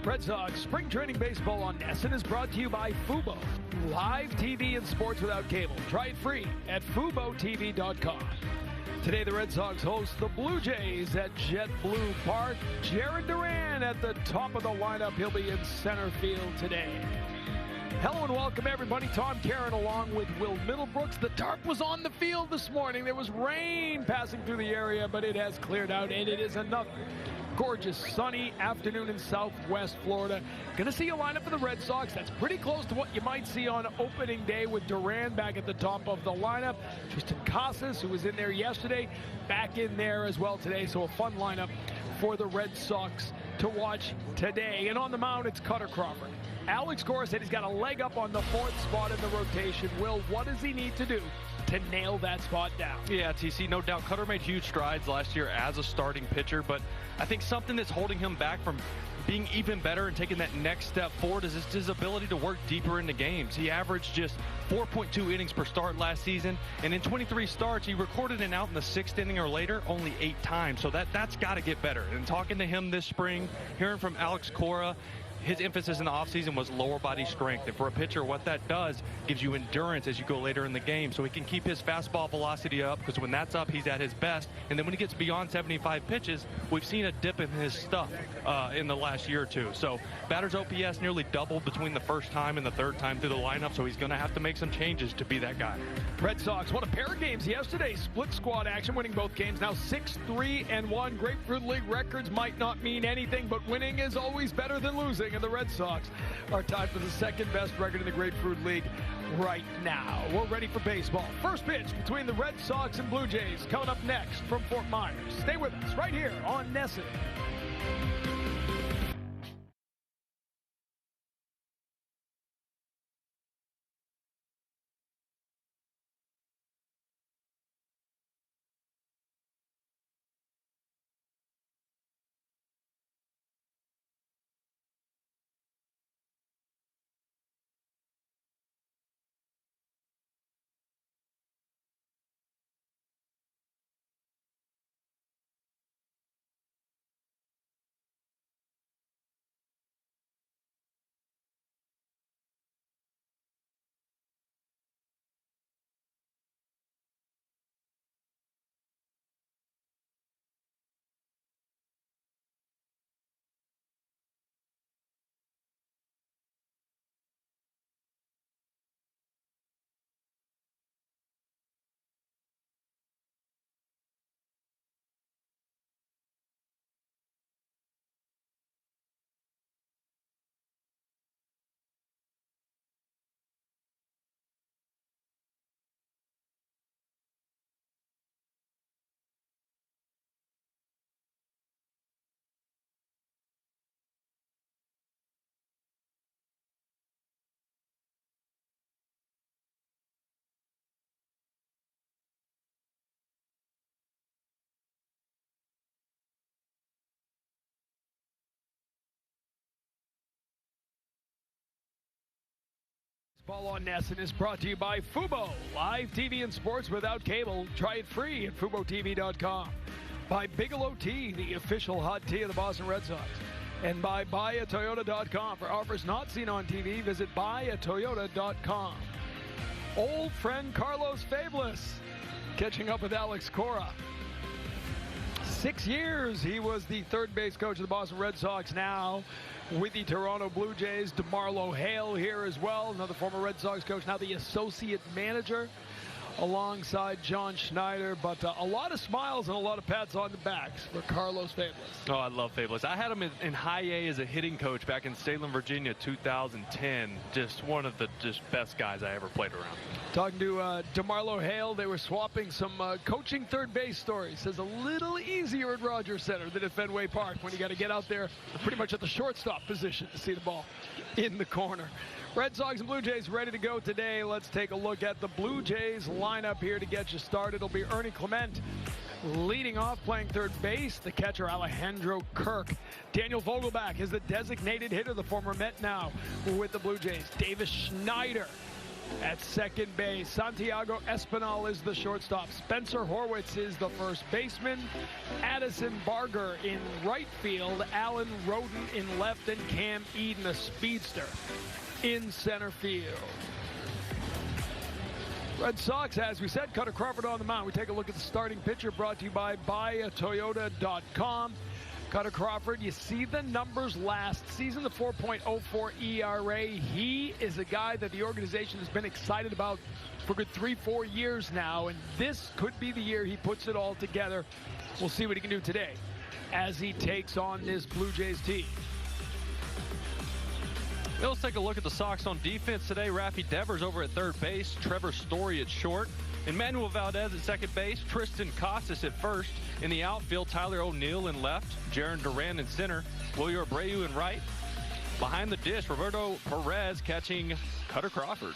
Red Sox Spring Training Baseball on NESN is brought to you by Fubo. Live TV and sports without cable. Try it free at FuboTV.com. Today, the Red Sox host the Blue Jays at JetBlue Park. Jarren Duran at the top of the lineup. He'll be in center field today. Hello and welcome, everybody. Tom Caron along with Will Middlebrooks. The tarp was on the field this morning. There was rain passing through the area, but it has cleared out, and it is another gorgeous sunny afternoon in southwest Florida. Going to see a lineup for the Red Sox that's pretty close to what you might see on opening day with Duran back at the top of the lineup. Tristan Casas, who was in there yesterday, back in there as well today. So a fun lineup for the Red Sox to watch today. And on the mound, it's Cutter Crawford. Alex Cora said he's got a leg up on the fourth spot in the rotation. Will, what does he need to do to nail that spot down? Yeah, TC, no doubt. Cutter made huge strides last year as a starting pitcher, but I think something that's holding him back from being even better and taking that next step forward is his ability to work deeper into games. He averaged just 4.2 innings per start last season, and in 23 starts, he recorded an out in the 6th inning or later only 8 times, so that's got to get better. And talking to him this spring, hearing from Alex Cora, his emphasis in the offseason was lower body strength. And for a pitcher, what that does gives you endurance as you go later in the game. So he can keep his fastball velocity up, because when that's up, he's at his best. And then when he gets beyond 75 pitches, we've seen a dip in his stuff in the last year or two. So batter's OPS nearly doubled between the first time and the third time through the lineup. So he's going to have to make some changes to be that guy. Red Sox won a pair of games yesterday. Split squad action, winning both games. Now 6-3-1. Grapefruit League records might not mean anything, but winning is always better than losing. And the Red Sox are tied for the second best record in the Grapefruit League right now. We're ready for baseball. First pitch between the Red Sox and Blue Jays coming up next from Fort Myers. Stay with us right here on NESN. Ball on NESN is brought to you by Fubo. Live TV and sports without cable. Try it free at FuboTV.com. By Bigelow Tea, the official hot tea of the Boston Red Sox. And by BuyAToyota.com. For offers not seen on TV, visit BuyAToyota.com. Old friend Carlos Fabulous catching up with Alex Cora. 6 years he was the third base coach of the Boston Red Sox. Now with the Toronto Blue Jays. DeMarlo Hale here as well, another former Red Sox coach, now the associate manager alongside John Schneider. But a lot of smiles and a lot of pats on the backs for Carlos Fabulous. Oh, I love Fabulous. I had him in high A as a hitting coach back in Salem, Virginia, 2010. Just one of the best guys I ever played around. Talking to DeMarlo Hale, they were swapping some coaching third base stories. Says a little easier at Rogers Center than at Fenway Park when you got to get out there pretty much at the shortstop position to see the ball in the corner. Red Sox and Blue Jays ready to go today. Let's take a look at the Blue Jays lineup here to get you started. It'll be Ernie Clement leading off, playing third base. The catcher, Alejandro Kirk. Daniel Vogelbach is the designated hitter, the former Met now with the Blue Jays. Davis Schneider At second base, Santiago Espinal is the shortstop. Spencer Horwitz is the first baseman. Addison Barger in right field. Alan Roden in left, and Cam Eden, a speedster, in center field. Red Sox, as we said, Cutter Crawford on the mound. We take a look at the starting pitcher, brought to you by buyatoyota.com. Cutter Crawford, you see the numbers last season, the 4.04 ERA. He is a guy that the organization has been excited about for a good 3-4 years now, and this could be the year he puts it all together. We'll see what he can do today as he takes on this Blue Jays team. Let's take a look at the Sox on defense today. Rafi Devers over at third base, Trevor Story at short, Emmanuel Valdez at second base, Tristan Casas at first. In the outfield, Tyler O'Neill in left, Jaron Duran in center, Wilyer Abreu in right. Behind the dish, Roberto Perez catching Cutter Crawford.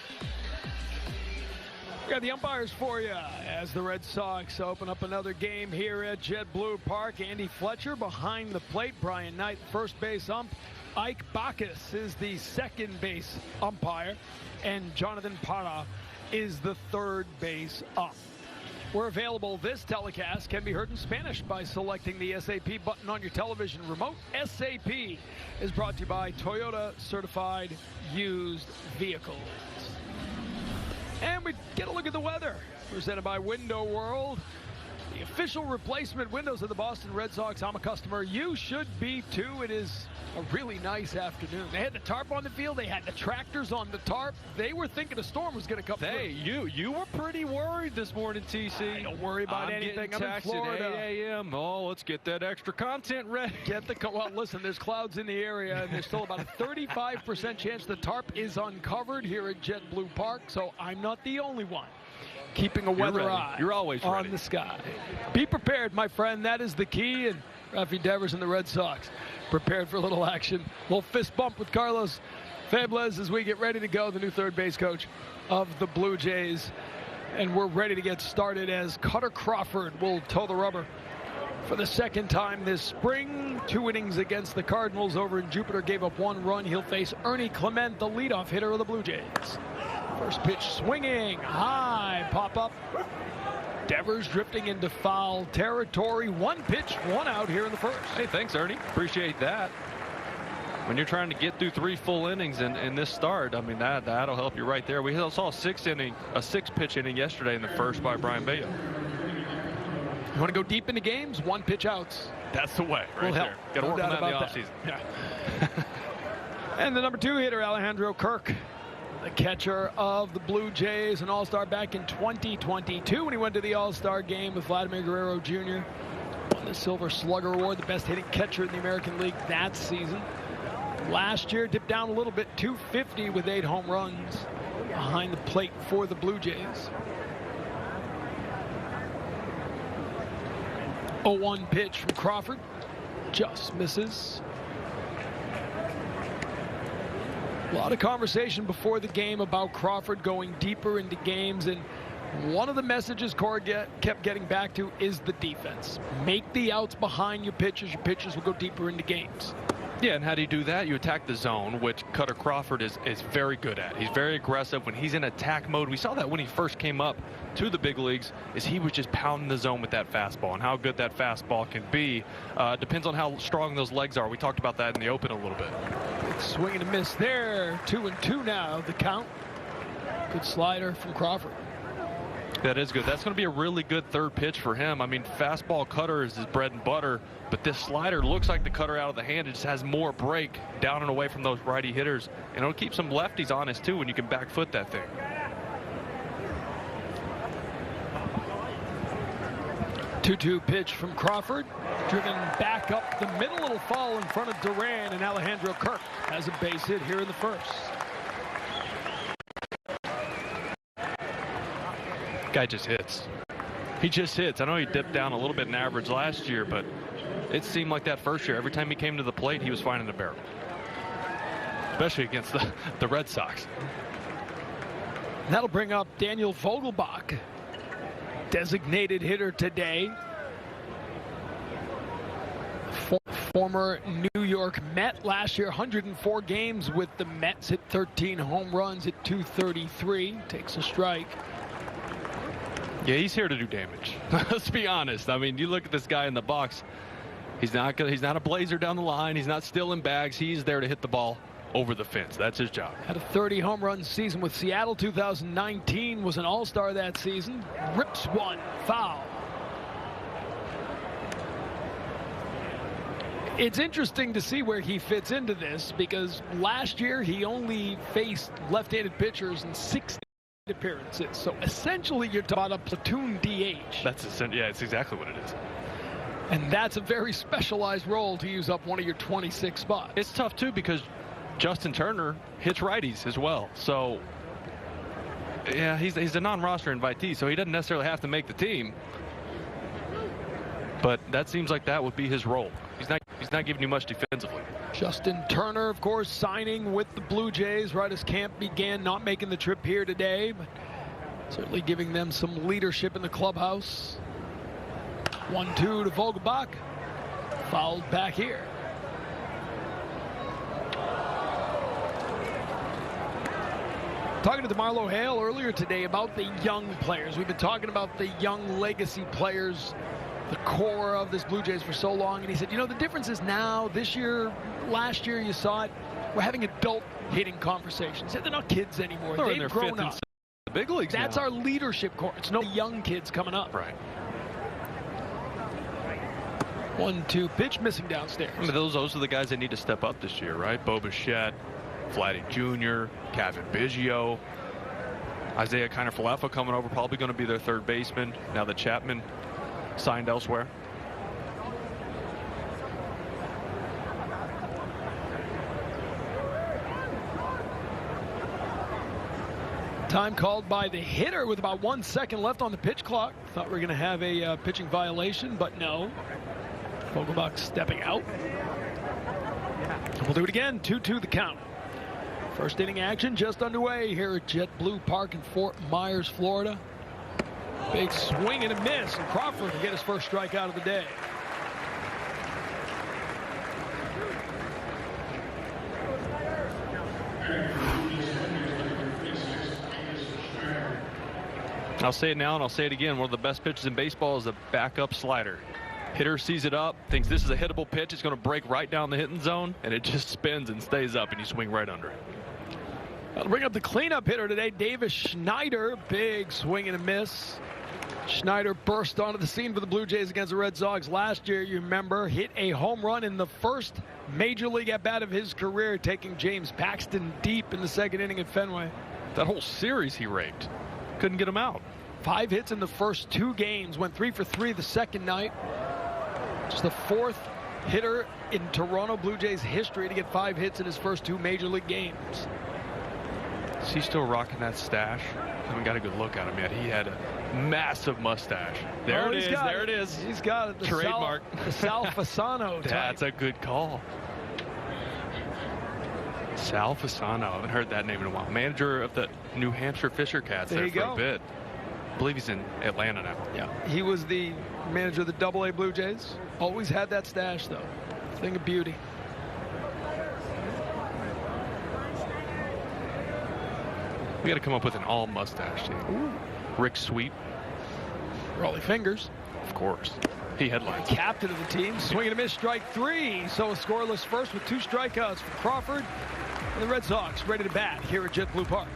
We got the umpires for you as the Red Sox open up another game here at JetBlue Park. Andy Fletcher behind the plate, Brian Knight first base ump, Ike Bacchus is the second base umpire, and Jonathan Parra is the third base ump. We're available. This telecast can be heard in Spanish by selecting the SAP button on your television remote. SAP is brought to you by Toyota Certified Used Vehicles. And we get a look at the weather, presented by Window World. The official replacement windows of the Boston Red Sox. I'm a customer. You should be too. It is a really nice afternoon. They had the tarp on the field. They had the tractors on the tarp. They were thinking a storm was going to come through. You were pretty worried this morning, TC. Don't worry about anything. I'm in Florida. 8 a.m. Oh, let's get that extra content ready. Well, listen, there's clouds in the area, and there's still about a 35% chance the tarp is uncovered here at JetBlue Park, so I'm not the only one keeping a weather eye. You're always on ready. The sky. Be prepared, my friend. That is the key. And Rafi Devers and the Red Sox prepared for a little action. Little fist bump with Carlos Fables as we get ready to go, the new third base coach of the Blue Jays. And we're ready to get started as Cutter Crawford will toe the rubber for the second time this spring. 2 innings against the Cardinals over in Jupiter, gave up 1 run. He'll face Ernie Clement, the leadoff hitter of the Blue Jays. First pitch swinging high, pop up. Devers drifting into foul territory. 1 pitch, 1 out here in the first. Hey, thanks, Ernie. Appreciate that. When you're trying to get through 3 full innings in this start, I mean, that'll help you right there. We saw a 6-pitch inning yesterday in the first by Brian Bello. You want to go deep into games? 1 pitch outs. That's the way, right there. Got to work on that in the offseason. Yeah. And the number 2 hitter, Alejandro Kirk, the catcher of the Blue Jays, an All-Star back in 2022 when he went to the All-Star game with Vladimir Guerrero Jr. Won the Silver Slugger Award, the best hitting catcher in the American League that season. Last year, dipped down a little bit, 250 with 8 home runs behind the plate for the Blue Jays. 0-1 pitch from Crawford, just misses. A lot of conversation before the game about Crawford going deeper into games, and one of the messages Cora kept getting back to is the defense. Make the outs behind your pitchers will go deeper into games. Yeah, and how do you do that? You attack the zone, which Cutter Crawford is very good at. He's very aggressive when he's in attack mode. We saw that when he first came up to the big leagues, is he was just pounding the zone with that fastball, and how good that fastball can be depends on how strong those legs are. We talked about that in the open a little bit. Good swing and a miss there. 2-2 now, the count. Good slider from Crawford. That is good. That's going to be a really good third pitch for him. I mean, fastball cutter is his bread and butter, but this slider looks like the cutter out of the hand. It just has more break down and away from those righty hitters, and it'll keep some lefties honest too when you can back foot that thing. Two-two pitch from Crawford, driven back up the middle. It'll fall in front of Duran, and Alejandro Kirk has a base hit here in the first. Guy just hits. He just hits. I know he dipped down a little bit in average last year, but it seemed like that first year, every time he came to the plate, he was finding a barrel. Especially against the Red Sox. That'll bring up Daniel Vogelbach, designated hitter today. Former New York Met last year, 104 games with the Mets, hit 13 home runs at .233, takes a strike. Yeah, he's here to do damage. Let's be honest. I mean, you look at this guy in the box. He's not a blazer down the line. He's not stealing bags. He's there to hit the ball over the fence. That's his job. Had a 30 home run season with Seattle. 2019 was an all-star that season. Rips one, foul. It's interesting to see where he fits into this, because last year he only faced left-handed pitchers in 60 appearances. So essentially you're talking about a platoon DH. Yeah, it's exactly what it is. And that's a very specialized role to use up one of your 26 spots. It's tough too, because Justin Turner hits righties as well. So yeah, he's a non-roster invitee, so he doesn't necessarily have to make the team. But that seems like that would be his role. He's not giving you much defensively. Justin Turner, of course, signing with the Blue Jays right as camp began, not making the trip here today, but certainly giving them some leadership in the clubhouse. 1-2 to Vogelbach. Fouled back here. Talking to DeMarlo Hale earlier today about the young players. We've been talking about the young legacy players, the core of this Blue Jays for so long. And he said, you know, the difference is now, this year, last year you saw it, we're having adult hitting conversations. He said they're not kids anymore. They've grown up. The big leagues That's now. our leadership core. It's no young kids coming up. Right. 1-2 pitch missing downstairs. I mean, those are the guys that need to step up this year, right? Bo Bichette, Vladdy Jr., Kevin Biggio, Isaiah Kiner-Falefa coming over, probably going to be their third baseman now that Chapman signed elsewhere. Time called by the hitter with about 1 second left on the pitch clock. Thought we were going to have a pitching violation, but no. Vogelbach stepping out. We'll do it again. 2-2 the count. First inning action just underway here at JetBlue Park in Fort Myers, Florida. Big swing and a miss, and Crawford will get his first strikeout of the day. I'll say it now and I'll say it again. One of the best pitches in baseball is a backup slider. Hitter sees it up, thinks this is a hittable pitch. It's going to break right down the hitting zone, and it just spins and stays up, and you swing right under it. That'll bring up the cleanup hitter today, Davis Schneider. Big swing and a miss. Schneider burst onto the scene for the Blue Jays against the Red Sox last year. You remember, hit a home run in the first major league at-bat of his career, taking James Paxton deep in the second inning at Fenway. That whole series he raked. Couldn't get him out. 5 hits in the first 2 games. Went 3 for 3 the second night. Just the 4th hitter in Toronto Blue Jays history to get 5 hits in his first 2 major league games. Is he still rocking that stash? I haven't got a good look at him yet. He had a massive mustache. There it is. There it is. He's got it. The trademark. The Sal Fasano type. That's a good call. Sal Fasano. I haven't heard that name in a while. Manager of the New Hampshire Fisher Cats there for a bit. I believe he's in Atlanta now. Yeah, he was the manager of the AA Blue Jays. Always had that stash, though. Thing of beauty. We got to come up with an all mustache team. Ooh. Rick Sweet. Rolly Fingers. Of course. He headlines. Captain of the team. Swing and a miss, strike 3. So a scoreless first with 2 strikeouts for Crawford. And the Red Sox ready to bat here at JetBlue Park.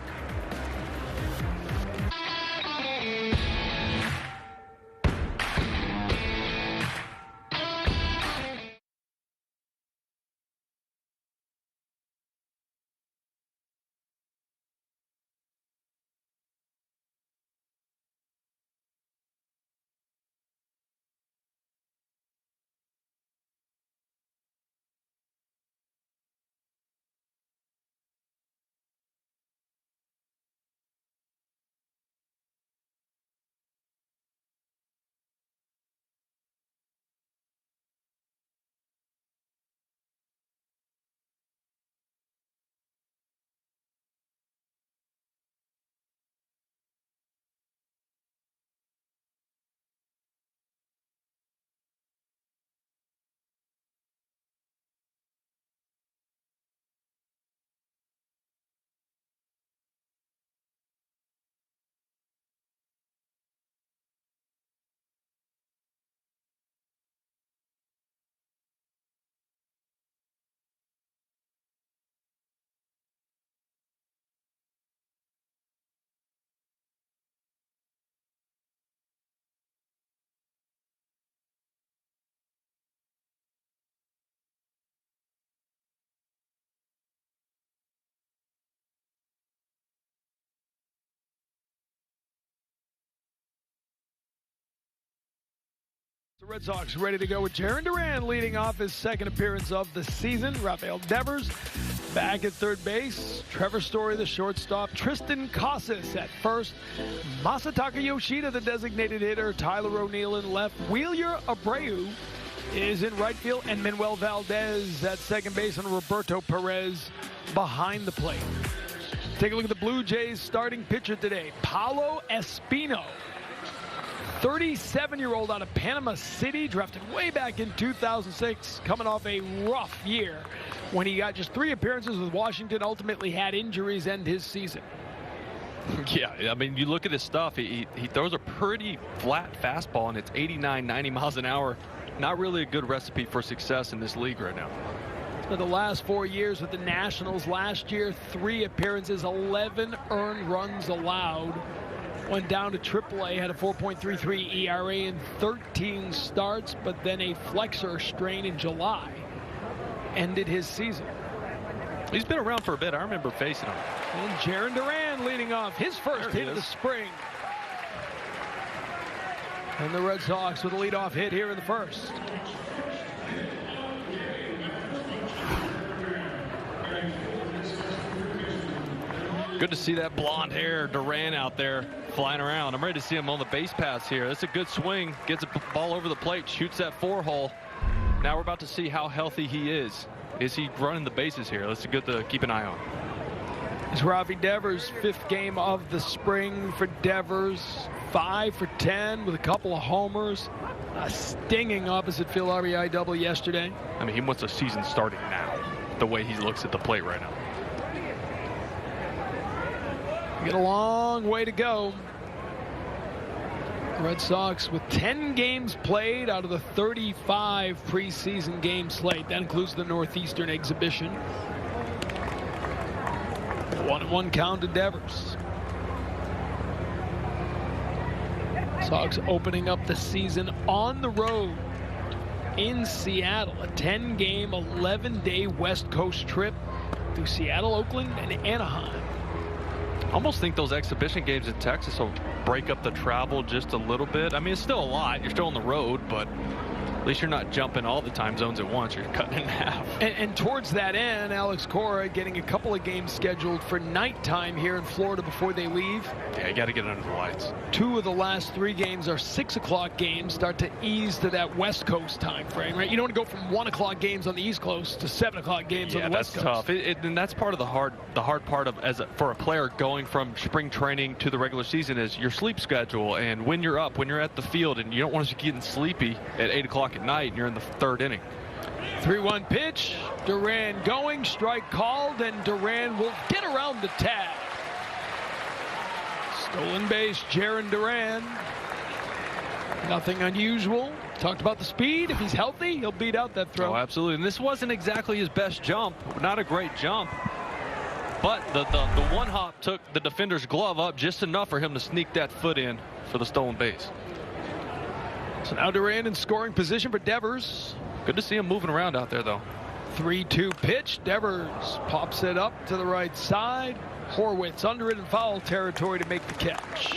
The Red Sox ready to go with Jarren Duran leading off his second appearance of the season. Rafael Devers back at third base. Trevor Story, the shortstop. Tristan Casas at first. Masataka Yoshida, the designated hitter. Tyler O'Neill in left. Wheeler Abreu is in right field. And Manuel Valdez at second base. And Roberto Perez behind the plate. Take a look at the Blue Jays starting pitcher today. Paulo Espino. 37-year-old out of Panama City, drafted way back in 2006, coming off a rough year when he got just 3 appearances with Washington, ultimately had injuries end his season. Yeah, I mean, you look at his stuff, he throws a pretty flat fastball, and it's 89, 90 miles an hour. Not really a good recipe for success in this league right now. For the last 4 years with the Nationals, last year, 3 appearances, 11 earned runs allowed. Went down to AAA, had a 4.33 ERA in 13 starts, but then a flexor strain in July ended his season. He's been around for a bit. I remember facing him. And Jarren Duran leading off his first hit of the spring. And the Red Sox with a leadoff hit here in the first. Good to see that blonde hair Duran out there flying around. I'm ready to see him on the base paths here. That's a good swing. Gets a ball over the plate, shoots that 4-hole. Now we're about to see how healthy he is. Is he running the bases here? That's good to keep an eye on. It's Rafi Devers, 5th game of the spring for Devers. 5 for 10 with a couple of homers. A stinging opposite field RBI double yesterday. I mean, he wants a season starting now, the way he looks at the plate right now. Got a long way to go. Red Sox with 10 games played out of the 35 preseason game slate. That includes the Northeastern exhibition. 1-1 count to Devers. Sox opening up the season on the road in Seattle. A 10-game, 11-day West Coast trip through Seattle, Oakland, and Anaheim. I almost think those exhibition games in Texas will break up the travel just a little bit. I mean, it's still a lot. You're still on the road, but at least you're not jumping all the time zones at once. You're cutting it in half. And towards that end, Alex Cora getting a couple of games scheduled for nighttime here in Florida before they leave. Yeah, you got to get under the lights. 2 of the last 3 games are 6 o'clock games, start to ease to that West Coast time frame, right? You don't want to go from 1 o'clock games on the East Coast to 7 o'clock games on the West Coast. Tough. And that's part of the hard part of for a player going from spring training to the regular season is your sleep schedule and when you're up, when you're at the field, and you don't want to be getting sleepy at 8 o'clock at night and you're in the 3rd inning. 3-1 pitch. Duran going. Strike called, and Duran will get around the tag. Stolen base, Jarren Duran. Nothing unusual. Talked about the speed. If he's healthy, he'll beat out that throw. Oh, absolutely. And this wasn't exactly his best jump. Not a great jump. But the one hop took the defender's glove up just enough for him to sneak that foot in for the stolen base. So now Duran in scoring position for Devers. Good to see him moving around out there, though. 3-2 pitch. Devers pops it up to the right side. Horwitz under it in foul territory to make the catch.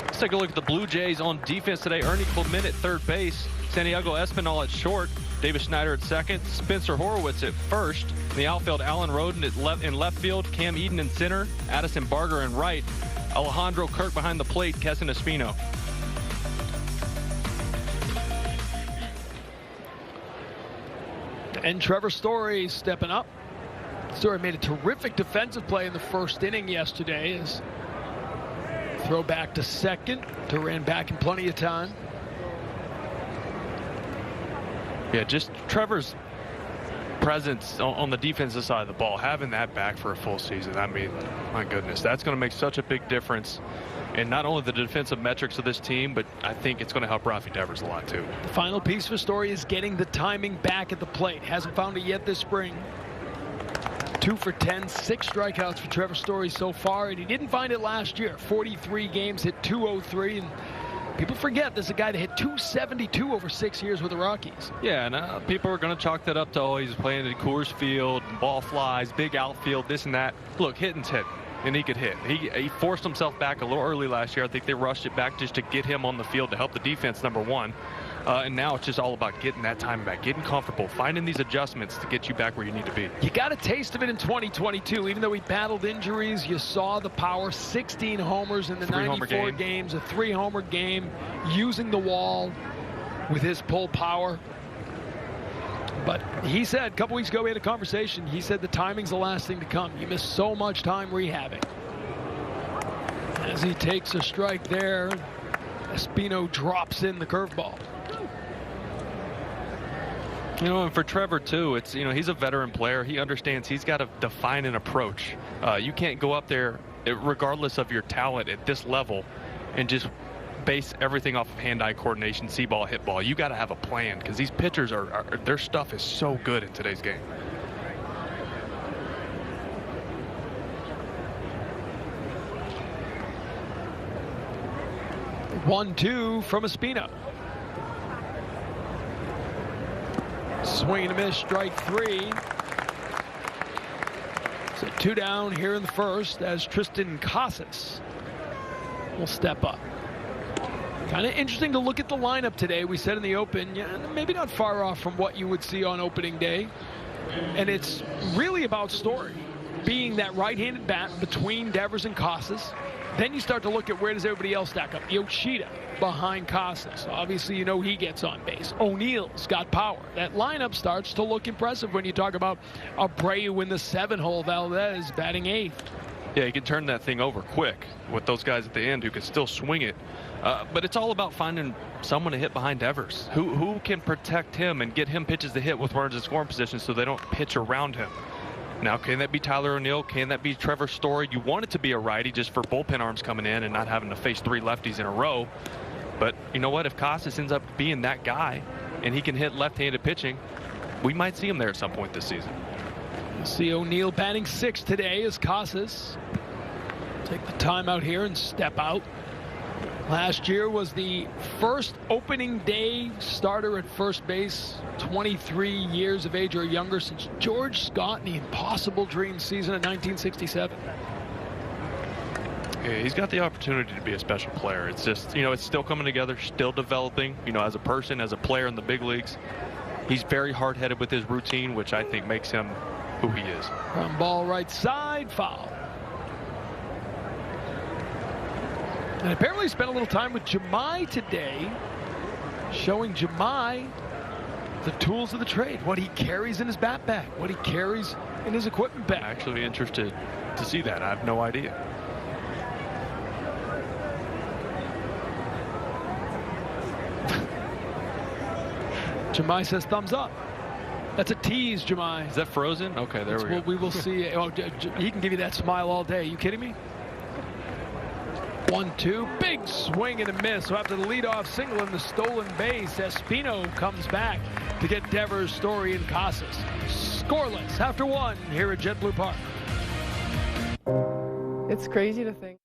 Let's take a look at the Blue Jays on defense today. Ernie Clement at third base. Santiago Espinal at short. Davis Schneider at second. Spencer Horwitz at first. In the outfield, Alan Roden in left field. Cam Eden in center. Addison Barger in right. Alejandro Kirk behind the plate. Kessin Espino. And Trevor Story stepping up. Story made a terrific defensive play in the first inning yesterday. As throw back to second. Duran back in plenty of time. Yeah, just Trevor's presence on the defensive side of the ball, having that back for a full season. I mean, my goodness, that's going to make such a big difference in not only the defensive metrics of this team, but I think it's going to help Rafi Devers a lot too. The final piece for Story is getting the timing back at the plate. Hasn't found it yet this spring. 2 for 10, 6 strikeouts for Trevor Story so far, and he didn't find it last year. 43 games, hit .203, and people forget this is a guy that hit .272 over 6 years with the Rockies. Yeah, and people are going to chalk that up to, oh, he's playing at Coors Field, ball flies, big outfield, this and that. Look, hitting's hitting. and he could hit. He forced himself back a little early last year. I think they rushed it back just to get him on the field to help the defense, number one. And now it's just all about getting that time back, getting comfortable, finding these adjustments to get you back where you need to be. You got a taste of it in 2022. Even though he battled injuries, you saw the power. 16 homers in the 94 games, a 3-homer game, using the wall with his pull power. But he said a couple weeks ago, we had a conversation. He said the timing's the last thing to come. You miss so much time rehabbing. As he takes a strike there, Espino drops in the curveball. You know, and for Trevor, too, it's, you know, he's a veteran player. He understands he's got to define an approach. You can't go up there, regardless of your talent at this level, and just base everything off of hand-eye coordination, see ball, hit ball. You got to have a plan, because these pitchers their stuff is so good in today's game. One-two from Espino. Swing and a miss, strike 3. So 2 down here in the first as Tristan Casas will step up. Kind of interesting to look at the lineup today. We said in the open, yeah, maybe not far off from what you would see on opening day. And it's really about Story being that right-handed bat between Devers and Casas. Then you start to look at where does everybody else stack up. Yoshida behind Casas. Obviously, you know he gets on base. O'Neill's got power. That lineup starts to look impressive when you talk about Abreu in the 7-hole, Valdez batting 8th. Yeah, you can turn that thing over quick with those guys at the end who can still swing it. But it's all about finding someone to hit behind Devers. Who can protect him and get him pitches to hit with runners in scoring position so they don't pitch around him. Now, can that be Tyler O'Neill? Can that be Trevor Story? You want it to be a righty just for bullpen arms coming in and not having to face 3 lefties in a row. But you know what? If Casas ends up being that guy and he can hit left-handed pitching, we might see him there at some point this season. You'll see O'Neill batting 6th today as Casas take the time out here and step out. Last year was the first opening day starter at first base, 23 years of age or younger, since George Scott in the Impossible Dream season of 1967. Yeah, he's got the opportunity to be a special player. It's just, you know, it's still coming together, still developing, you know, as a person, as a player in the big leagues. He's very hard-headed with his routine, which I think makes him who he is. Ground ball right side, foul. And apparently spent a little time with Jemai today, showing Jemai the tools of the trade, what he carries in his bat bag, what he carries in his equipment bag. I'm actually interested to see that. I have no idea. Jemai says thumbs up. That's a tease, Jemai. Is that frozen? Okay, there we go. We will see. Oh, he can give you that smile all day. Are you kidding me? 1-2, big swing and a miss. So after the leadoff single and the stolen base, Espino comes back to get Devers, Story, and Casas scoreless after 1 here at JetBlue Park. It's crazy to think.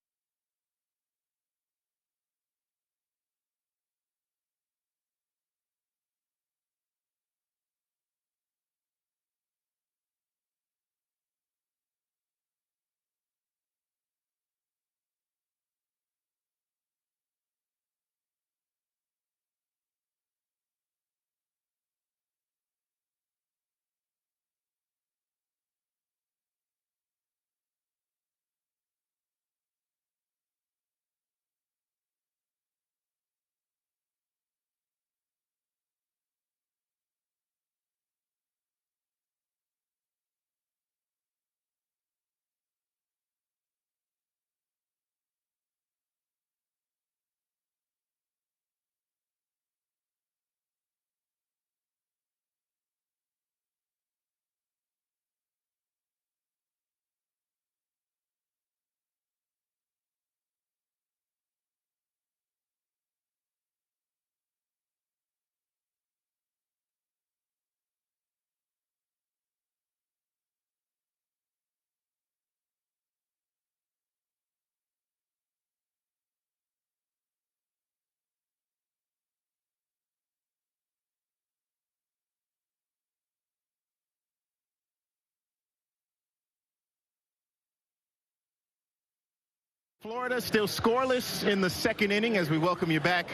Florida still scoreless in the second inning as we welcome you back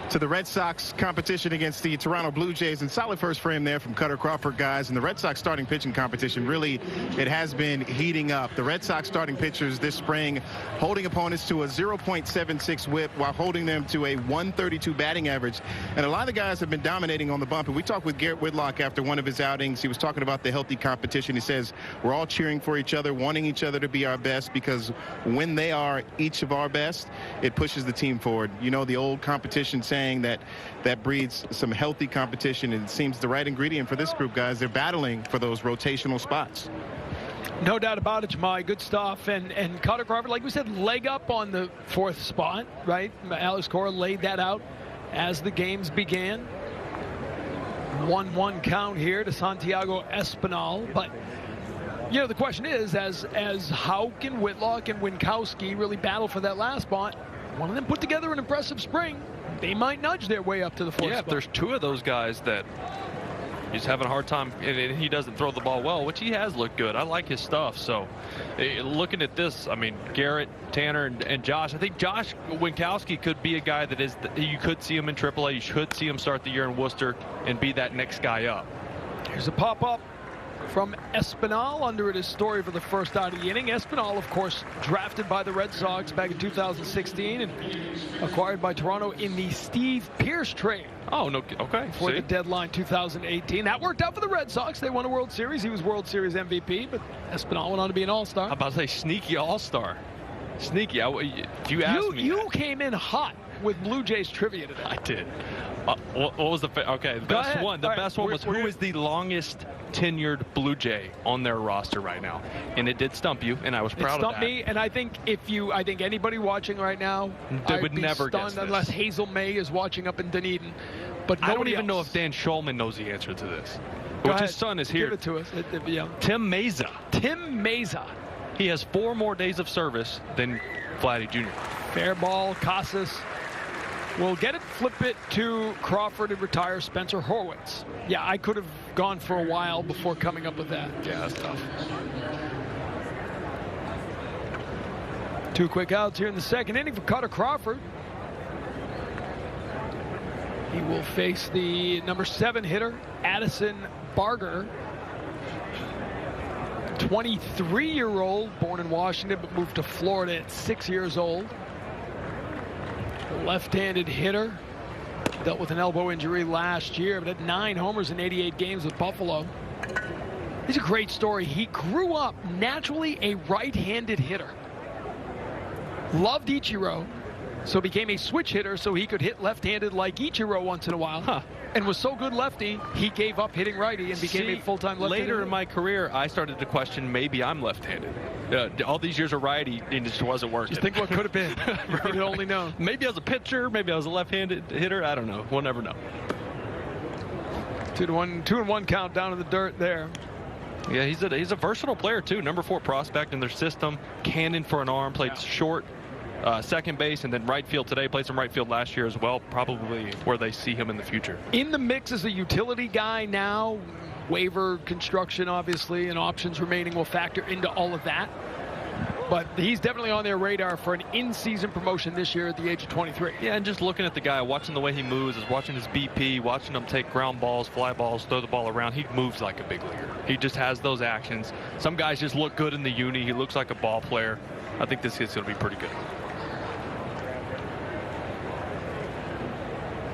to the Red Sox competition against the Toronto Blue Jays. And solid first frame there from Cutter Crawford, guys. And the Red Sox starting pitching competition, really, it has been heating up. The Red Sox starting pitchers this spring holding opponents to a 0.76 whip while holding them to a 132 batting average. And a lot of the guys have been dominating on the bump. And we talked with Garrett Whitlock after one of his outings. He was talking about the healthy competition. He says we're all cheering for each other, wanting each other to be our best, because when they are each of our best, it pushes the team forward. You know, the old competition saying that breeds some healthy competition, and it seems the right ingredient for this group, guys. They're battling for those rotational spots. No doubt about it, Jamai. Good stuff. And Cutter Crawford, like we said, leg up on the fourth spot, right? Alex Cora laid that out as the games began. 1-1 count here to Santiago Espinal. But, you know, the question is, as Houck and Whitlock and Winkowski really battle for that last spot, one of them put together an impressive spring, they might nudge their way up to the fourth spot. If there's two of those guys that he's having a hard time, and he doesn't throw the ball well, which he has looked good. I like his stuff. So looking at this, I mean, Garrett, Tanner, and Josh, I think Josh Winkowski could be a guy that is, you could see him in AAA. You should see him start the year in Worcester and be that next guy up. Here's a pop-up from Espinal under it, his story for the first out of the inning. Espinal, of course, drafted by the Red Sox back in 2016 and acquired by Toronto in the Steve Pearce trade. Oh, no. Okay. For the deadline 2018. That worked out for the Red Sox. They won a World Series. He was World Series MVP, but Espinal went on to be an all-star. I'm about to say sneaky all-star. Sneaky. If you asked me. You came in hot with Blue Jays trivia today. I did. What was the okay? The best one. The best one was who is the longest tenured Blue Jay on their roster right now, and it did stump you, and I was proud of that. It stumped me, and I think I think anybody watching right now, they would never guess this, unless Hazel May is watching up in Dunedin. But I don't even know if Dan Schulman knows the answer to this. Which his son is here. Give it to us. Yeah. Tim Meza. Tim Meza. He has 4 more days of service than Vladdy Jr. Fair ball. Casas will get it, flip it to Crawford, and retire Spencer Horwitz. Yeah, I could have gone for a while before coming up with that. Yeah, that's tough. 2 quick outs here in the second inning for Cutter Crawford. He will face the number 7 hitter, Addison Barger. 23-year-old, born in Washington, but moved to Florida at 6 years old. Left-handed hitter, dealt with an elbow injury last year, but had 9 homers in 88 games with Buffalo. He's a great story. He grew up naturally a right-handed hitter. Loved Ichiro, so became a switch hitter so he could hit left-handed like Ichiro once in a while. And was so good lefty, he gave up hitting righty and became a full-time left-handed Later in my career, I started to question maybe I'm left-handed. All these years of righty, it just wasn't working. Just think what could have been. If you'd only known. Maybe I was a pitcher. Maybe I was a left-handed hitter. I don't know. We'll never know. 2-1 count down in the dirt there. Yeah, he's a versatile player too. Number 4 prospect in their system. Cannon for an arm. Played short, second base, and then right field today. Played some right field last year as well. Probably where they see him in the future. In the mix as a utility guy now. Waiver construction, obviously, and options remaining will factor into all of that. But he's definitely on their radar for an in-season promotion this year at the age of 23. Yeah, and just looking at the guy, watching the way he moves, is watching his BP, watching him take ground balls, fly balls, throw the ball around. He moves like a big leaguer. He just has those actions. Some guys just look good in the uni. He looks like a ball player. I think this kid's going to be pretty good.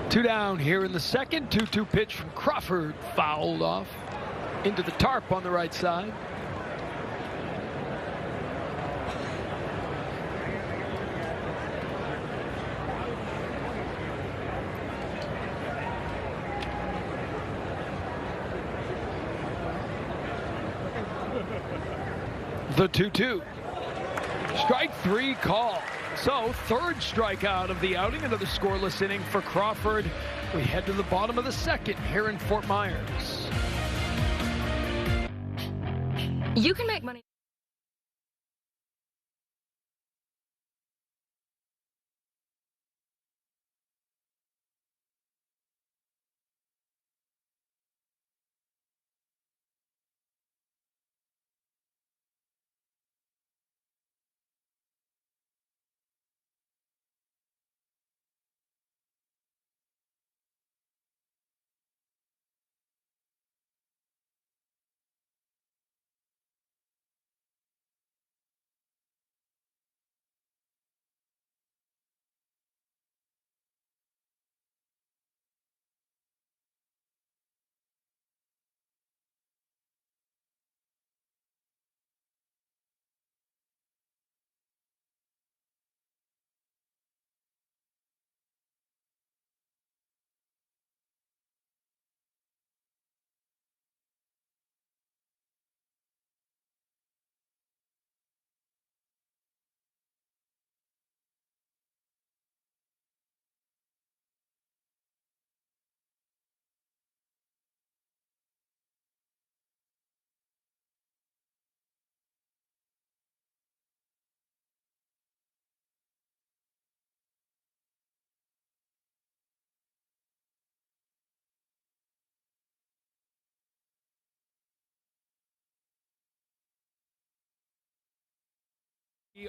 2 down here in the second. 2-2 pitch from Crawford, fouled off into the tarp on the right side. The 2-2. Strike 3 call. So, 3rd strikeout of the outing, another scoreless inning for Crawford. We head to the bottom of the second here in Fort Myers. You can make money.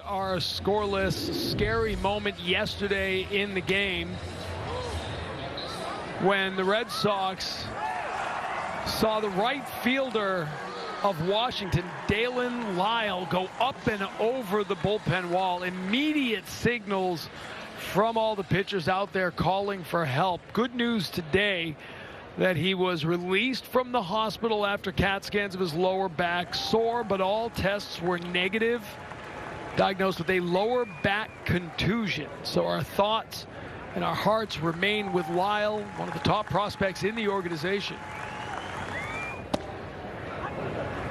Our scoreless, scary moment yesterday in the game when the Red Sox saw the right fielder of Washington, Dalen Lyle, go up and over the bullpen wall. Immediate signals from all the pitchers out there calling for help. Good news today that he was released from the hospital after CAT scans of his lower back. Sore, but all tests were negative. Diagnosed with a lower back contusion. So our thoughts and our hearts remain with Lyle, one of the top prospects in the organization.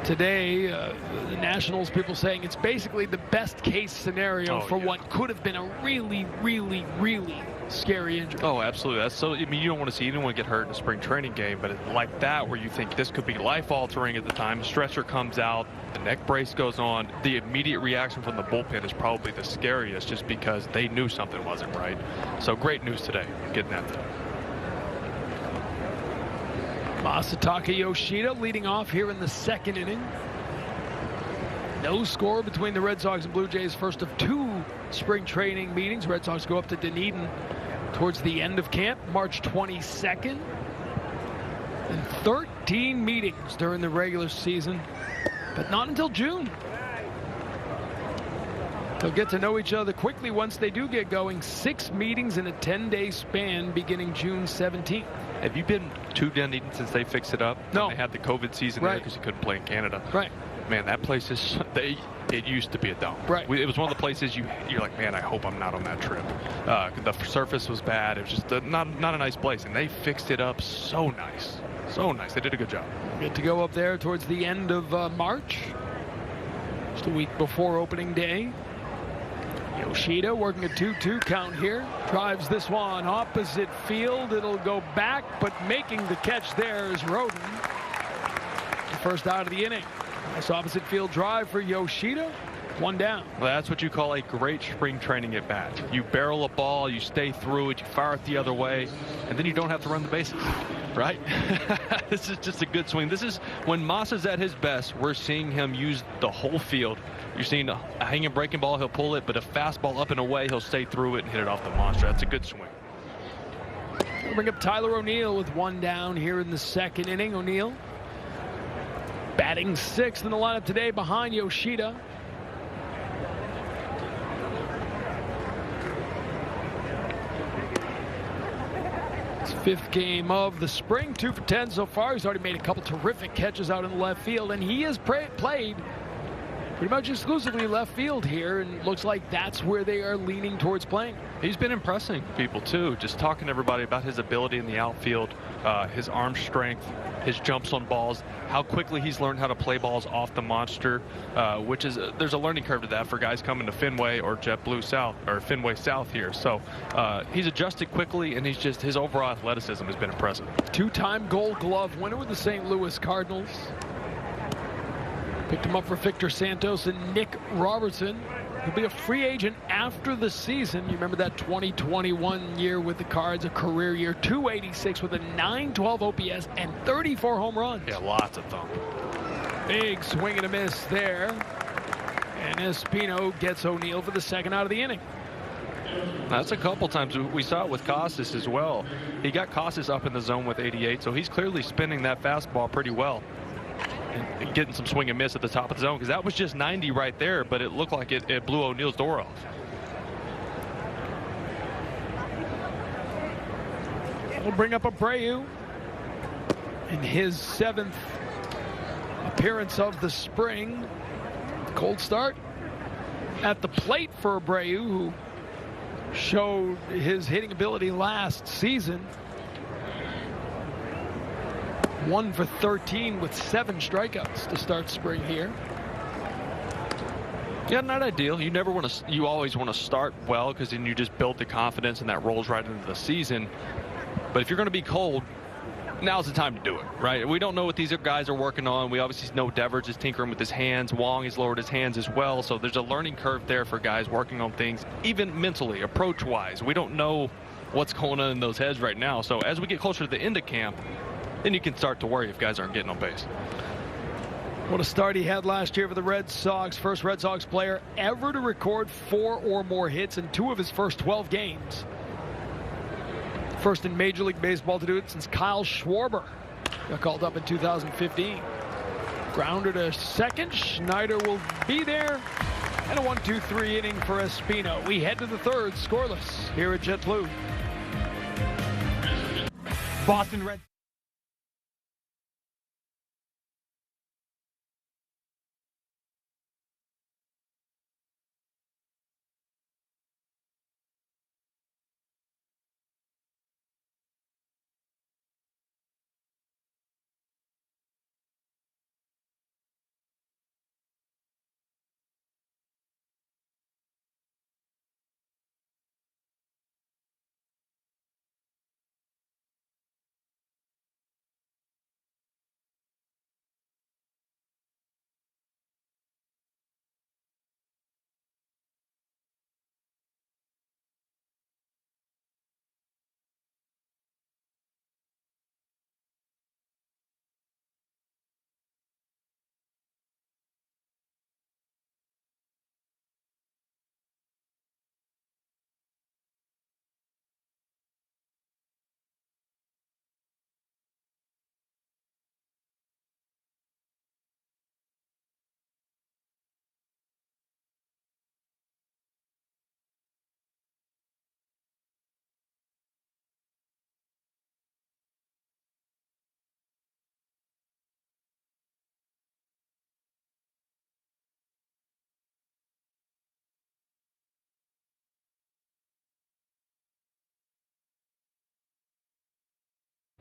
Today, the Nationals, people saying it's basically the best case scenario for what could have been a really, really, really scary injury. Oh, absolutely. That's so. I mean, you don't want to see anyone get hurt in a spring training game, but like that, where you think this could be life-altering at the time, stretcher comes out, the neck brace goes on, the immediate reaction from the bullpen is probably the scariest, just because they knew something wasn't right. So great news today, getting that done. Masataka Yoshida leading off here in the second inning. No score between the Red Sox and Blue Jays, first of two spring training meetings. Red Sox go up to Dunedin towards the end of camp, March 22nd. And 13 meetings during the regular season, but not until June. They'll get to know each other quickly once they do get going. 6 meetings in a 10-day span beginning June 17th. Have you been to Dunedin since they fixed it up? No. They had the COVID season there because you couldn't play in Canada. Right. Man, that place is, it used to be a dump. Right. It was one of the places you're like, man, I hope I'm not on that trip. The surface was bad. It was just not a nice place, and they fixed it up so nice. So nice. They did a good job. Get to go up there towards the end of March. Just a week before opening day. Yoshida working a 2-2 count here. Drives this one opposite field. It'll go back, but making the catch there is Roden. The first out of the inning. Nice opposite field drive for Yoshida. 1 down. Well, that's what you call a great spring training at bat. You barrel a ball, you stay through it, you fire it the other way, and then you don't have to run the bases, right? This is just a good swing. This is when Moss is at his best. We're seeing him use the whole field. You're seeing a hanging breaking ball, he'll pull it, but a fastball up and away, he'll stay through it and hit it off the monster. That's a good swing. We'll bring up Tyler O'Neill with 1 down here in the second inning. O'Neill batting 6th in the lineup today behind Yoshida. His 5th game of the spring, 2 for 10 so far. He's already made a couple terrific catches out in the left field, and he has played pretty much exclusively left field here, and looks like that's where they are leaning towards playing. He's been impressing people too, just talking to everybody about his ability in the outfield, his arm strength, his jumps on balls, how quickly he's learned how to play balls off the monster, which is there's a learning curve to that for guys coming to Fenway or JetBlue South or Fenway South here. So he's adjusted quickly, and his overall athleticism has been impressive. 2-time Gold Glove winner with the St. Louis Cardinals. Picked him up for Victor Santos and Nick Robertson. He'll be a free agent after the season. You remember that 2021 year with the Cards, a career year, 286 with a 912 OPS and 34 home runs. Yeah, lots of thump. Big swing and a miss there. And Espino gets O'Neill for the 2nd out of the inning. That's a couple times. We saw it with Costas as well. He got Costas up in the zone with 88, so he's clearly spinning that fastball pretty well. And getting some swing and miss at the top of the zone, because that was just 90 right there, but it looked like it blew O'Neill's door off. We'll bring up Abreu in his 7th appearance of the spring. Cold start at the plate for Abreu, who showed his hitting ability last season. 1 for 13 with 7 strikeouts to start spring here. Yeah, not ideal. You always want to start well, because then you just build the confidence and that rolls right into the season. But if you're going to be cold, now's the time to do it, right? We don't know what these guys are working on. We obviously know Devers is tinkering with his hands. Wong has lowered his hands as well. So there's a learning curve there for guys working on things, even mentally, approach-wise. We don't know what's going on in those heads right now. So as we get closer to the end of camp, then you can start to worry if guys aren't getting on base. What a start he had last year for the Red Sox. First Red Sox player ever to record 4 or more hits in 2 of his first 12 games. First in Major League Baseball to do it since Kyle Schwarber got called up in 2015. Grounder to second. Schneider will be there. And a 1-2-3 inning for Espino. We head to the third, scoreless here at JetBlue. Boston Red.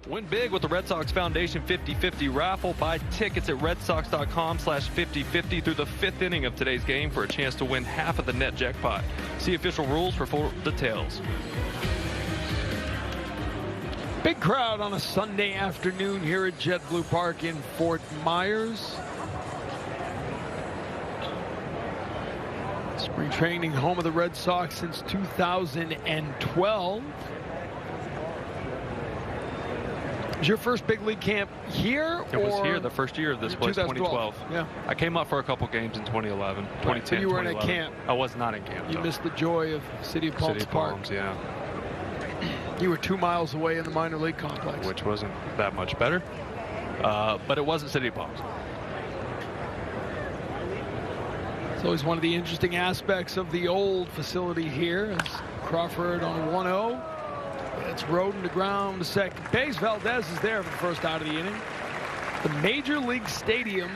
Win big with the Red Sox Foundation 50-50 raffle. Buy tickets at redsox.com/50-50 through the 5th inning of today's game for a chance to win half of the net jackpot. See official rules for full details. Big crowd on a Sunday afternoon here at JetBlue Park in Fort Myers. Spring training, home of the Red Sox since 2012. Was your first big league camp here? It was here the first year of this place, 2012. Yeah. I came up for a couple games in 2011, 2010, but you weren't at camp. I was not in camp. You missed the joy of City of Palms Park. Yeah. You were 2 miles away in the minor league complex. Which wasn't that much better, but it wasn't City of Palms. It's always one of the interesting aspects of the old facility here as Crawford on a 1-0. It's Roden to ground to second base. Valdez is there for the first out of the inning. The Major League Stadium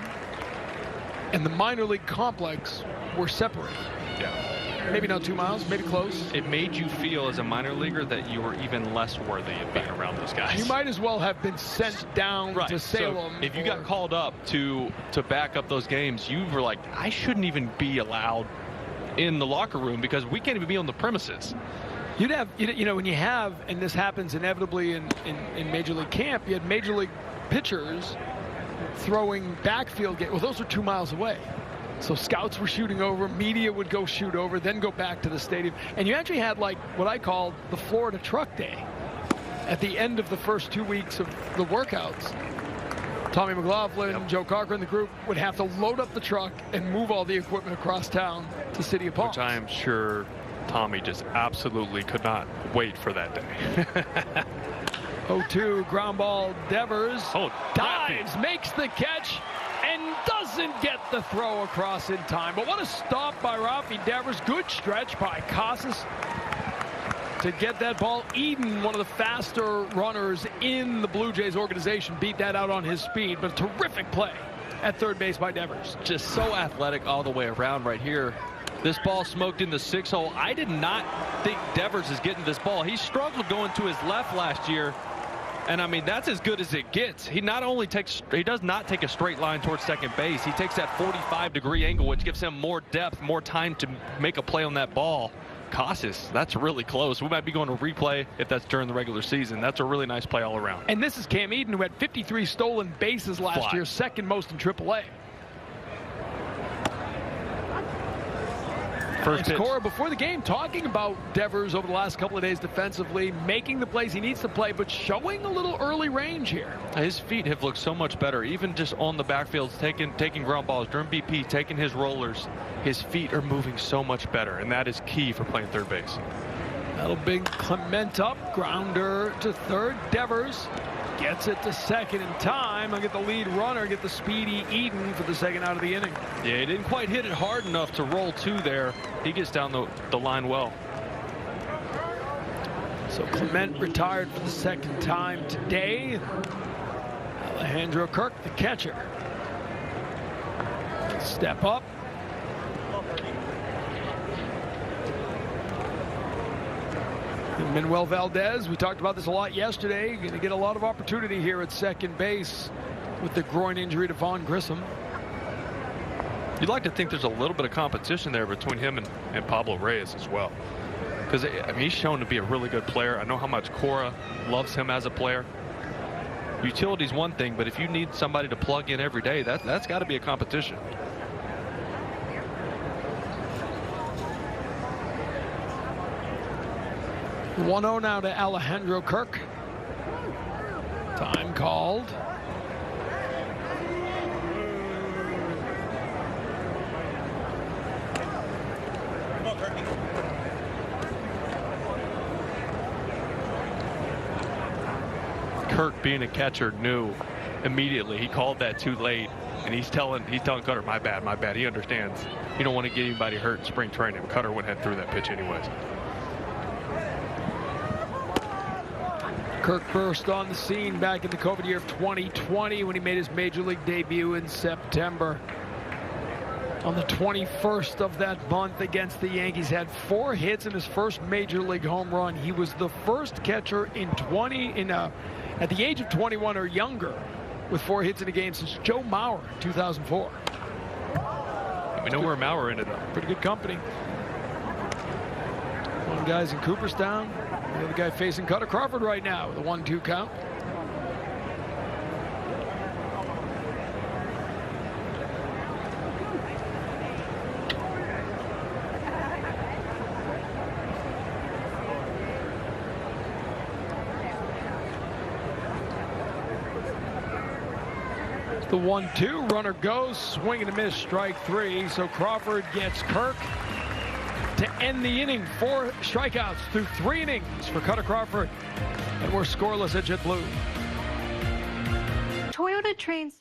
and the minor league complex were separated. Yeah. Maybe not 2 miles, maybe close. It made you feel as a minor leaguer that you were even less worthy of being around those guys. You might as well have been sent down to Salem. So if you got called up to back up those games, you were like, I shouldn't even be allowed in the locker room because we can't even be on the premises. You'd have, you know, when you have, and this happens inevitably in Major League camp, you had Major League pitchers throwing backfield games. Well, those are 2 miles away. So scouts were shooting over, media would go shoot over, then go back to the stadium. And you actually had like what I called the Florida Truck Day at the end of the first 2 weeks of the workouts. Tommy McLaughlin, Joe Cocker and the group would have to load up the truck and move all the equipment across town to City of Palms. Which I am sure Tommy just absolutely could not wait for that day. 0-2, ground ball, Devers dives, happy. makes the catch, and doesn't get the throw across in time. But what a stop by Rafi Devers. Good stretch by Casas to get that ball. Eden, one of the faster runners in the Blue Jays organization, beat that out on his speed. But a terrific play at third base by Devers. Just so athletic all the way around right here. This ball smoked in the 6-hole. I did not think Devers is getting this ball. He struggled going to his left last year. And I mean, that's as good as it gets. He does not take a straight line towards second base. He takes that 45-degree angle, which gives him more depth, more time to make a play on that ball. Casas, that's really close. We might be going to replay if that's during the regular season. That's a really nice play all around. And this is Cam Eden, who had 53 stolen bases last year, second most in AAA. First pitch. Cora, before the game, talking about Devers over the last couple of days defensively, making the plays he needs to play, but showing a little early range here. His feet have looked so much better, even just on the backfields, taking ground balls during BP, taking his rollers. His feet are moving so much better, and that is key for playing third base. That'll bring Clement up, grounder to third. Devers gets it to second in time. I'll get the lead runner, get the speedy Eden for the second out of the inning. Yeah, he didn't quite hit it hard enough to roll two there. He gets down the line well. So Clement retired for the second time today. Alejandro Kirk, the catcher. Step up. Manuel Valdez, we talked about this a lot yesterday, going to get a lot of opportunity here at second base with the groin injury to Vaughn Grissom. You'd like to think there's a little bit of competition there between him and Pablo Reyes as well. Because I mean, he's shown to be a really good player. I know how much Cora loves him as a player. Utility's one thing, but if you need somebody to plug in every day, that's got to be a competition. 1-0 now to Alejandro Kirk. Time called. Kirk, being a catcher, knew immediately. He called that too late, and he's telling Cutter, my bad. He understands. You don't want to get anybody hurt in spring training. Cutter went ahead and threw that pitch anyways. Kirk burst on the scene back in the COVID year of 2020 when he made his major league debut in September. On the 21st of that month against the Yankees, had 4 hits in his first major league home run. He was the first catcher at the age of 21 or younger with 4 hits in a game since Joe Mauer, 2004. We know where Mauer ended up. Pretty good company. One guy's in Cooperstown. The other guy facing Cutter Crawford right now with a 1-2 count. The 1-2, runner goes, swing and a miss, strike 3. So Crawford gets Kirk to end the inning. 4 strikeouts through 3 innings for Cutter Crawford. And we're scoreless at JetBlue. Toyota trains.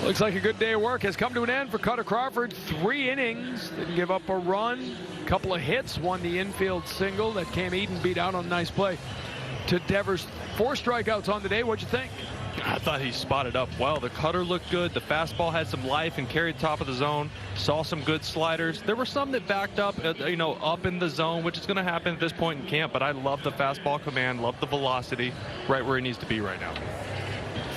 Looks like a good day of work has come to an end for Cutter Crawford. 3 innings, didn't give up a run, couple of hits, won the infield single that Cam Eden beat out on a nice play to Devers. 4 strikeouts on the day. What'd you think? I thought he spotted up well. The cutter looked good. The fastball had some life and carried top of the zone. Saw some good sliders. There were some that backed up, up in the zone, which is going to happen at this point in camp. But I love the fastball command, love the velocity, right where he needs to be right now.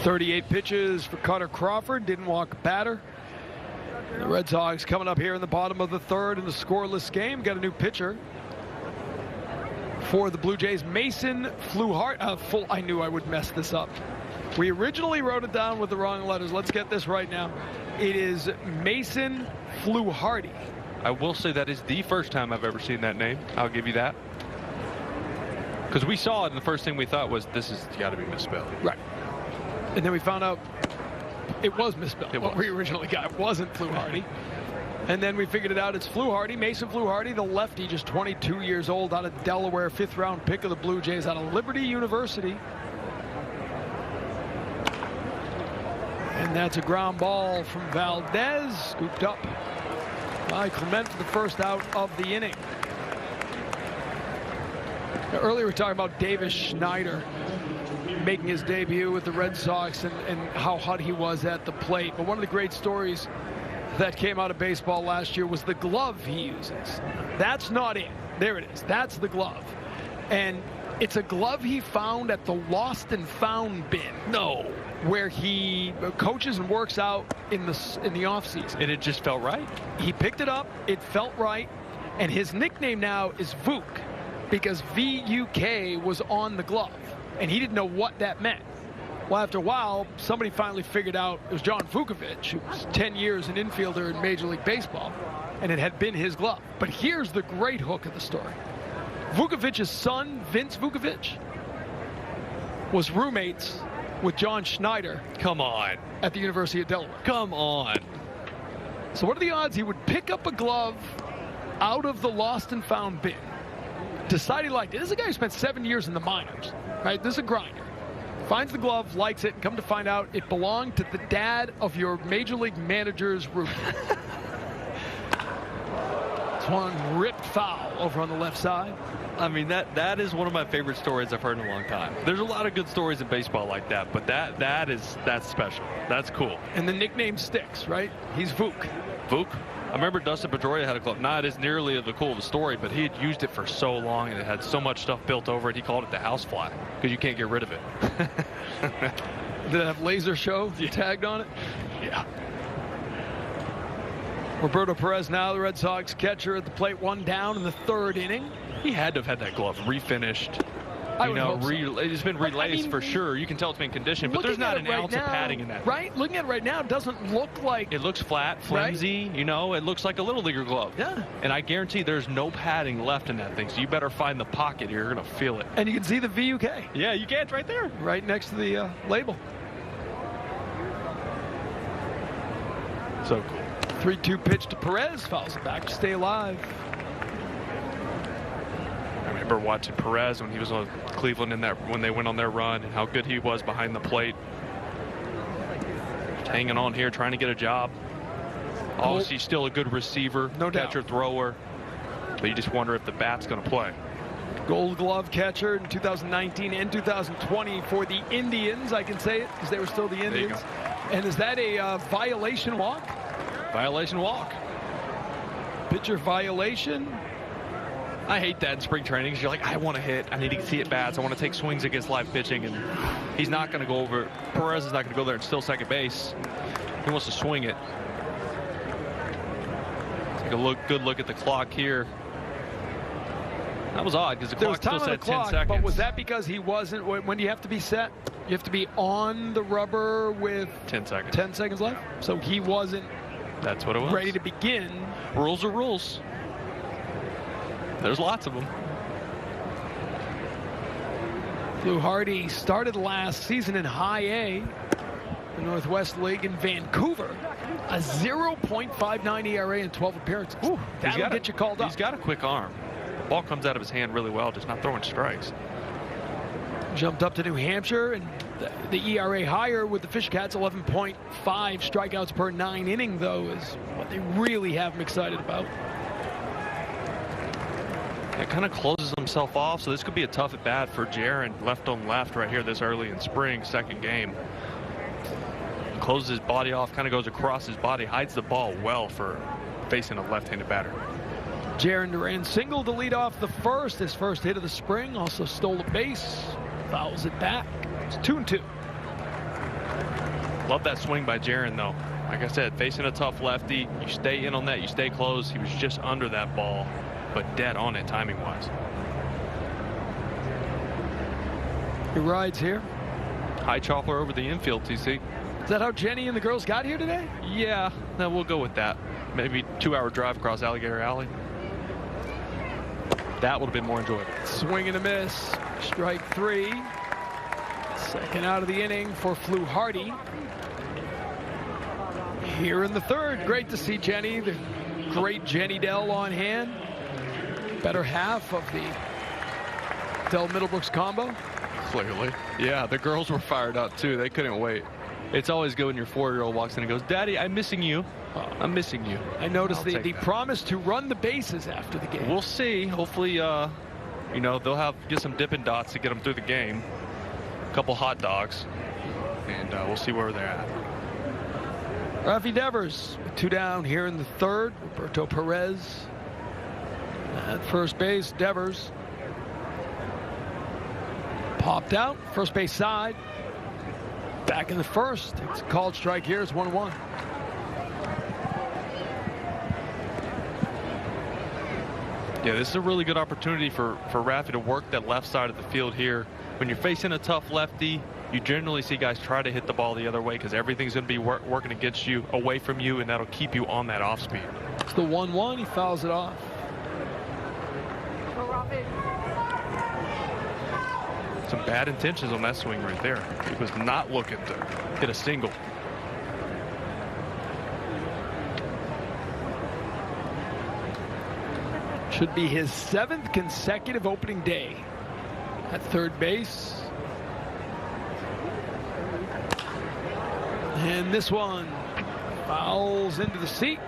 38 pitches for Cutter Crawford. Didn't walk a batter. The Red Sox coming up here in the bottom of the third in the scoreless game. Got a new pitcher for the Blue Jays, Mason Fluharty. I knew I would mess this up. We originally wrote it down with the wrong letters. Let's get this right now. It is Mason Fluharty. I will say that is the first time I've ever seen that name. I'll give you that. Because we saw it, and the first thing we thought was, this has got to be misspelled. Right. And then we found out it was misspelled. It what was. we originally got wasn't Fluharty. And then we figured it out. It's Fluharty, Mason Fluharty, the lefty, just 22 years old, out of Delaware, 5th-round pick of the Blue Jays, out of Liberty University. And that's a ground ball from Valdez, scooped up by Clement for the first out of the inning. Now, earlier we were talking about Davis Schneider making his debut with the Red Sox and how hot he was at the plate. But one of the great stories that came out of baseball last year was the glove he uses. That's not it. There it is. That's the glove. And it's a glove he found at the Lost and Found bin. No. Where he coaches and works out in the offseason. And it just felt right. He picked it up. It felt right. And his nickname now is Vuk, because V-U-K was on the glove. And he didn't know what that meant. Well, after a while, somebody finally figured out it was John Vukovich, who was 10 years an infielder in Major League Baseball, and it had been his glove. But here's the great hook of the story. Vukovich's son, Vince Vukovich, was roommates with John Schneider. Come on. At the University of Delaware. Come on. So what are the odds he would pick up a glove out of the Lost and Found bin, decide he liked it? This is a guy who spent 7 years in the minors, right? This is a grinder. Finds the glove, likes it, and come to find out it belonged to the dad of your Major League manager's roommate. Swung ripped foul over on the left side. I mean, that is one of my favorite stories I've heard in a long time. There's a lot of good stories in baseball like that, but that's special. That's cool. And the nickname sticks, right? He's Vuk. Vuk? I remember Dustin Pedroia had a glove. Not as nearly the cool of a story, but he had used it for so long, and it had so much stuff built over it. He called it the housefly because you can't get rid of it. Did it have laser show tagged on it? Yeah. Roberto Perez now the Red Sox catcher at the plate, one down in the third inning. He had to have had that glove refinished. It's been relaced for sure. You can tell it's been conditioned, but there's not an ounce of padding in that. Right? Looking at it right now, it doesn't look like... It looks flat, flimsy, right? You know, it looks like a little leaguer glove. Yeah. And I guarantee there's no padding left in that thing, so you better find the pocket. You're going to feel it. And you can see the VUK. Yeah, you can. It's right there. Right next to the label. So cool. 3-2 pitch to Perez. Fouls it back to stay alive. I remember watching Perez when he was on Cleveland when they went on their run, and how good he was behind the plate. Just hanging on here, trying to get a job. Obviously, still a good receiver, no catcher, thrower. But you just wonder if the bat's going to play. Gold Glove catcher in 2019 and 2020 for the Indians. I can say it because they were still the Indians. And is that a violation walk? Violation walk. Pitcher violation. I hate that in spring training because you're like, I want to hit. I need to see at bats. I want to take swings against live pitching. And he's not going to go over. Perez is not going to go there and still second base. He wants to swing it. Take a good look at the clock here. That was odd because the clock still said 10 seconds. But was that because he wasn't? When do you have to be set? You have to be on the rubber with 10 seconds. 10 seconds left. So he wasn't. That's what it was. Ready to begin. Rules are rules. There's lots of them. Fluharty started last season in High A, the Northwest League in Vancouver. A 0.59 ERA in 12 appearances. Ooh, that'll get you called up. He's got a quick arm. Ball comes out of his hand really well, just not throwing strikes. Jumped up to New Hampshire, and the ERA higher with the Fish Cats. 11.5 strikeouts per 9 inning, though, is what they really have him excited about. It kind of closes himself off, so this could be a tough at bat for Jaron, left on left right here this early in spring, second game. Closes his body off, kind of goes across his body, hides the ball well for facing a left-handed batter. Jaron Duran singled to lead off the first, his first hit of the spring, also stole a base, fouls it back. It's 2-2. Love that swing by Jaron, though. Like I said, facing a tough lefty, you stay in on that, you stay close. He was just under that ball, but dead on it timing-wise. He rides here. High chopper over the infield, TC. Is that how Jenny and the girls got here today? Yeah, no, we'll go with that. Maybe 2-hour drive across Alligator Alley. That would have been more enjoyable. Swing and a miss. Strike 3. Second out of the inning for Flu Hardy. Here in the third. Great to see Jenny, the great Jenny Dell on hand. Better half of the Dell Middlebrooks combo. Clearly. Yeah, the girls were fired up too. They couldn't wait. It's always good when your 4-year-old walks in and goes, "Daddy, I'm missing you. I'm missing you." I noticed the promise to run the bases after the game. We'll see. Hopefully, you know, they'll get some Dippin' Dots to get them through the game. A couple hot dogs. And we'll see where they're at. Rafi Devers, 2 down here in the third. Roberto Perez at first base. Devers popped out, first base side. Back in the first. It's a called strike here. It's 1-1. Yeah, this is a really good opportunity for Rafi to work that left side of the field here. When you're facing a tough lefty, you generally see guys try to hit the ball the other way because everything's going to be working against you, away from you, and that'll keep you on that off speed. It's the 1-1. He fouls it off. Some bad intentions on that swing right there. He was not looking to hit a single. Should be his 7th consecutive opening day at third base. And this one fouls into the seat.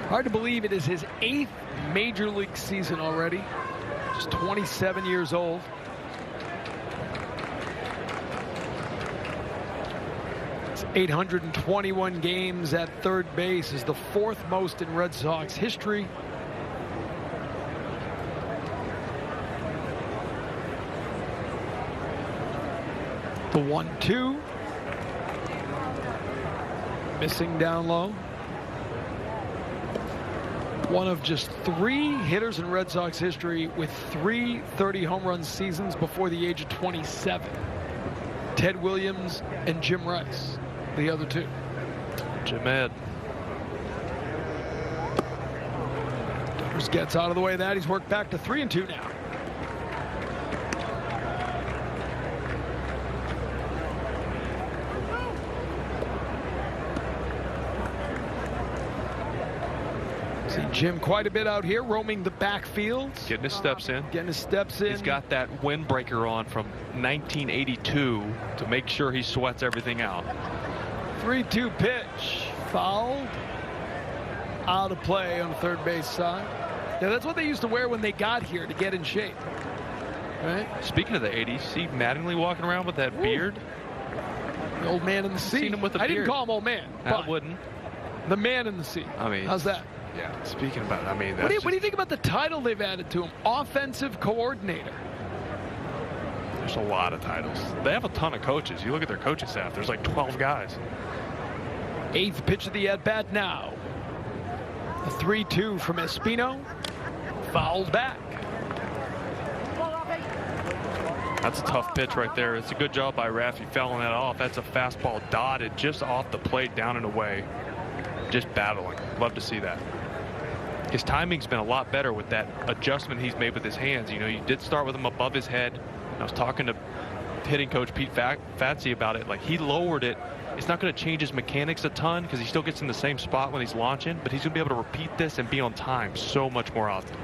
Hard to believe it is his 8th major league season already. Just 27 years old. It's 821 games at third base, is the 4th most in Red Sox history. The 1-2. Missing down low. One of just 3 hitters in Red Sox history with 3 30 home run seasons before the age of 27. Ted Williams and Jim Rice, the other 2. Jim Ed. Devers gets out of the way of that. He's worked back to 3-2 now. See Jim quite a bit out here, roaming the backfields. Getting his steps in. Getting his steps in. He's got that windbreaker on from 1982 to make sure he sweats everything out. 3-2 pitch. Fouled. Out of play on the third base side. Yeah, that's what they used to wear when they got here to get in shape. Right? Speaking of the 80s, see Mattingly walking around with that beard? The old man in the seat. Seen him with a I beard. didn't call him old man. I wouldn't. The man in the seat. I mean, how's that? Yeah, speaking about it, I mean, What do you think about the title they've added to him? Offensive coordinator. There's a lot of titles. They have a ton of coaches. You look at their coaching staff, there's like 12 guys. 8th pitch of the at-bat now. A 3-2 from Espino. Fouled back. That's a tough pitch right there. It's a good job by Rafi fouling that off. That's a fastball dotted just off the plate, down and away. Just battling. Love to see that. His timing's been a lot better with that adjustment he's made with his hands. You know, you did start with him above his head. I was talking to hitting coach Pete Fatsy about it. Like, he lowered it. It's not going to change his mechanics a ton because he still gets in the same spot when he's launching, but he's going to be able to repeat this and be on time so much more often.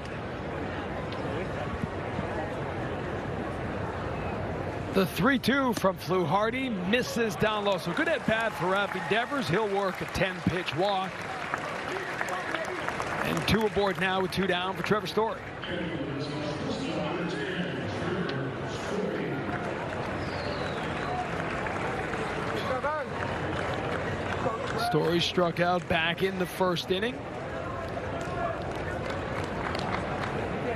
The 3-2 from Flu Hardy misses down low. So good at bat for Rafi Devers. He'll work a 10-pitch walk. And 2 aboard now with 2 down for Trevor Story. Story struck out back in the first inning.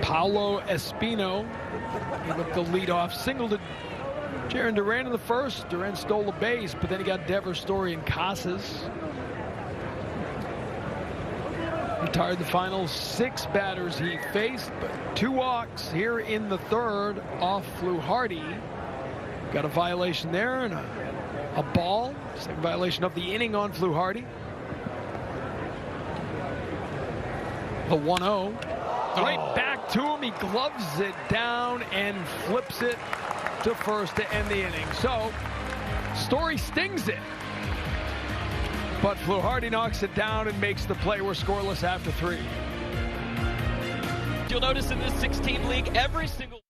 Paulo Espino gave up the leadoff single to Jaron Duran in the first. Duran stole a base, but then he got Dever, Story, and Casas. Retired the final 6 batters he faced, but 2 walks here in the third off Fluharty. Got a violation there and a ball. Second violation of the inning on Fluharty. The 1-0. Right back to him. He gloves it down and flips it to first to end the inning. So, Story stings it. But Fluharty knocks it down and makes the play. We're scoreless after 3. You'll notice in this 6-team league, every single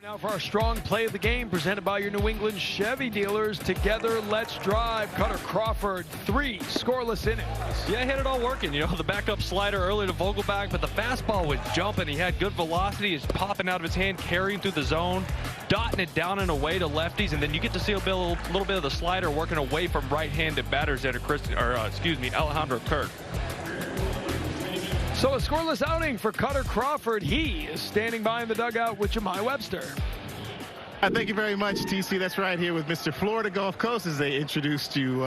Now for our strong play of the game, presented by your New England Chevy dealers. Together, let's drive. Cutter Crawford, 3 scoreless innings. Yeah, he had it all working. You know, the backup slider early to Vogelback, but the fastball was jumping. He had good velocity. He's popping out of his hand, carrying through the zone, dotting it down and away to lefties, and then you get to see a little bit of the slider working away from right-handed batters there to Alejandro Kirk. So a scoreless outing for Cutter Crawford. He is standing by in the dugout with Jemai Webster. Thank you very much, TC. That's right, here with Mr. Florida Gulf Coast, as they introduced you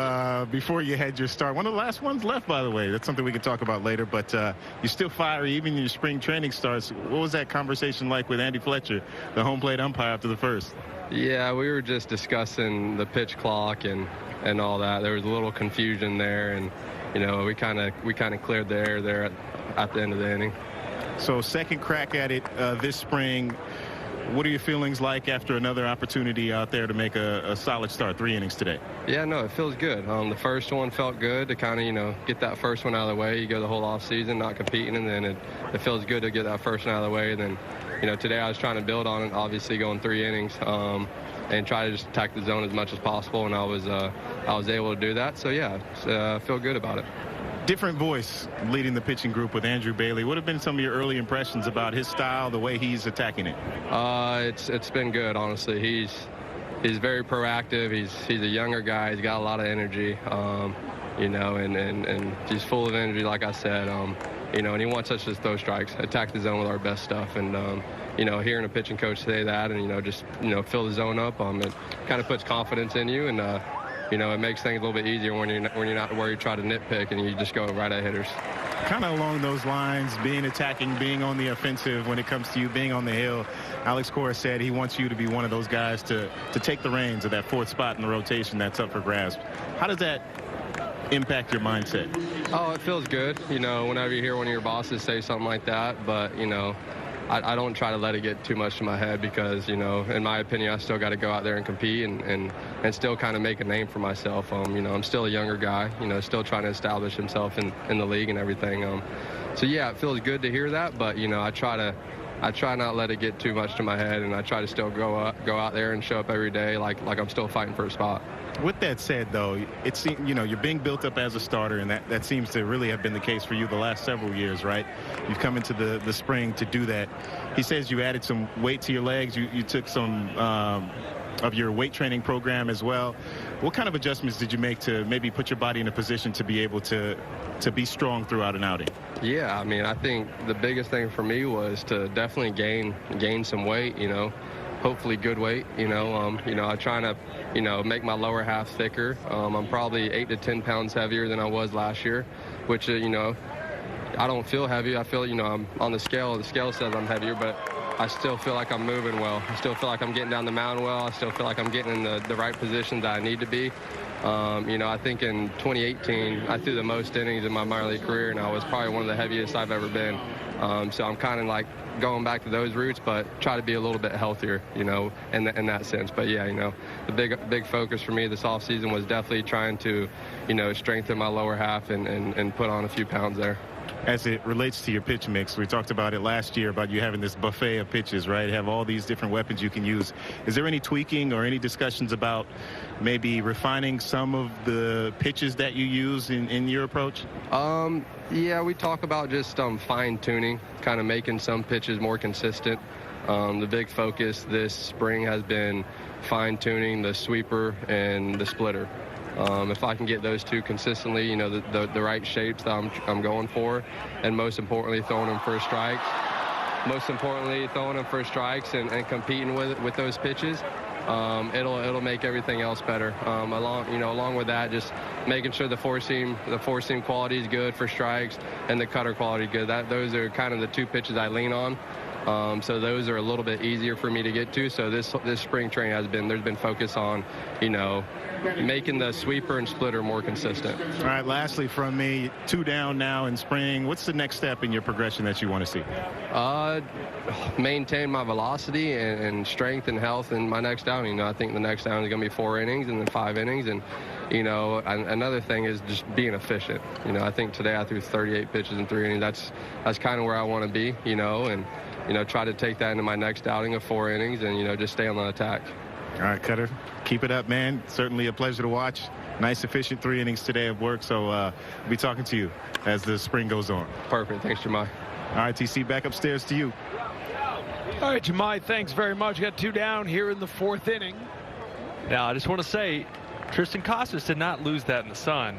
before you had your start. One of the last ones left, by the way. That's something we can talk about later, but you're still fiery even in your spring training starts. What was that conversation like with Andy Fletcher, the home plate umpire, after the first? Yeah, we were just discussing the pitch clock and all that. There was a little confusion there, and you know, we kind of cleared the air there at the end of the inning. So second crack at it this spring. What are your feelings like after another opportunity out there to make a solid start, 3 innings today? Yeah, no, it feels good. The first one felt good to kind of, you know, get that first one out of the way. You go the whole off season not competing, and then it feels good to get that first one out of the way. And then, you know, today I was trying to build on it, obviously going 3 innings, and try to just attack the zone as much as possible, and I was able to do that. So yeah, I feel good about it. Different voice leading the pitching group with Andrew Bailey. What have been some of your early impressions about his style, the way he's attacking it? It's been good, honestly. He's very proactive. He's a younger guy. He's got a lot of energy, you know, and he's full of energy, like I said. You know, and he wants us to throw strikes, attack the zone with our best stuff. And you know, hearing a pitching coach say that, and you know, just fill the zone up, it kind of puts confidence in you, and you know, it makes things a little bit easier when you're not where you try to nitpick and you just go right at hitters. Kind of along those lines, being attacking, being on the offensive when it comes to you, being on the hill. Alex Cora said he wants you to be one of those guys to take the reins of that 4th spot in the rotation that's up for grabs. How does that impact your mindset? Oh, it feels good, you know, whenever you hear one of your bosses say something like that, but, you know, I don't try to let it get too much to my head because, you know, in my opinion, I still got to go out there and compete and still kind of make a name for myself. You know, I'm still a younger guy, you know, still trying to establish himself in the league and everything. So, yeah, it feels good to hear that, but, you know, I try not let it get too much to my head, and I try to still go out there and show up every day like I'm still fighting for a spot. With that said, though, it seems, you know, you're being built up as a starter, and that seems to really have been the case for you the last several years, right? You've come into the spring to do that. He says you added some weight to your legs. You took some of your weight training program as well. What kind of adjustments did you make to maybe put your body in a position to be able to be strong throughout an outing? Yeah, I mean, I think the biggest thing for me was to definitely gain some weight, you know, hopefully good weight, you know, I'm trying to, you know, make my lower half thicker. I'm probably 8 to 10 pounds heavier than I was last year, which, you know, I don't feel heavy. I feel, you know, I'm on the scale. The scale says I'm heavier, but I still feel like I'm moving well. I still feel like I'm getting down the mound well. I still feel like I'm getting in the right positions that I need to be. You know, I think in 2018, I threw the most innings in my minor league career, and I was probably one of the heaviest I've ever been. So I'm kind of like going back to those roots, but try to be a little bit healthier, you know, in that sense. But yeah, you know, the big focus for me this offseason was definitely trying to, you know, strengthen my lower half and put on a few pounds there. As it relates to your pitch mix, we talked about it last year about you having this buffet of pitches, right? Have all these different weapons you can use. Is there any tweaking or any discussions about maybe refining some of the pitches that you use in your approach? Yeah, we talk about just fine tuning, kind of making some pitches more consistent. The big focus this spring has been fine tuning the sweeper and the splitter. If I can get those two consistently, you know, the right shapes that I'm going for, and most importantly, throwing them for strikes. Most importantly, throwing them for strikes and competing with those pitches. It'll make everything else better. Along with that, just making sure the four seam quality is good for strikes and the cutter quality good. Those are kind of the two pitches I lean on. So those are a little bit easier for me to get to. So this spring training there's been focus on, you know, making the sweeper and splitter more consistent. All right, lastly from me, 2 down now in spring. What's the next step in your progression that you want to see? Maintain my velocity and strength and health in my next outing. You know, I think the next outing is going to be 4 innings and then 5 innings. And, you know, another thing is just being efficient. You know, I think today I threw 38 pitches in 3 innings. That's kind of where I want to be, you know, and, you know, try to take that into my next outing of 4 innings and, you know, just stay on the attack. All right, Cutter, keep it up, man. Certainly a pleasure to watch. Nice, efficient 3 innings today of work. So we'll be talking to you as the spring goes on. Perfect. Thanks, Jemai. All right, TC, back upstairs to you. All right, Jemai, thanks very much. Got 2 down here in the 4th inning. Now, I just want to say, Tristan Casas did not lose that in the sun.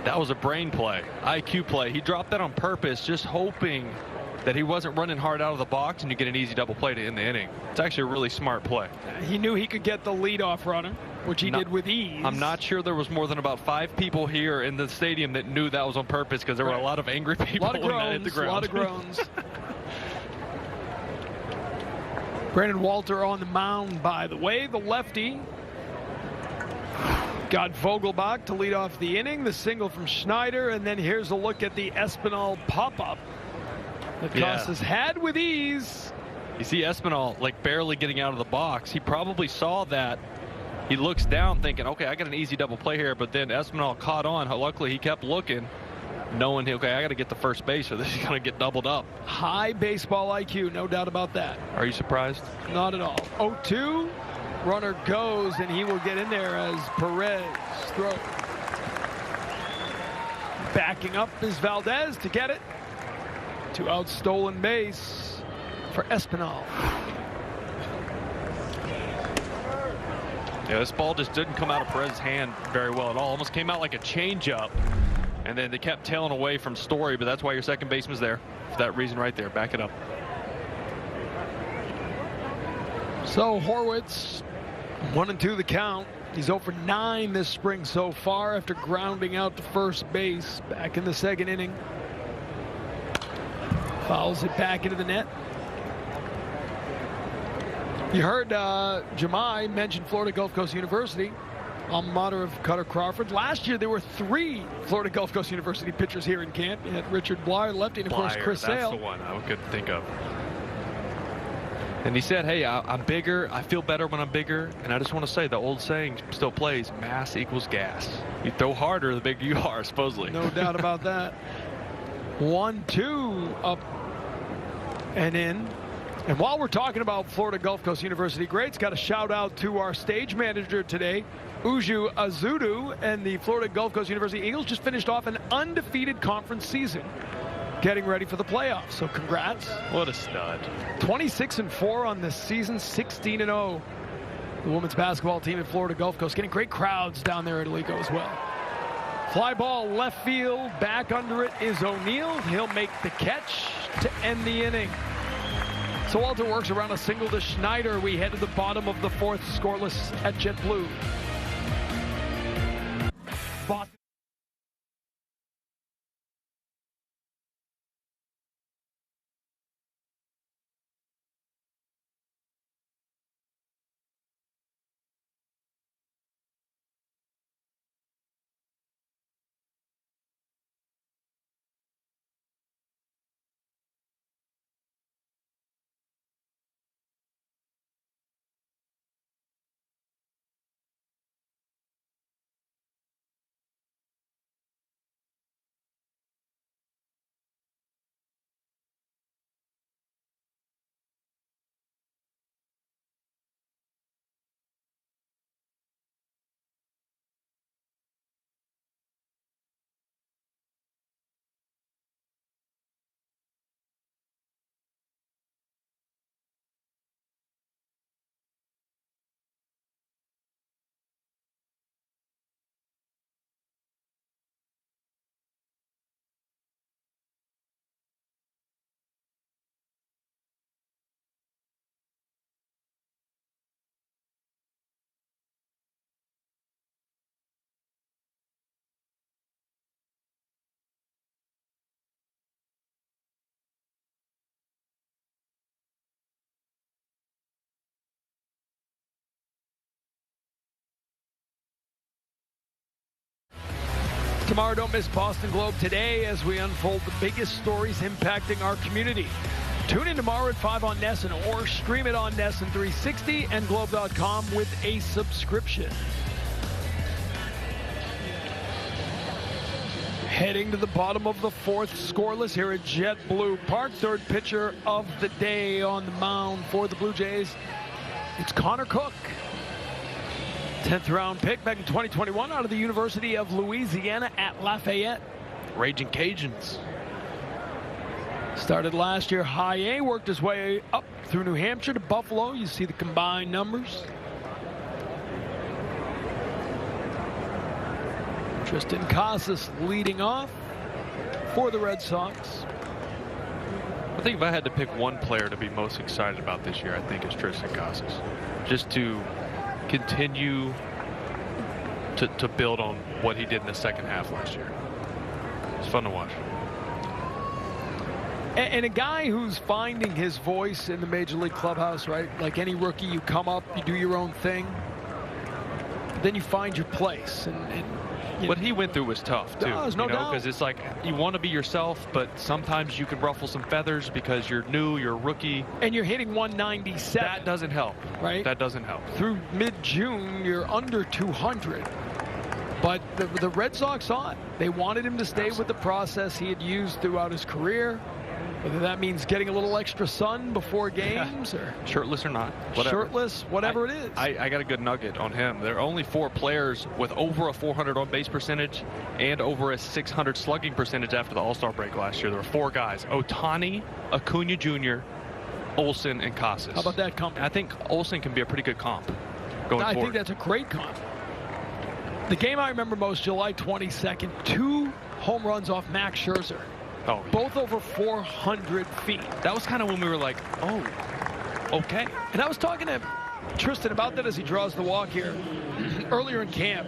That was a brain play, IQ play. He dropped that on purpose, just hoping that he wasn't running hard out of the box and you get an easy double play to end the inning. It's actually a really smart play. He knew he could get the leadoff runner, which he did with ease. I'm not sure there was more than about 5 people here in the stadium that knew that was on purpose, because there were a lot of angry people when that hit the ground. A lot of groans. Brandon Walter on the mound, by the way. The lefty got Vogelbach to lead off the inning. The single from Schneider, and then here's a look at the Espinal pop-up that Casas had with ease. You see Espinal like barely getting out of the box. He probably saw that. He looks down thinking, okay, I got an easy double play here, but then Espinal caught on. Luckily, he kept looking, knowing, okay, I got to get to first base or this is going to get doubled up. High baseball IQ, no doubt about that. Are you surprised? Not at all. 0-2, runner goes, and he will get in there as Perez throws. Backing up is Valdez to get it. 2 out, stolen base for Espinal. Yeah, this ball just didn't come out of Perez's hand very well at all. Almost came out like a changeup, and then they kept tailing away from Story, but that's why your second baseman's there. For that reason right there. Back it up. So Horwitz, 1-2 the count. He's 0 for 9 this spring so far after grounding out to first base back in the 2nd inning. Fouls it back into the net. You heard Jemai mention Florida Gulf Coast University, alma mater of Cutter Crawford. Last year there were 3 Florida Gulf Coast University pitchers here in camp. You had Richard Blyer, lefty, and of course Chris Sale. That's the one I could think of. And he said, hey, I'm bigger. I feel better when I'm bigger. And I just want to say the old saying still plays, mass equals gas. You throw harder the bigger you are, supposedly. No doubt about that. 1-2 up and in. And while we're talking about Florida Gulf Coast University greats, got a shout out to our stage manager today, Uju Azudu, and the Florida Gulf Coast University Eagles just finished off an undefeated conference season, getting ready for the playoffs. So congrats. What a stud. 26-4 on this season, 16-0. The women's basketball team at Florida Gulf Coast getting great crowds down there at Alico as well. Fly ball left field, back under it is O'Neal. He'll make the catch to end the inning. So Walter works around a single to Schneider. We head to the bottom of the fourth, scoreless at JetBlue. Boston. Tomorrow, don't miss Boston Globe Today as we unfold the biggest stories impacting our community. Tune in tomorrow at 5 on NESN or stream it on NESN 360 and Globe.com with a subscription. Heading to the bottom of the fourth, scoreless here at JetBlue Park. Third pitcher of the day on the mound for the Blue Jays. It's Connor Cook. 10th round pick back in 2021 out of the University of Louisiana at Lafayette. Raging Cajuns. Started last year high A, worked his way up through New Hampshire to Buffalo. You see the combined numbers. Tristan Casas leading off for the Red Sox. I think if I had to pick one player to be most excited about this year, I think it's Tristan Casas. Just to continue to build on what he did in the second half last year. It's fun to watch. And a guy who's finding his voice in the Major League clubhouse, right? Like any rookie, you come up, you do your own thing, then you find your place. What he went through was tough, too. There's no doubt. Because it's like you want to be yourself, but sometimes you can ruffle some feathers because you're new, you're a rookie. And you're hitting 197. That doesn't help. Right? That doesn't help. Through mid-June, you're under 200. But the Red Sox saw it. They wanted him to stay with the process he had used throughout his career. Whether that means getting a little extra sun before games or shirtless or not, whatever. Shirtless, whatever it is. I got a good nugget on him. There are only 4 players with over a 400 on base percentage and over a 600 slugging percentage after the All-Star break last year. There were 4 guys: Ohtani, Acuna Jr., Olsen, and Casas. How about that comp? I think Olsen can be a pretty good comp going forward. I think that's a great comp. The game I remember most, July 22nd, 2 home runs off Max Scherzer. Oh, yeah. Both over 400 feet. That was kind of when we were like, oh, okay. And I was talking to Tristan about that as he draws the walk here earlier in camp.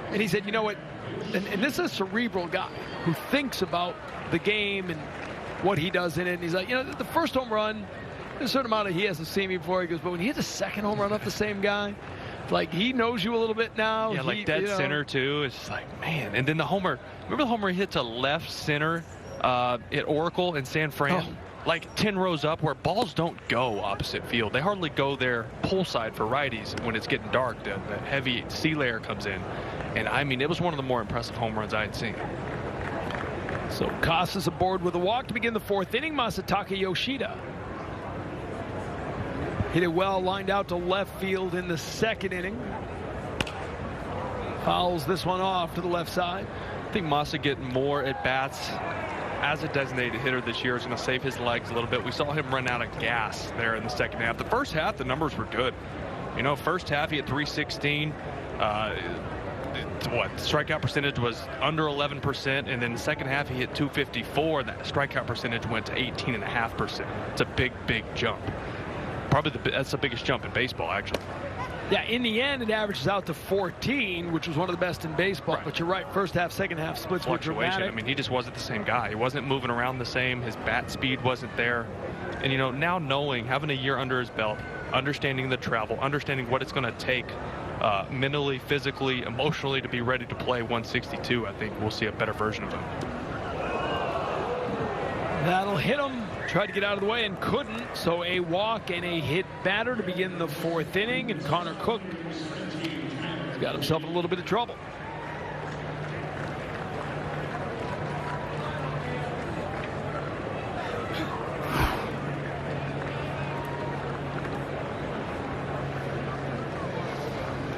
And he said, you know what, and this is a cerebral guy who thinks about the game and what he does in it. And he's like, you know, the first home run, there's a certain amount of he hasn't seen me before. He goes, but when he hits a second home run off the same guy, like he knows you a little bit now. Yeah, like dead center too. It's like, man. And then the homer, remember the homer he hit to left center at Oracle in San Fran? Oh. Like 10 rows up, where balls don't go opposite field. They hardly go there pull side for righties when it's getting dark. The heavy sea layer comes in. And I mean, it was one of the more impressive home runs I had seen. So Casas aboard with a walk to begin the 4th inning. Masataka Yoshida Hit it well, lined out to left field in the second inning. Fouls this one off to the left side. I think Massa getting more at-bats as a designated hitter this year is going to save his legs a little bit. We saw him run out of gas there in the second half. The first half, the numbers were good. You know, first half he had 316. Strikeout percentage was under 11%, and then the second half he hit 254. That strikeout percentage went to 18.5%. It's a big jump. Probably that's the biggest jump in baseball, actually. Yeah, in the end, it averages out to 14, which was one of the best in baseball. Right. But you're right, first half, second half splits were dramatic. I mean, he just wasn't the same guy. He wasn't moving around the same. His bat speed wasn't there. And, you know, now knowing, having a year under his belt, understanding the travel, understanding what it's going to take mentally, physically, emotionally to be ready to play 162, I think we'll see a better version of him. That'll hit him. Tried to get out of the way and couldn't. So a walk and a hit batter to begin the fourth inning. And Connor Cook has got himself in a little bit of trouble.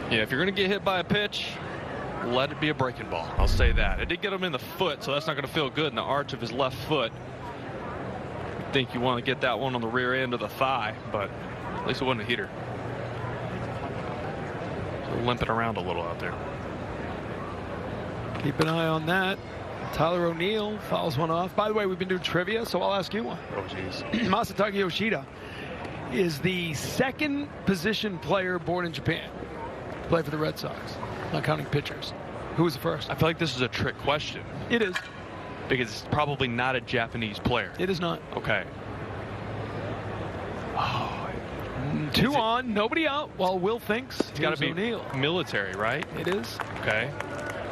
Yeah, if you're going to get hit by a pitch, let it be a breaking ball. I'll say that. It did get him in the foot, so that's not going to feel good in the arch of his left foot. I think you want to get that one on the rear end of the thigh, but at least it wasn't a heater. So limping around a little out there. Keep an eye on that. Tyler O'Neill fouls one off. By the way, we've been doing trivia, so I'll ask you one. Oh, jeez. Masataka Yoshida is the second position player born in Japan to play for the Red Sox, not counting pitchers. Who was the first? I feel like this is a trick question. It is. Because it's probably not a Japanese player. It is not. Okay. Oh, two on, nobody out. While Will thinks it's got to be O'Neill. Military, right? It is. Okay.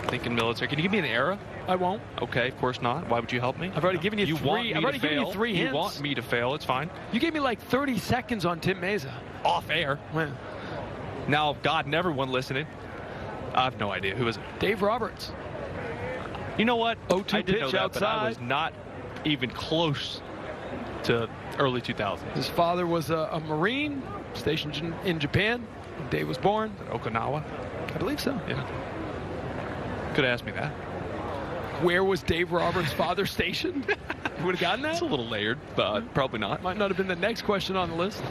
Thinking military. Can you give me an era? I won't. Okay, of course not. Why would you help me? I've already given you three. I've already given you three hints. You want me to fail? It's fine. You gave me like 30 seconds on Tim Meza. Off air. When? Now, God, and everyone listening, I have no idea. Who is it? Dave Roberts. You know what? 0-2 I did know pitch that, outside. but I was not even close to early 2000s. His father was a Marine stationed in Japan. Dave was born. Okinawa? I believe so. Yeah. Could have asked me that. Where was Dave Roberts' father stationed? You would have gotten that? It's a little layered, but probably not. Might not have been the next question on the list.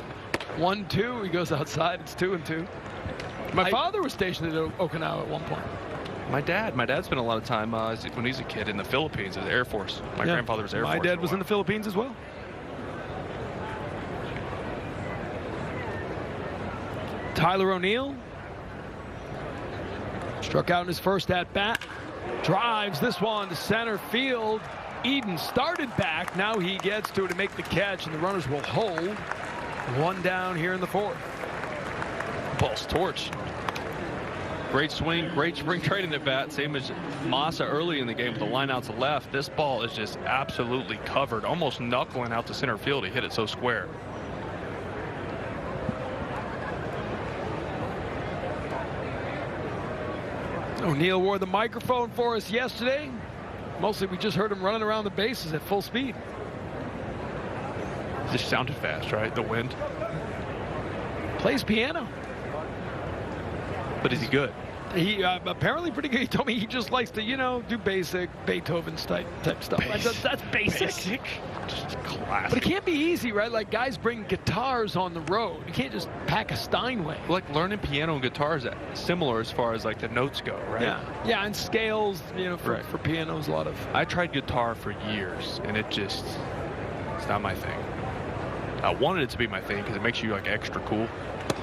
1-2. He goes outside. It's 2-2. My father was stationed at Okinawa at one point. My dad spent a lot of time when he was a kid in the Philippines as Air Force. My grandfather was Air Force. My dad was in the Philippines as well. Tyler O'Neill struck out in his first at bat. Drives this one to center field. Eden started back. Now he gets to it to make the catch, and the runners will hold. One down here in the fourth. Ball's torched. Great swing, great spring training at bat. Same as Massa early in the game with the lineouts left. This ball is just absolutely covered, almost knuckling out to center field. He hit it so square. O'Neill wore the microphone for us yesterday. Mostly we just heard him running around the bases at full speed. Just sounded fast, right? The wind. Plays piano. But is he good? He apparently pretty good. He told me he just likes to, you know, do basic Beethoven type stuff. That's basic. Just classic. But it can't be easy, right? Like guys bring guitars on the road. You can't just pack a Steinway. Like learning piano and guitar is similar as far as like the notes go, right? Yeah, and scales, you know, for pianos, a lot of. I tried guitar for years, and it's not my thing. I wanted it to be my thing because it makes you like extra cool.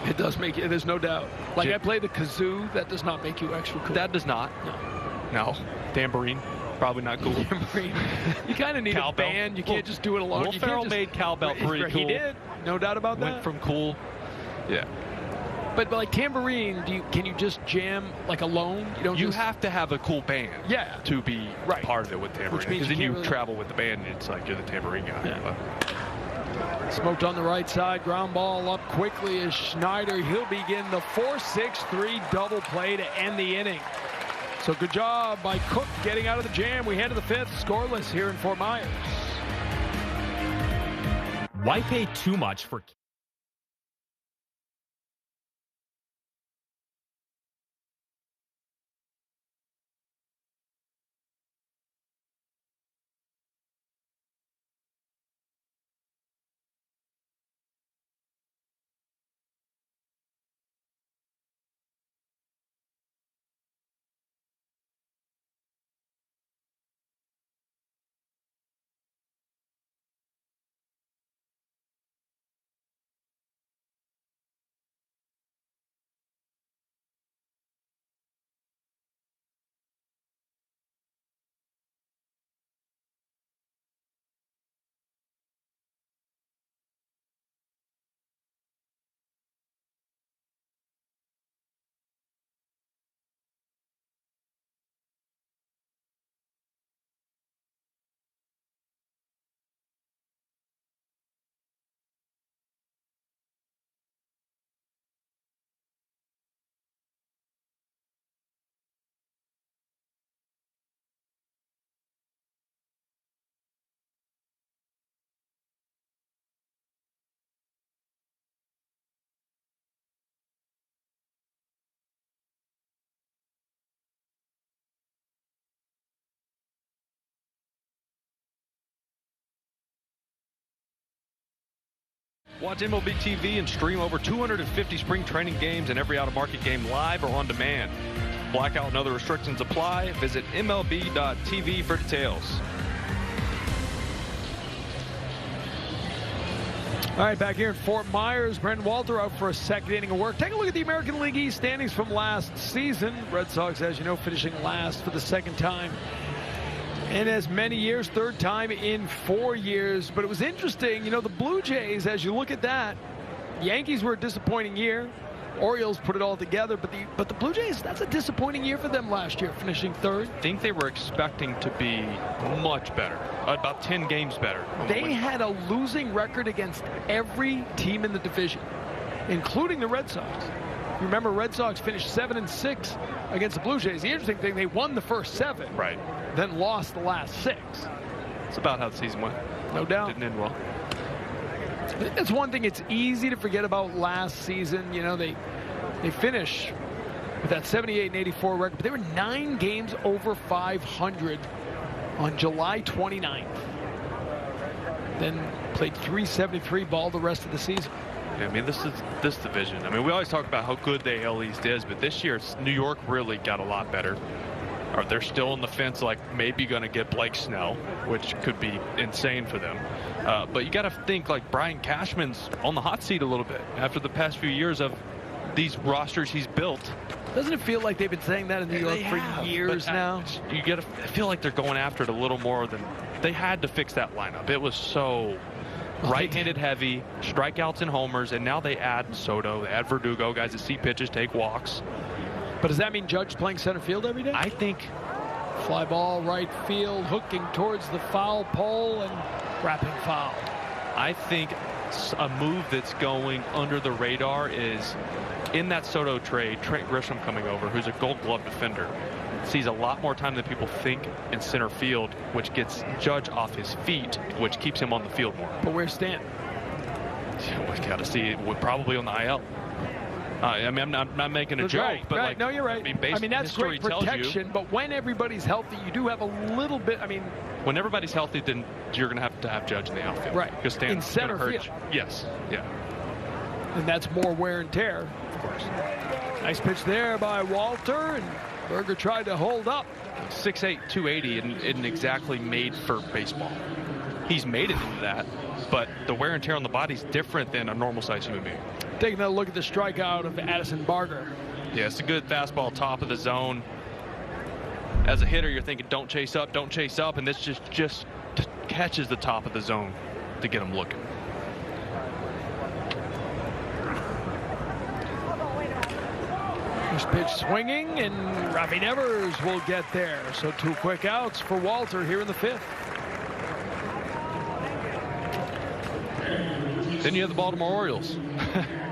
It does make it. There's no doubt. Like I play the kazoo. That does not make you extra cool. That does not. No. Tambourine. Probably not cool. Tambourine. You kind of need a band. You can't just do it alone. Will Ferrell made cowbell pretty cool. He did. No doubt about that. Went from cool. Yeah. But like tambourine, can you just jam like alone? You have to have a cool band. Yeah. To be part of it with tambourine. Which means because then you travel with the band, and it's like you're the tambourine guy. Yeah. Smoked on the right side. Ground ball up quickly as Schneider. He'll begin the 4-6-3 double play to end the inning. So good job by Cook getting out of the jam. We head to the fifth, scoreless here in Fort Myers. Why pay too much for Watch MLB TV and stream over 250 spring training games and every out-of-market game live or on demand. Blackout and other restrictions apply. Visit MLB.tv for details. All right, back here in Fort Myers, Brandon Walter out for a second inning of work. Take a look at the American League East standings from last season. Red Sox, as you know, finishing last for the second time in as many years, third time in 4 years. But it was interesting, you know, the Blue Jays, as you look at that, Yankees were a disappointing year. Orioles put it all together, but the Blue Jays, that's a disappointing year for them last year, finishing third. I think they were expecting to be much better, about 10 games better. They had a losing record against every team in the division, including the Red Sox. You remember, Red Sox finished 7-6 against the Blue Jays. The interesting thing, they won the first 7, right, then lost the last 6. It's about how the season went. No doubt. Didn't end well. That's one thing. It's easy to forget about last season. You know, they finish with that 78 and 84 record, but they were 9 games over 500 on July 29th. Then played .373 ball the rest of the season. Yeah, I mean, this division. I mean, we always talk about how good the AL East is, but this year New York really got a lot better. Or they're still on the fence, like maybe going to get Blake Snell, which could be insane for them. But you got to think like Brian Cashman's on the hot seat a little bit after the past few years of these rosters he's built. Doesn't it feel like they've been saying that in New York for years now? You got to feel like they're going after it a little more than they had to fix that lineup. It was so right-handed heavy, strikeouts and homers, and now they add Soto, they add Verdugo, guys that see pitches, take walks. But does that mean Judge playing center field every day? I think. Fly ball, right field, hooking towards the foul pole and wrapping foul. I think a move that's going under the radar is in that Soto trade, Trent Grisham coming over, who's a Gold Glove defender, sees a lot more time than people think in center field, which gets Judge off his feet, which keeps him on the field more. But where's Stanton? We got to see it. We're probably on the IL. I mean, I'm not making a joke, right, but right. Like, I mean, that's great protection, but when everybody's healthy, you do have a little bit. I mean, when everybody's healthy, then you're going to have Judge in the outfield, right? Because Stanton's in center hurt field. You. Yes, yeah. And that's more wear and tear. Of course. Nice pitch there by Walter, and Berger tried to hold up. 6'8", 280 isn't exactly made for baseball. He's made it into that, but the wear and tear on the body is different than a normal-sized human being. Taking a look at the strikeout of Addison Barger. Yeah, it's a good fastball, top of the zone. As a hitter, you're thinking, don't chase up, and this just catches the top of the zone to get him looking. First pitch swinging, and Rafi Nevers will get there. So 2 quick outs for Walter here in the 5th. Then you have the Baltimore Orioles,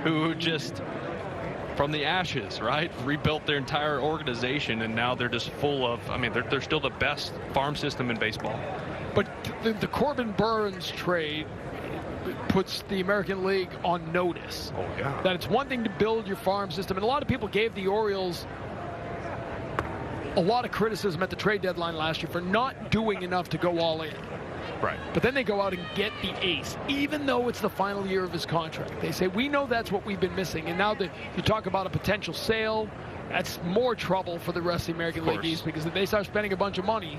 who just, from the ashes, right, rebuilt their entire organization, and now they're just full of, I mean, they're still the best farm system in baseball. But the Corbin Burns trade puts the American League on notice. Oh, yeah. That it's one thing to build your farm system, and a lot of people gave the Orioles a lot of criticism at the trade deadline last year for not doing enough to go all in. Right. But then they go out and get the ace, even though it's the final year of his contract. They say, we know that's what we've been missing. And now that you talk about a potential sale, that's more trouble for the rest of the American League East, because if they start spending a bunch of money,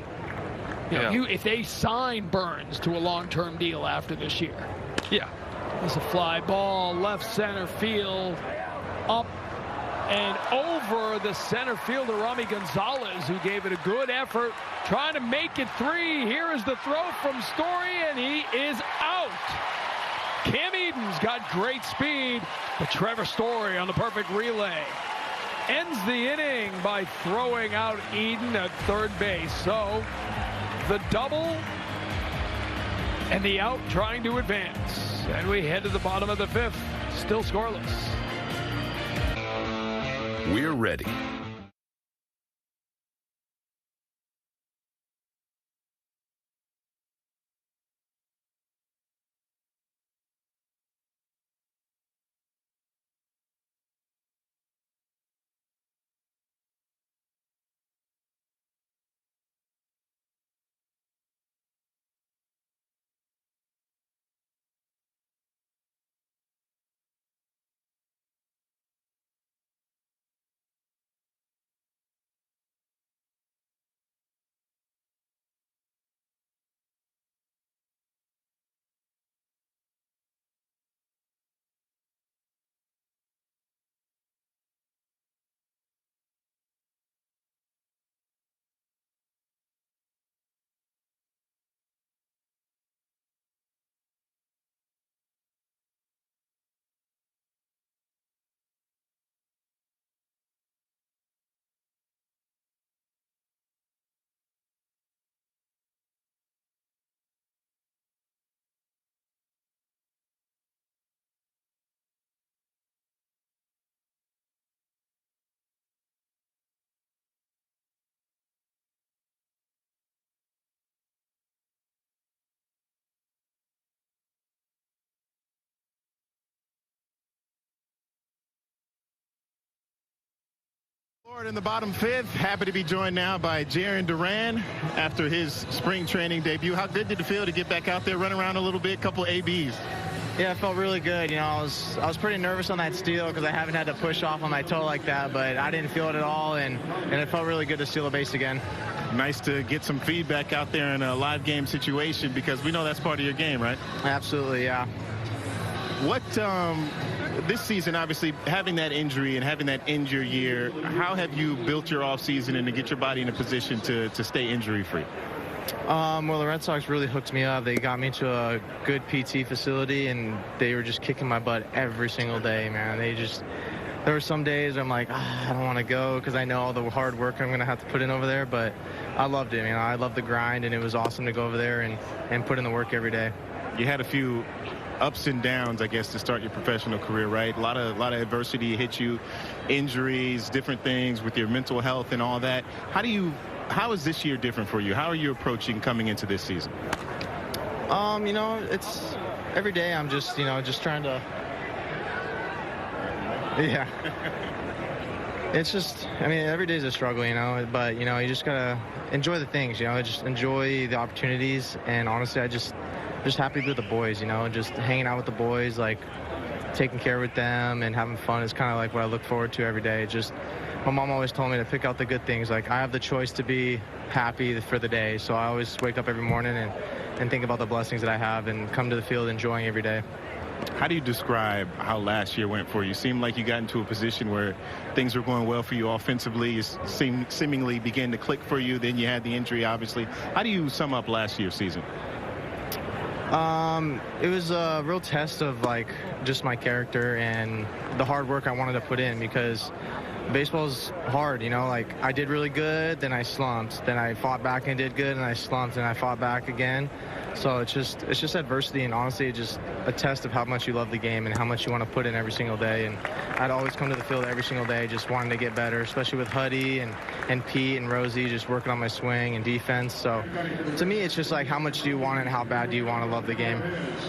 you know, if they sign Burns to a long-term deal after this year. Yeah. It's a fly ball, left center field, up and over the center fielder, Rami Gonzalez, who gave it a good effort, trying to make it 3. Here is the throw from Story, and he is out. Cam Eden's got great speed, but Trevor Story on the perfect relay ends the inning by throwing out Eden at third base. So the double and the out trying to advance. And we head to the bottom of the 5th, still scoreless. We're ready. In the bottom fifth, happy to be joined now by Jarren Duran after his spring training debut. How good did it feel to get back out there, run around a little bit, couple ABs? Yeah, it felt really good. You know, I was pretty nervous on that steal because I haven't had to push off on my toe like that, but I didn't feel it at all, and it felt really good to steal a base again. Nice to get some feedback out there in a live game situation because we know that's part of your game, right? Absolutely, yeah. What this season, obviously, having that injury and having that injured year, how have you built your offseason and to get your body in a position to stay injury-free? Well, the Red Sox really hooked me up. They got me to a good PT facility, and they were just kicking my butt every single day, man. There were some days I'm like, I don't want to go because I know all the hard work I'm going to have to put in over there, but I loved it, man. I loved the grind, and it was awesome to go over there and put in the work every day. You had a few ups and downs, I guess, to start your professional career, right? A lot of adversity hit you, injuries, different things with your mental health and all that. How is this year different for you? How are you approaching coming into this season? You know, it's every day I'm just trying to, yeah. It's just, I mean, every day is a struggle, you know, but, you know, you just gotta enjoy the things, you know, just enjoy the opportunities. And honestly, I just happy with the boys, you know, just hanging out with the boys, like taking care with them and having fun is kind of like what I look forward to every day. Just, my mom always told me to pick out the good things. Like, I have the choice to be happy for the day. So I always wake up every morning and think about the blessings that I have and come to the field enjoying every day. How do you describe how last year went for you? Seemed like you got into a position where things were going well for you offensively. You seemingly began to click for you. Then you had the injury, obviously. How do you sum up last year's season? It was a real test of, like, just my character and the hard work I wanted to put in, because baseball's hard, you know, like, I did really good, then I slumped, then I fought back and did good, and I slumped, and I fought back again. So it's just adversity, and honestly, it's just a test of how much you love the game and how much you want to put in every single day. And I'd always come to the field every single day just wanting to get better, especially with Huddy and Pete and Rosie, just working on my swing and defense. So to me, it's just like, how much do you want it and how bad do you want to love the game?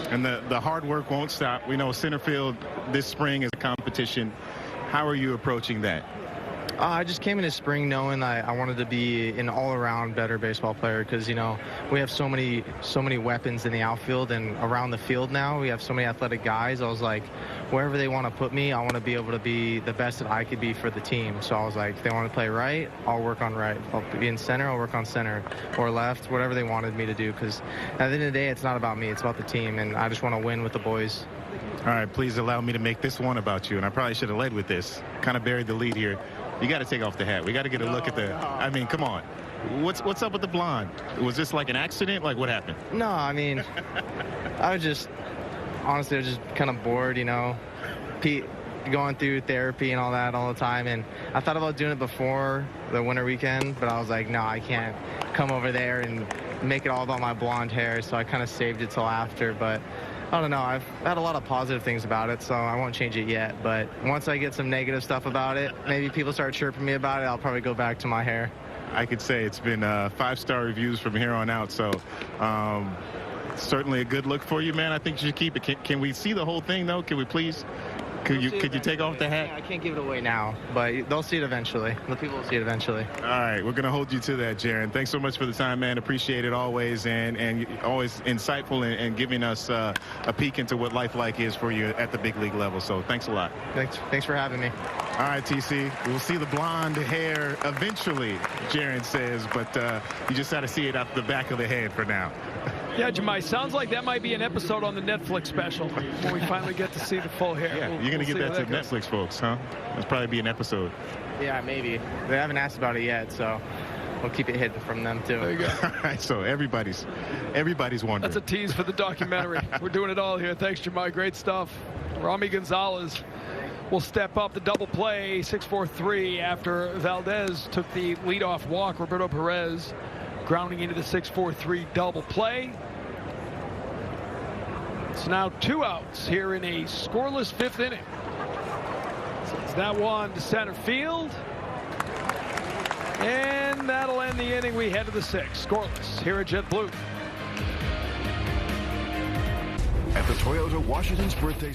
And the hard work won't stop. We know center field this spring is a competition. How are you approaching that? I just came into spring knowing that I wanted to be an all-around better baseball player, because, you know, we have so many weapons in the outfield and around the field now. We have so many athletic guys. I was like, wherever they want to put me, I want to be able to be the best that I could be for the team. So I was like, if they want to play right, I'll work on right. If I'll be in center, I'll work on center, or left, whatever they wanted me to do, because at the end of the day, it's not about me. It's about the team, and I just want to win with the boys. All right, please allow me to make this one about you, and I probably should have led with this. Kind of buried the lead here. You got to take off the hat. We got to get a look at the, I mean, come on. What's up with the blonde? Was this like an accident? Like, what happened? No, I mean, honestly, I was just kind of bored, you know. Pete going through therapy and all that all the time, and I thought about doing it before the winter weekend, but I was like, no, I can't come over there and make it all about my blonde hair, so I kind of saved it till after. But I don't know, I've had a lot of positive things about it, so I won't change it yet. But once I get some negative stuff about it, maybe people start chirping me about it, I'll probably go back to my hair. I could say it's been 5-star reviews from here on out, so certainly a good look for you, man. I think you should keep it. Can we see the whole thing, though? Can we please? Could you take off the hat? I can't give it away now, but they'll see it eventually. The people will see it eventually. All right, we're going to hold you to that, Jarren. Thanks so much for the time, man. Appreciate it always, and always insightful and giving us a peek into what life like is for you at the big league level. So thanks a lot. Thanks for having me. All right, TC, we'll see the blonde hair eventually, Jarren says, but you just got to see it out the back of the head for now. Yeah, Jemai, sounds like that might be an episode on the Netflix special when we finally get to see the full hair. Yeah, you're going to get that to Netflix folks, huh? That's probably be an episode. Yeah, maybe. They haven't asked about it yet, so we'll keep it hidden from them, too. There you go. All right, so everybody's wondering. That's a tease for the documentary. We're doing it all here. Thanks, Jemai. Great stuff. Rami Gonzalez will step up the double play, 6-4-3, after Valdez took the leadoff walk. Roberto Perez grounding into the 6-4-3 double play. It's now 2 outs here in a scoreless 5th inning. Sends that one to center field. And that'll end the inning. We head to the 6th. Scoreless here at JetBlue. At the Toyota Washington's birthday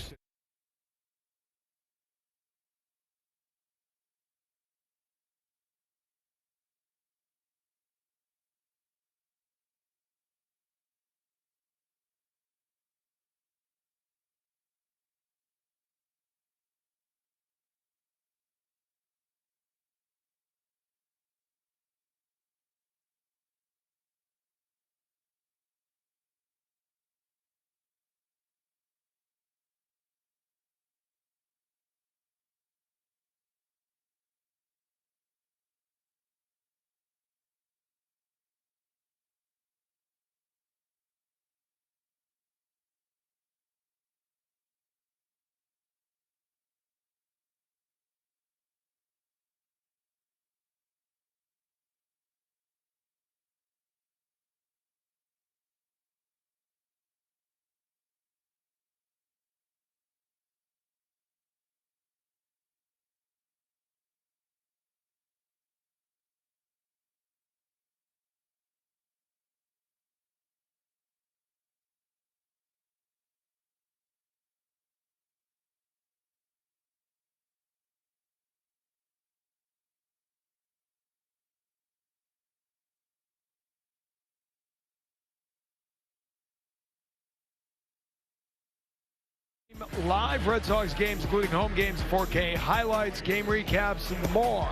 live Red Sox games, including home games, 4K, highlights, game recaps, and more.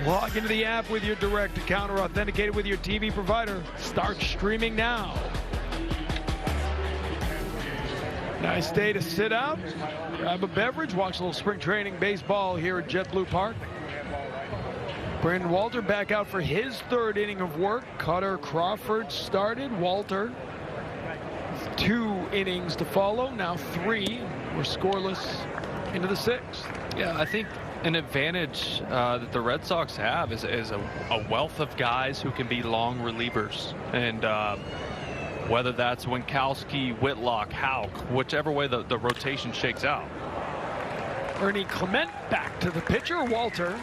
Log into the app with your direct account or authenticate it with your TV provider. Start streaming now. Nice day to sit out, grab a beverage, watch a little spring training baseball here at JetBlue Park. Brandon Walter back out for his third inning of work. Cutter Crawford started. Walter, 2 innings to follow, now 3. We're scoreless into the 6th. Yeah, I think an advantage that the Red Sox have is a wealth of guys who can be long relievers. And whether that's Winkowski, Whitlock, Houck, whichever way the rotation shakes out. Ernie Clement back to the pitcher. Walter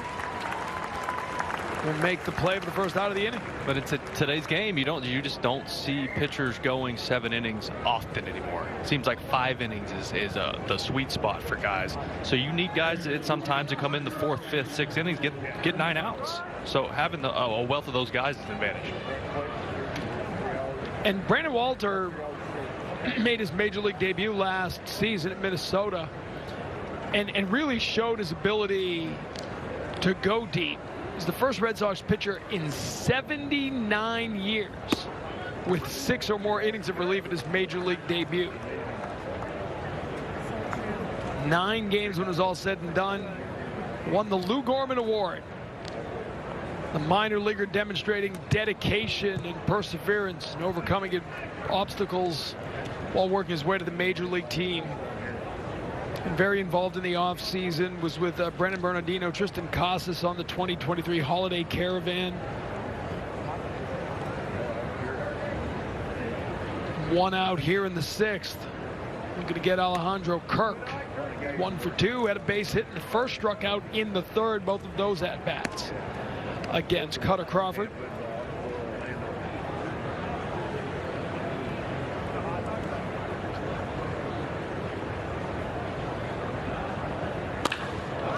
will make the play for the first out of the inning. But it's today's game. You just don't see pitchers going 7 innings often anymore. It seems like 5 innings is the sweet spot for guys. So you need guys that sometimes to come in the 4th, 5th, 6th innings, get 9 outs. So having a wealth of those guys is an advantage. And Brandon Walter made his major league debut last season at Minnesota and really showed his ability to go deep. He's the first Red Sox pitcher in 79 years with 6 or more innings of relief in his major league debut. 9 games when it was all said and done. Won the Lou Gorman Award. The minor leaguer demonstrating dedication and perseverance and overcoming obstacles while working his way to the major league team. And very involved in the offseason, was with Brennan Bernardino, Tristan Casas on the 2023 Holiday Caravan. 1 out here in the 6th. Looking to get Alejandro Kirk. 1 for 2, had a base hit in the first, struck out in the 3rd, both of those at-bats against Cutter Crawford.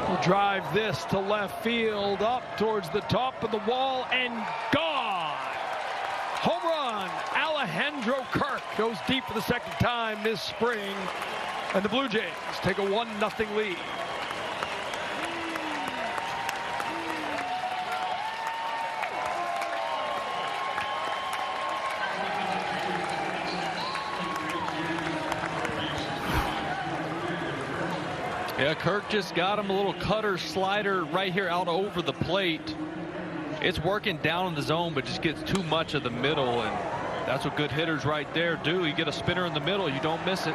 Will drive this to left field, up towards the top of the wall, and gone. Home run. Alejandro Kirk goes deep for the 2nd time this spring, and the Blue Jays take a 1-0 lead. Yeah, Kirk just got him a little cutter slider right here out over the plate. It's working down in the zone, but just gets too much of the middle, and that's what good hitters right there do. You get a spinner in the middle, you don't miss it.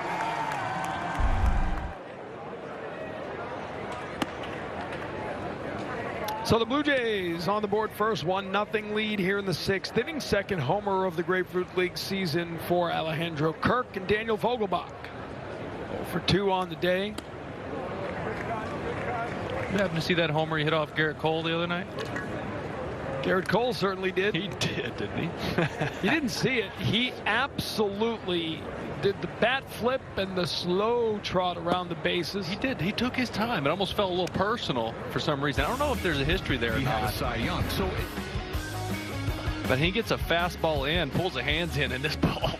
So the Blue Jays on the board first, 1-0 lead here in the 6th inning. 2nd homer of the Grapefruit League season for Alejandro Kirk and Daniel Vogelbach. 0 for 2 on the day. You happen to see that homer he hit off Garrett Cole the other night? Garrett Cole certainly did. He did, didn't he? You didn't see it. He absolutely did the bat flip and the slow trot around the bases. He did. He took his time. It almost felt a little personal for some reason. I don't know if there's a history there or He had not. a Cy Young. But he gets a fastball in, pulls the hands in this ball.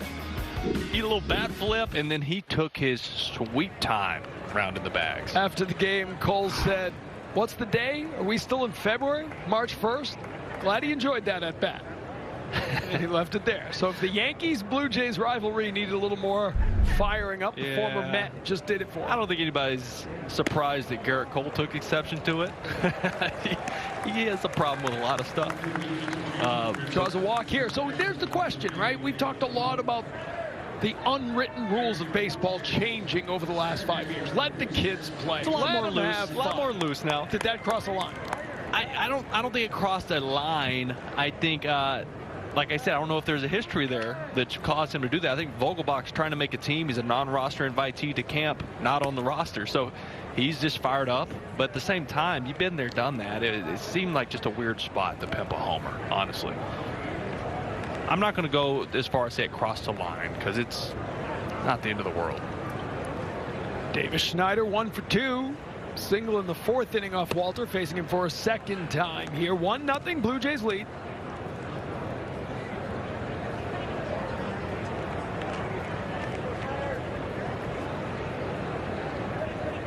He did a little bat flip, and then he took his sweet time rounding the bags. After the game, Cole said, "What's the day? Are we still in February? March 1st? Glad he enjoyed that at bat." And he left it there. So if the Yankees-Blue Jays rivalry needed a little more firing up, the former Met just did it for him. I don't think anybody's surprised that Garrett Cole took exception to it. he has a problem with a lot of stuff. Draws a walk here. So there's the question, right? We've talked a lot about the unwritten rules of baseball changing over the last 5 years. Let the kids play. It's a lot Let more them loose. have A lot fun. more loose now. Did that cross a line? I don't think it crossed a line. I think, like I said, I don't know if there's a history there that caused him to do that. I think Vogelbach's trying to make a team. He's a non-roster invitee to camp, not on the roster. So he's just fired up. But at the same time, you've been there, done that. It seemed like just a weird spot to pimp a homer, honestly. I'm not going to go as far as say it crossed the line because it's not the end of the world. Davis Schneider 1 for 2. Single in the 4th inning off Walter, facing him for a 2nd time here. 1-0 Blue Jays lead.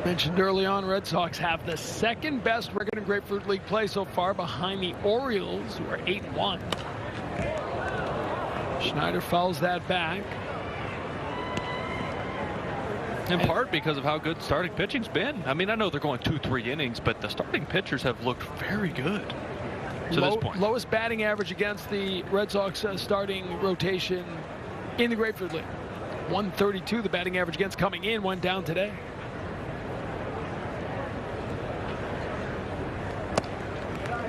Mentioned early on, Red Sox have the second best record in Grapefruit League play so far, behind the Orioles, who are 8-1. Schneider fouls that back. In part because of how good starting pitching's been. I mean, I know they're going 2-3 innings, but the starting pitchers have looked very good to this point. Lowest batting average against the Red Sox starting rotation in the Grapefruit League. 132, the batting average against coming in, went down today.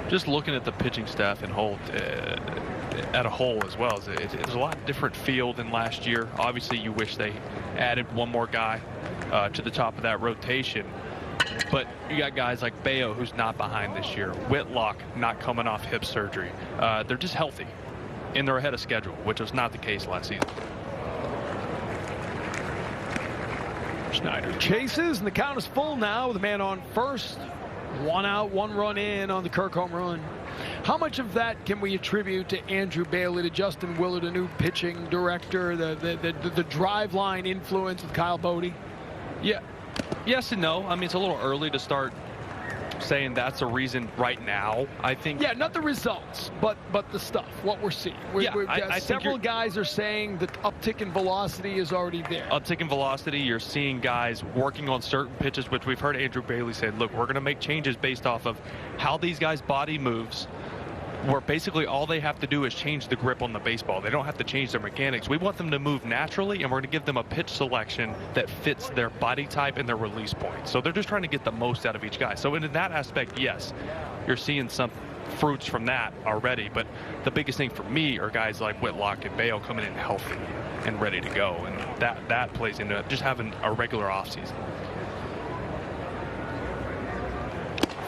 Just looking at the pitching staff and whole at a whole as well. It's a lot different feel than last year. Obviously, you wish they added one more guy to the top of that rotation. But you got guys like Bayo, who's not behind this year. Whitlock, not coming off hip surgery. They're just healthy, and they're ahead of schedule, which was not the case last season. Schneider chases, and the count is full now with a man on first. 1 out, 1 run in on the Kirk home run. How much of that can we attribute to Andrew Bailey, to Justin Willard, a new pitching director, the drive line influence of Kyle Bodie? Yeah. Yes and no. I mean, it's a little early to start saying that's a reason right now, I think. Yeah, not the results, but the stuff, what we're seeing. Several guys are saying the uptick in velocity is already there. Uptick in velocity, you're seeing guys working on certain pitches, which we've heard Andrew Bailey say, look, we're going to make changes based off of how these guys' body moves, where basically all they have to do is change the grip on the baseball. They don't have to change their mechanics. We want them to move naturally, and we're going to give them a pitch selection that fits their body type and their release point. So they're just trying to get the most out of each guy. So in that aspect, yes, you're seeing some fruits from that already. But the biggest thing for me are guys like Whitlock and Bayo coming in healthy and ready to go. And that plays into just having a regular offseason.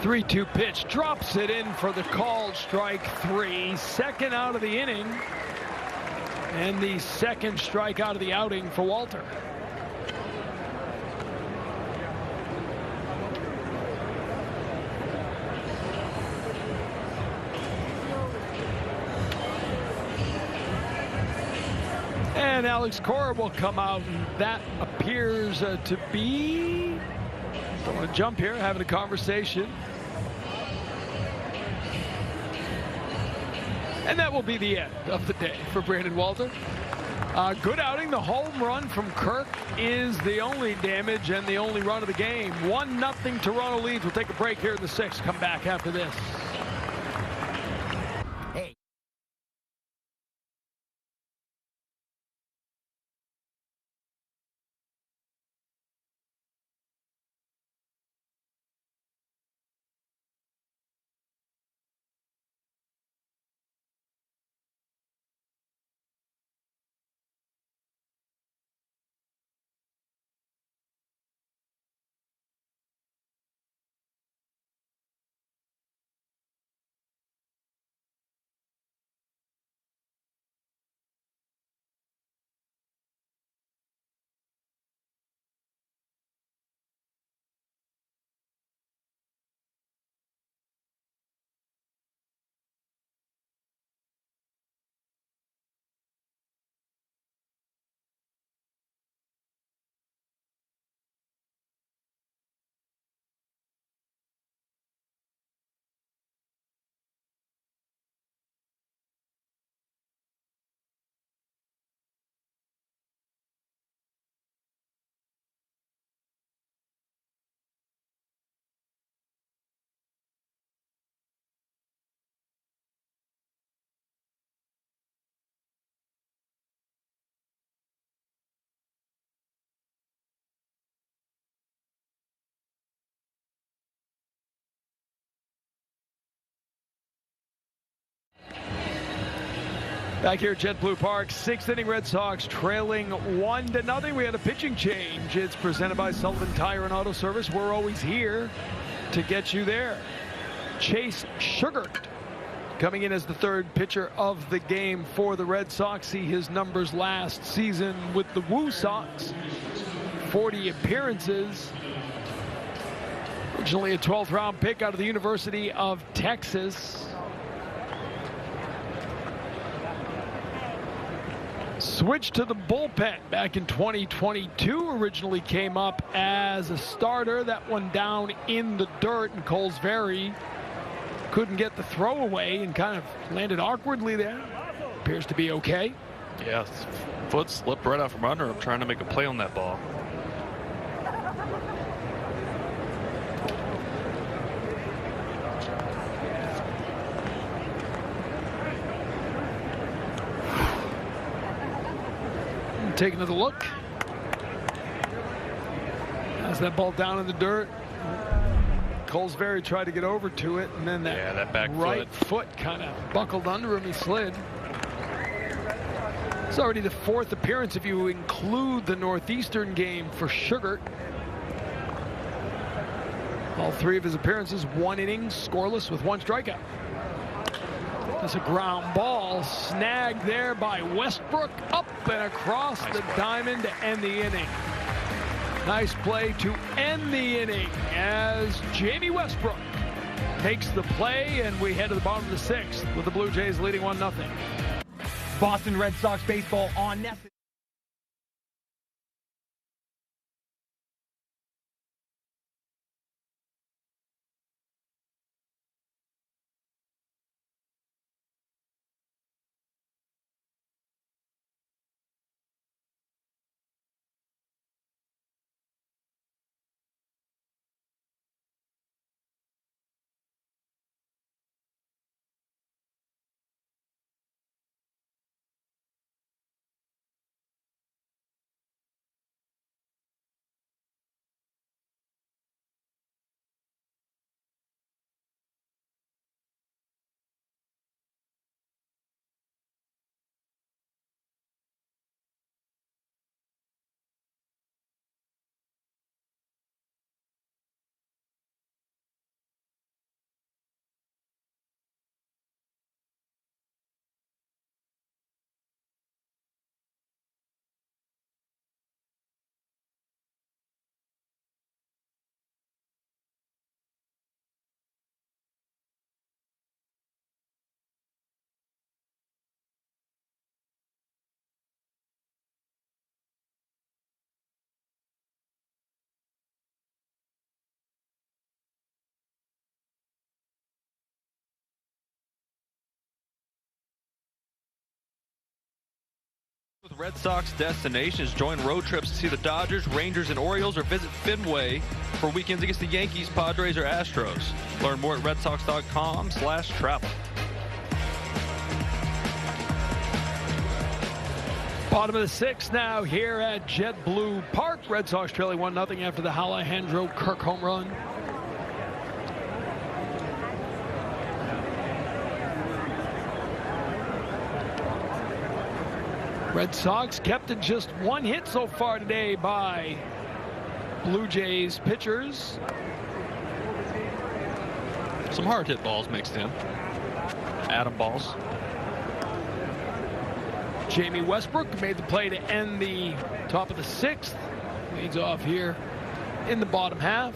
3-2 pitch, drops it in for the called strike 3. Second out of the inning, and the second strike out of the outing for Walter. And Alex Cora will come out, and that appears to be, don't want to jump here, having a conversation. And that will be the end of the day for Brandon Walter. Good outing. The home run from Kirk is the only damage and the only run of the game. 1-0 Toronto leads. We'll take a break here in the 6th. Come back after this. Back here at JetBlue Park, 6th inning, Red Sox trailing 1-0. We had a pitching change. It's presented by Sullivan Tire and Auto Service. We're always here to get you there. Chase Sugart coming in as the third pitcher of the game for the Red Sox. See his numbers last season with the Woo Sox. 40 appearances. Originally a 12th round pick out of the University of Texas. Switch to the bullpen back in 2022. Originally came up as a starter. That one down in the dirt, and Colesberry couldn't get the throw away and kind of landed awkwardly there. Appears to be okay. Yeah, foot slipped right out from under him trying to make a play on that ball. Take another look. As that ball down in the dirt. Colesberry tried to get over to it, and then that back right foot kind of buckled under him. He slid. It's already the 4th appearance if you include the Northeastern game for Sugar. All 3 of his appearances, 1 inning, scoreless with 1 strikeout. That's a ground ball snagged there by Westbrook, up and across the diamond to end the inning. Nice play to end the inning as Jamie Westbrook makes the play, and we head to the bottom of the 6th with the Blue Jays leading 1-0. Boston Red Sox baseball on NESN. With Red Sox destinations, join road trips to see the Dodgers, Rangers, and Orioles, or visit Fenway for weekends against the Yankees, Padres, or Astros. Learn more at redsox.com/travel. Bottom of the 6th now here at JetBlue Park. Red Sox trailing 1-0 after the Alejandro Kirk home run. Red Sox kept it just 1 hit so far today by Blue Jays pitchers. Some hard hit balls mixed in. Atom balls. Jamie Westbrook made the play to end the top of the 6th. Leads off here in the bottom half.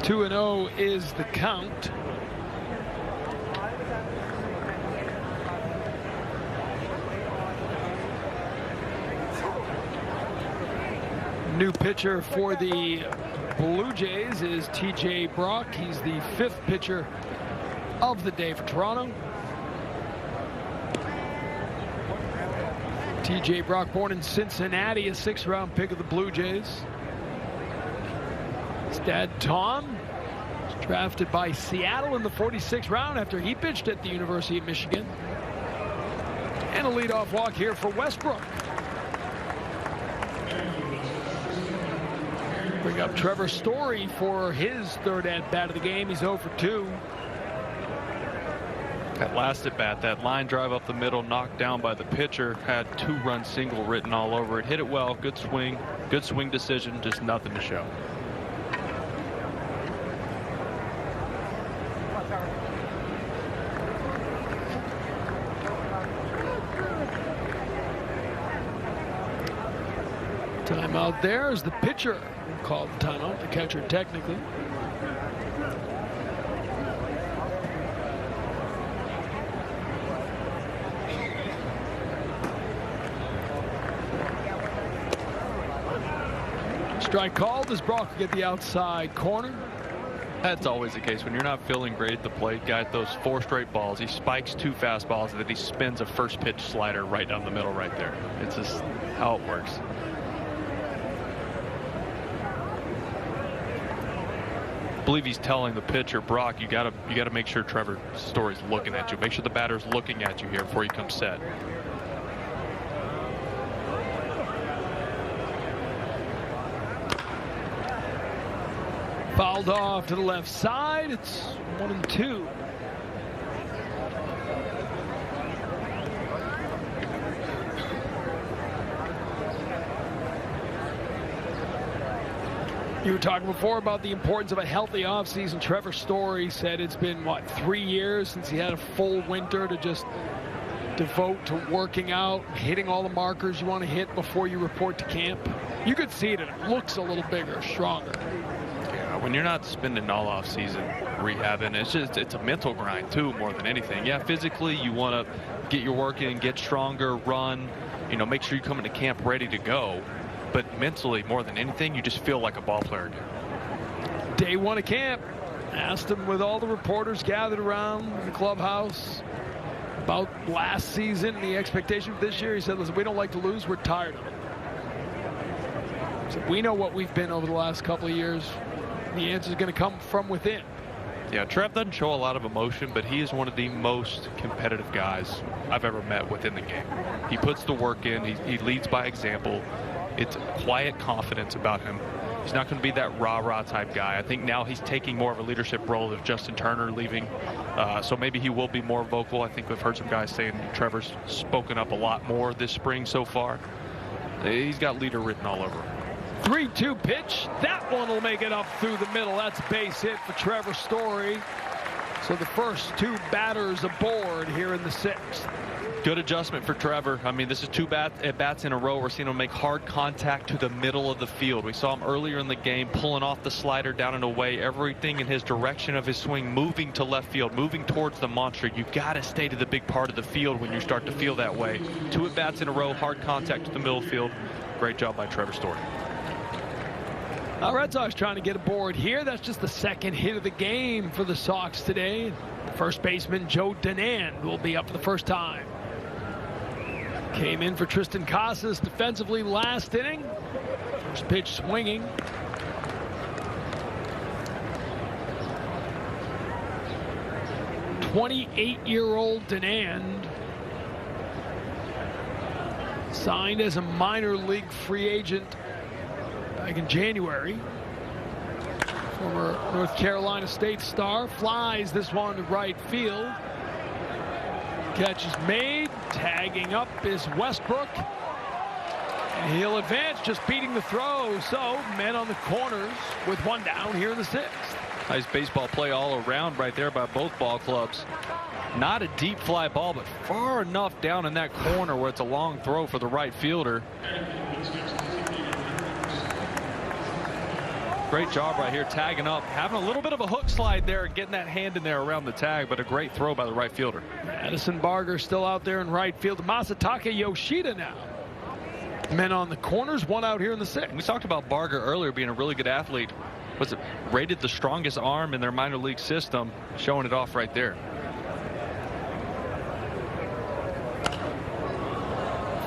Two and 0 is the count. New pitcher for the Blue Jays is T.J. Brock. He's the 5th pitcher of the day for Toronto. T.J. Brock, born in Cincinnati, a 6th-round pick of the Blue Jays. His dad, Tom, was drafted by Seattle in the 46th round after he pitched at the University of Michigan. And a leadoff walk here for Westbrook. Bring up Trevor Story for his 3rd at-bat of the game. He's 0 for 2. That last at-bat, that line drive up the middle, knocked down by the pitcher, had 2-run single written all over it. Hit it well, good swing decision, just nothing to show. Timeout there as the pitcher called the timeout, the catcher technically. Strike called as Brock will get the outside corner. That's always the case when you're not feeling great at the plate. Got those 4 straight balls. He spikes 2 fastballs, and then he spins a first pitch slider right down the middle right there. It's just how it works. I believe he's telling the pitcher, Brock, you gotta make sure Trevor Story's looking at you. Make sure the batter's looking at you here before you come set. Fouled off to the left side. It's 1-2. You were talking before about the importance of a healthy offseason. Trevor Story said it's been, what, 3 years since he had a full winter to just devote to working out, hitting all the markers you want to hit before you report to camp. You could see it. It looks a little bigger, stronger. When you're not spending all off season rehabbing, it's a mental grind too more than anything. Yeah, physically you want to get your work in, get stronger, run, make sure you come into camp ready to go. But mentally, more than anything, you just feel like a ball player again. Day 1 of camp, asked him with all the reporters gathered around the clubhouse about last season and the expectation for this year. He said, listen, we don't like to lose, we're tired of it. So we know what we've been over the last couple of years. The answer is going to come from within. Yeah, Trev doesn't show a lot of emotion, but he is one of the most competitive guys I've ever met within the game. He puts the work in. He leads by example. It's quiet confidence about him. He's not going to be that rah-rah type guy. I think now he's taking more of a leadership role with Justin Turner leaving. So maybe he will be more vocal. I think we've heard some guys saying Trevor's spoken up a lot more this spring so far. He's got leader written all over him. 3-2 pitch. That one will make it up through the middle. That's a base hit for Trevor Story. So the first 2 batters aboard here in the 6th. Good adjustment for Trevor. I mean, this is 2 bats in a row. We're seeing him make hard contact to the middle of the field. We saw him earlier in the game pulling off the slider down and away. Everything in his direction of his swing moving to left field, moving towards the monster. You've got to stay to the big part of the field when you start to feel that way. 2 at-bats in a row, hard contact to the middle field. Great job by Trevor Story. Red Sox trying to get aboard here. That's just the 2nd hit of the game for the Sox today. First baseman Joe Dunand will be up for the first time. Came in for Tristan Casas defensively last inning. First pitch swinging. '28-year-old Dunand signed as a minor league free agent back in January. Former North Carolina State star flies this one to right field. Catch is made. Tagging up is Westbrook. And he'll advance, just beating the throw. So men on the corners with 1 down here in the 6th. Nice baseball play all around right there by both ball clubs. Not a deep fly ball, but far enough down in that corner where it's a long throw for the right fielder. Great job right here, tagging up, having a little bit of a hook slide there and getting that hand in there around the tag, but a great throw by the right fielder. Addison Barger still out there in right field. Masataka Yoshida now. Men on the corners, 1 out here in the 6th. We talked about Barger earlier being a really good athlete. Was it rated the strongest arm in their minor league system, showing it off right there.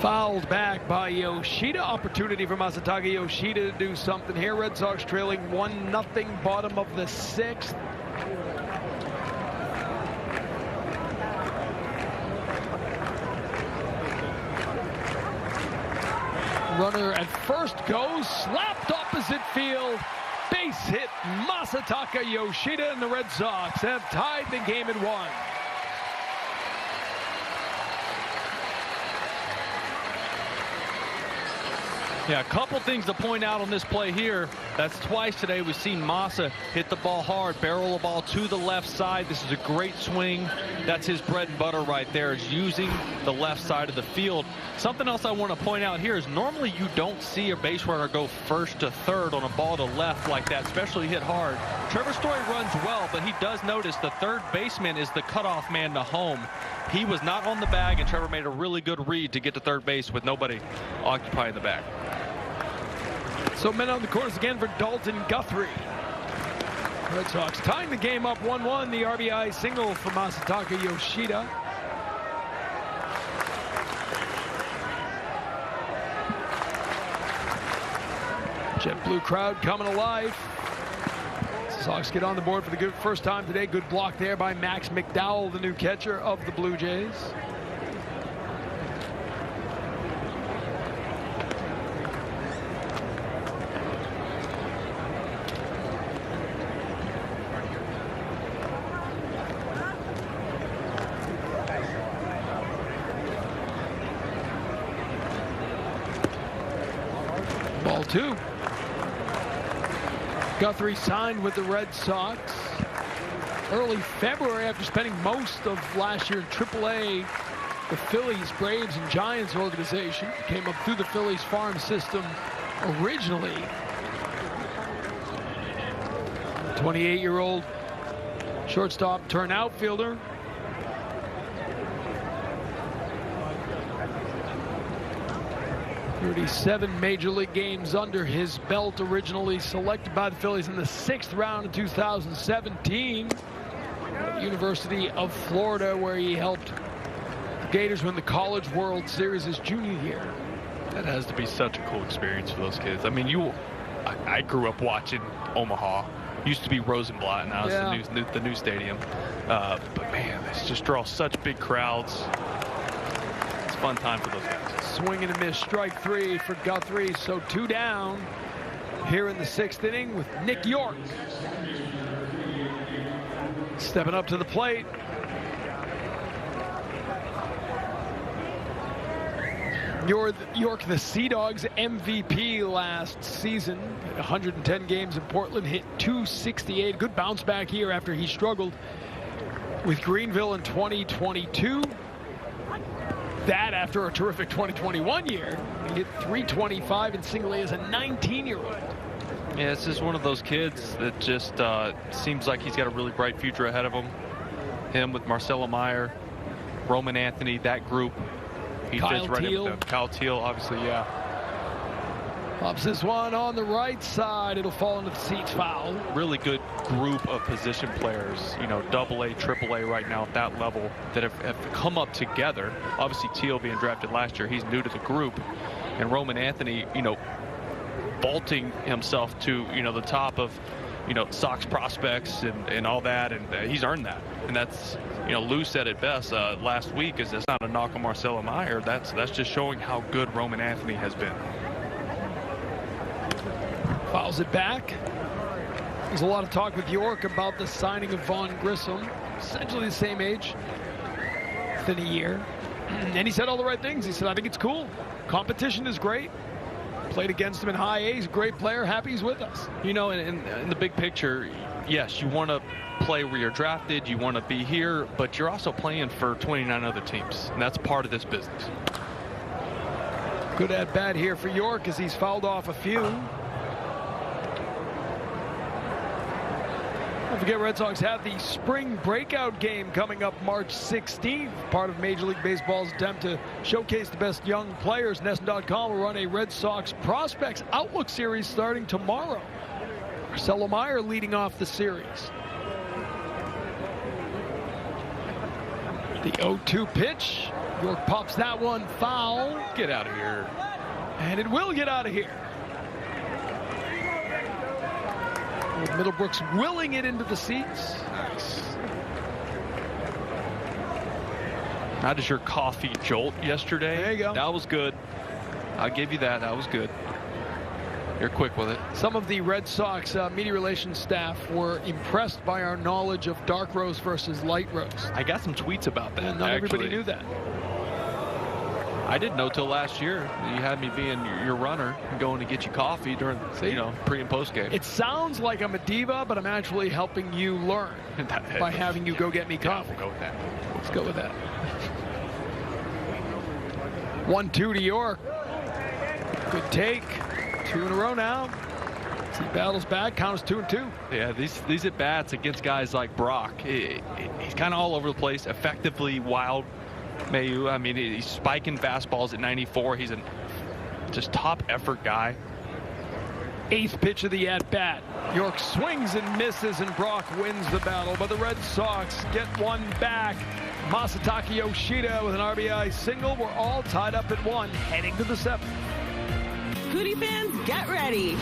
Fouled back by Yoshida. Opportunity for Masataka Yoshida to do something here. Red Sox trailing 1-0, bottom of the 6th. Runner at first goes, slapped opposite field. Base hit, Masataka Yoshida, and the Red Sox have tied the game at 1. Yeah, a couple things to point out on this play here. That's twice today we've seen Massa hit the ball hard, barrel the ball to the left side. This is a great swing. That's his bread and butter right there, is using the left side of the field. Something else I want to point out here is normally you don't see a base runner go first to third on a ball to left like that, especially hit hard. Trevor Story runs well, but he does notice the third baseman is the cutoff man to home. He was not on the bag, and Trevor made a really good read to get to third base with nobody occupying the bag. So men on the course again for Dalton Guthrie. Red Sox tying the game up 1-1. The RBI single for Masataka Yoshida. JetBlue crowd coming alive. Sox get on the board for the good first time today. Good block there by Max McDowell, the new catcher of the Blue Jays. Ball two. Guthrie signed with the Red Sox early February after spending most of last year in AAA. The Phillies, Braves, and Giants organization came up through the Phillies farm system originally. 28-year-old shortstop turned outfielder. Seven major league games under his belt, originally selected by the Phillies in the 6th round in 2017 at the University of Florida, where he helped the Gators win the College World Series his junior year. That has to be such a cool experience for those kids. I mean, I grew up watching Omaha. Used to be Rosenblatt, now it's the new stadium. But man, this just draws such big crowds. It's a fun time for those guys. Swing and a miss, strike three for Guthrie. So 2 down here in the 6th inning with Nick York stepping up to the plate. York, the Sea Dogs MVP last season. 110 games in Portland, hit .268. Good bounce back here after he struggled with Greenville in 2022. That after a terrific 2021 year. He hit .325 in single A as a 19-year-old. Yeah, it's just one of those kids that just seems like he's got a really bright future ahead of him. Him with Marcelo Meyer, Roman Anthony, that group. He fits right in with them. Kyle Teal, obviously, yeah. Pops this one on the right side. It'll fall into the seats, foul. Really good group of position players, you know, AA, AAA right now at that level that have come up together. Obviously, Teal being drafted last year, he's new to the group. And Roman Anthony, you know, vaulting himself to, you know, the top of, you know, Sox prospects and all that. And he's earned that. And that's, you know, Lou said it best last week, is that's not a knock on Marcelo Meyer. That's just showing how good Roman Anthony has been. Fouls it back. There's a lot of talk with York about the signing of Vaughn Grissom, essentially the same age, within a year. And he said all the right things. He said, I think it's cool. Competition is great. Played against him in high A. He's a great player. Happy he's with us. You know, in the big picture, yes, you want to play where you're drafted. You want to be here, but you're also playing for 29 other teams. And that's part of this business. Good at bat here for York as he's fouled off a few. Don't forget, Red Sox have the spring breakout game coming up March 16th. Part of Major League Baseball's attempt to showcase the best young players. NESN.com will run a Red Sox Prospects Outlook series starting tomorrow. Marcelo Meyer leading off the series. The 0-2 pitch. York pops that one foul. Get out of here. And it will get out of here. Middlebrooks willing it into the seats. Nice. How does your coffee jolt yesterday? There you go. That was good. I'll give you that. That was good. You're quick with it. Some of the Red Sox media relations staff were impressed by our knowledge of dark roast versus light roast. I got some tweets about that. And not everybody knew that. I didn't know till last year. You had me being your runner and going to get you coffee during, pre and post game. It sounds like I'm a diva, but I'm actually helping you learn by having you go get me coffee. We'll go with that. Let's go with that. 1-2 to York. Good take. 2 in a row now. As he battles back, count is 2-2. Yeah, these at bats against guys like Brock, he's kind of all over the place. Effectively wild. Mayu, I mean, he's spiking fastballs at 94. He's a just top effort guy. 8th pitch of the at-bat. York swings and misses, and Brock wins the battle. But the Red Sox get one back. Masataka Yoshida with an RBI single. We're all tied up at 1, heading to the 7th. Hootie fans, get ready.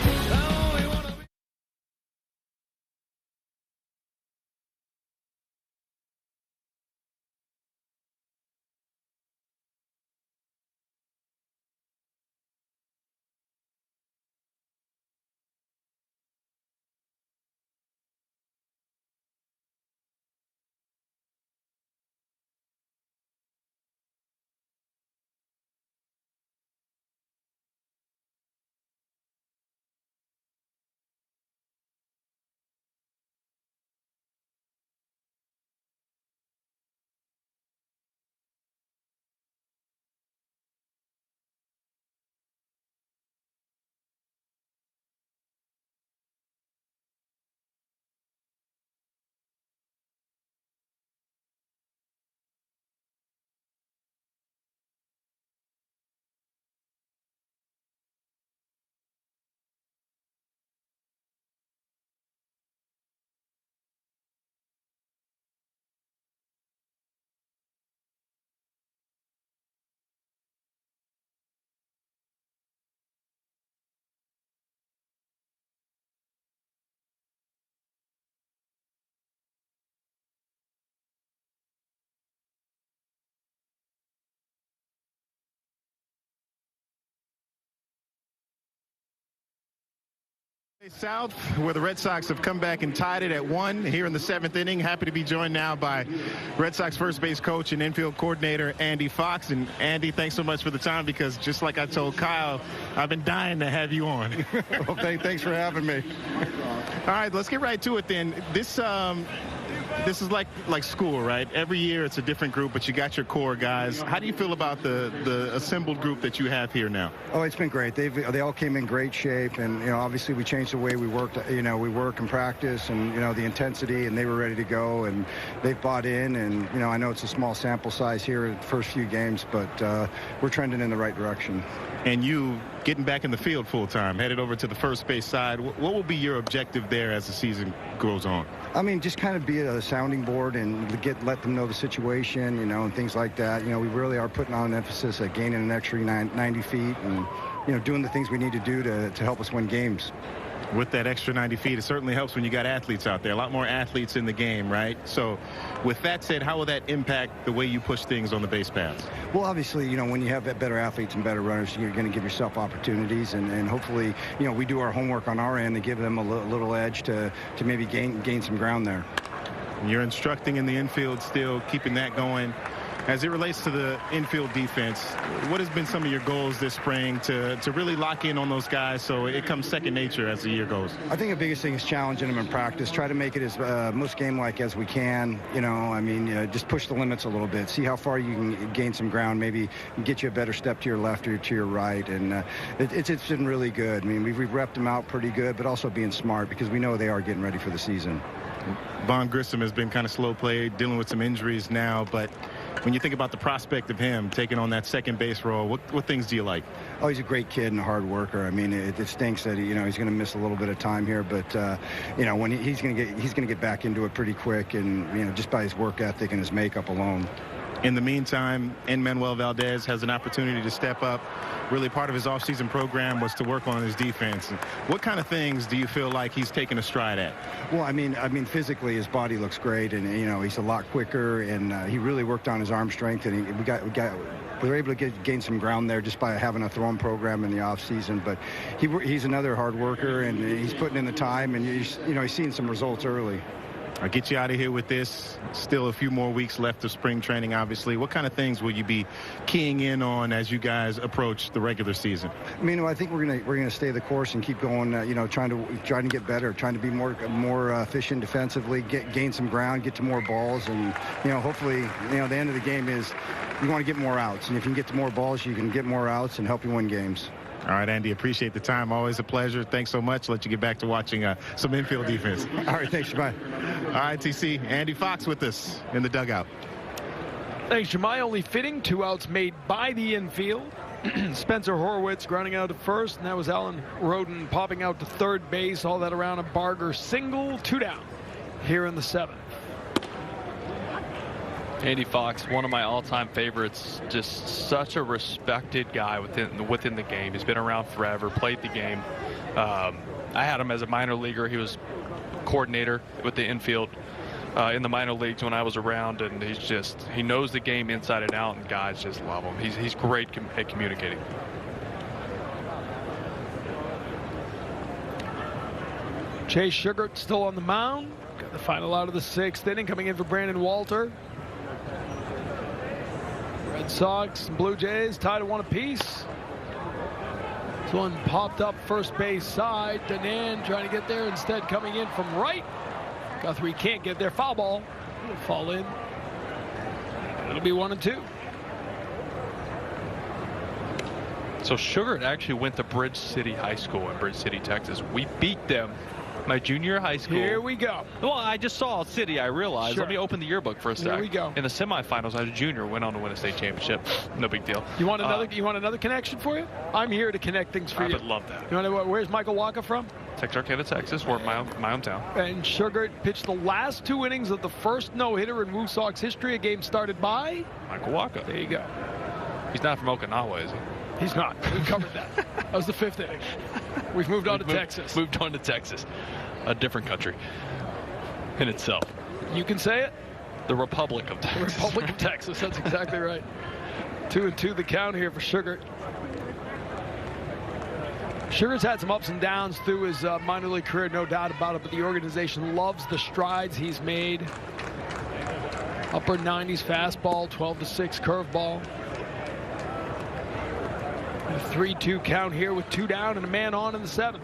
South, where the Red Sox have come back and tied it at 1 here in the 7th inning. Happy to be joined now by Red Sox first base coach and infield coordinator Andy Fox. And Andy, thanks so much for the time, because just like I told Kyle, I've been dying to have you on. Well, thanks for having me. All right, let's get right to it then. This is like school, right? Every year it's a different group, but you got your core guys. How do you feel about the assembled group that you have here now? Oh, it's been great. They all came in great shape, and obviously we changed the way we worked. We work and practice, and the intensity, and they were ready to go, and they've bought in. And I know it's a small sample size here in the first few games, but we're trending in the right direction. And you getting back in the field full time, headed over to the first base side. What will be your objective there as the season goes on? I mean, just kind of be a sounding board and let them know the situation, and things like that. We really are putting on an emphasis at gaining an extra 90 feet and, doing the things we need to do to help us win games. With that extra 90 feet, it certainly helps when you got athletes out there. A lot more athletes in the game, right? So with that said, how will that impact the way you push things on the base paths? Well, obviously, when you have better athletes and better runners, you're going to give yourself opportunities. And hopefully, we do our homework on our end to give them a little edge to maybe gain some ground there. You're instructing in the infield still, keeping that going. As it relates to the infield defense, what has been some of your goals this spring to really lock in on those guys so it comes second nature as the year goes? I think the biggest thing is challenging them in practice. Try to make it as most game-like as we can. Just push the limits a little bit. See how far you can gain some ground. Maybe get you a better step to your left or to your right. And it's been really good. I mean, we've repped them out pretty good, but also being smart because we know they are getting ready for the season. Vaughn Grissom has been kind of slow played, dealing with some injuries now, but when you think about the prospect of him taking on that second base role, what things do you like? Oh, he's a great kid and a hard worker. I mean, it stinks that he's going to miss a little bit of time here, but when he's going to get back into it pretty quick, and just by his work ethic and his makeup alone. In the meantime, Manuel Valdez has an opportunity to step up. Really, part of his offseason program was to work on his defense. What kind of things do you feel like he's taken a stride at? Well, I mean, physically, his body looks great, and he's a lot quicker, and he really worked on his arm strength, and we were able to gain some ground there just by having a throwing program in the offseason. But he's another hard worker, and he's putting in the time, and he's seeing some results early. I'll get you out of here with this. Still a few more weeks left of spring training, obviously. What kind of things will you be keying in on as you guys approach the regular season? I mean, I think we're gonna stay the course and keep going. Trying to get better, trying to be more efficient defensively, gain some ground, get to more balls, and hopefully, the end of the game is you want to get more outs, and if you can get to more balls, you can get more outs and help you win games. All right, Andy, appreciate the time. Always a pleasure. Thanks so much. Let you get back to watching some infield defense. All right, thanks, bye. All right, TC, Andy Fox with us in the dugout. Thanks, Jemai. Only fitting. 2 outs made by the infield. Spencer Horwitz grounding out at first, and that was Alan Roden popping out to third base. All that around a Barger single. 2 down here in the 7th. Andy Fox, one of my all-time favorites, just such a respected guy within the game. He's been around forever, played the game. I had him as a minor leaguer. He was coordinator with the infield in the minor leagues when I was around, and he knows the game inside and out, and guys just love him. He's great at communicating. Chase Sugar still on the mound. Got the final out of the 6th inning, coming in for Brandon Walter. Red Sox and Blue Jays tied at 1 apiece. This one popped up first base side. Danan trying to get there, instead coming in from right. Guthrie can't get there. Foul ball. It'll fall in. It'll be 1-2. So Sugar actually went to Bridge City High School in Bridge City, Texas. We beat them my junior high school. Here we go. Well, I just saw City, I realized. Sure. Let me open the yearbook for a sec. Here we go. In the semifinals, I was a junior, went on to win a state championship. No big deal. You want another connection for you? I'm here to connect things for you. I would love that. You want to, where's Michael Waka from? Texarkana, Texas, or my hometown. And Sugar pitched the last 2 innings of the first no-hitter in Woo Sox history. A game started by Michael Waka. There you go. He's not from Okinawa, is he? He's not. We covered that. That was the 5th inning. We've moved on to Texas. Moved on to Texas. A different country in itself. You can say it. The Republic of Texas. The Republic of Texas. That's exactly right. 2-2 the count here for Sugar. Sugar's had some ups and downs through his minor league career, no doubt about it, but the organization loves the strides he's made. Upper 90s fastball, 12-6 curveball. A 3-2 count here with 2 down and a man on in the 7th.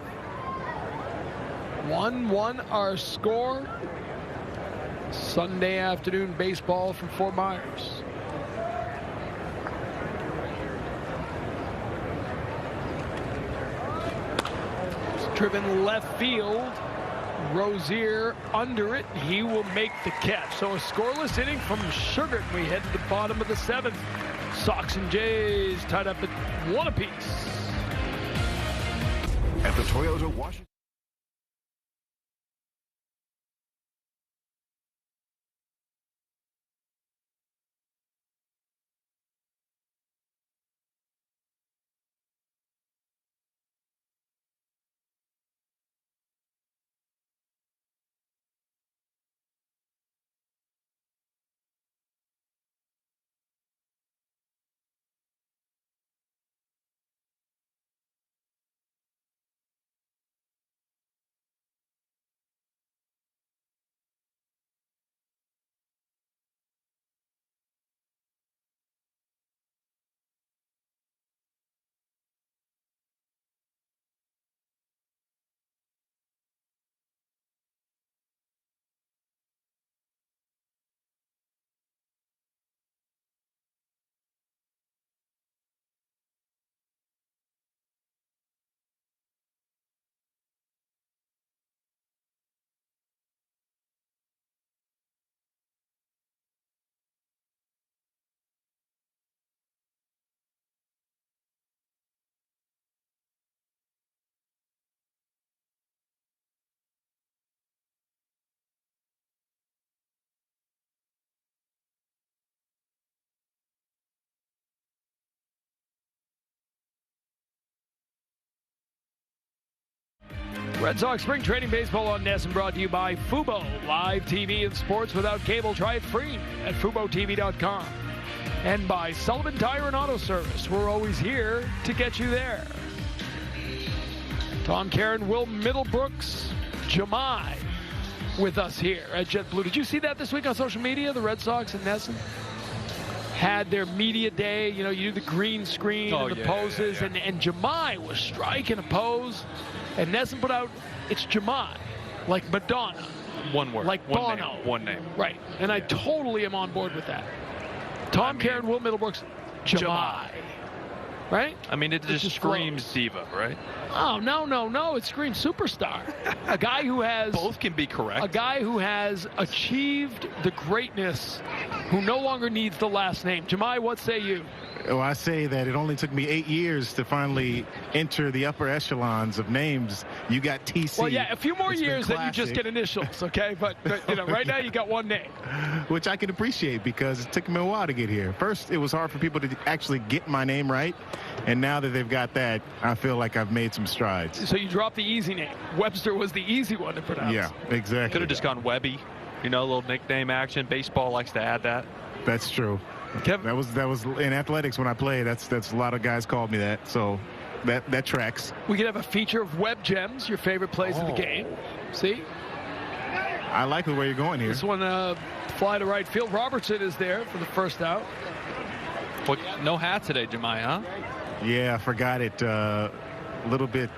1-1 our score. Sunday afternoon baseball from Fort Myers. It's driven left field. Rozier under it. He will make the catch. So a scoreless inning from Sugar. We head to the bottom of the 7th. Sox and Jays tied up at 1 apiece. At the Toyota Washington. Red Sox Spring Training Baseball on NESN brought to you by Fubo. Live TV and sports without cable. Try it free at FuboTV.com. And by Sullivan Tire and Auto Service. We're always here to get you there. Tom Caron, Will Middlebrooks, Jemai with us here at JetBlue. Did you see that this week on social media? The Red Sox and NESN had their media day. You know, you do the green screen and the poses. And Jemai was striking a pose. And NESN put out, it's Jemai, like Madonna. One word. Like one Bono. Name, one name. Right. And I totally am on board with that. Tom Karen, Will Middlebrooks, Jemai. Right? I mean, it just screams flows. Diva, right? Oh, no. It screams superstar. A guy who has... Both can be correct. A guy who has achieved the greatness, who no longer needs the last name. Jemai, what say you? Well, I say that it only took me 8 years to finally enter the upper echelons of names. You got TC. Well, yeah, a few more years, then you just get initials, okay? But you know, right now you got one name. Which I can appreciate because it took me a while to get here. First, it was hard for people to actually get my name right. And now that they've got that, I feel like I've made some strides. So you dropped the easy name. Webster was the easy one to pronounce. Yeah, exactly. Could have just gone Webby. You know, a little nickname action. Baseball likes to add that. That's true. Kevin. That was in athletics when I played. That's a lot of guys called me that. So that tracks. We could have a feature of Web Gems, your favorite plays of the game. See? I like the way you're going here. This one fly to right field. Robertson is there for the first out. What, no hat today, Jemai, huh? Yeah, I forgot it. A little bit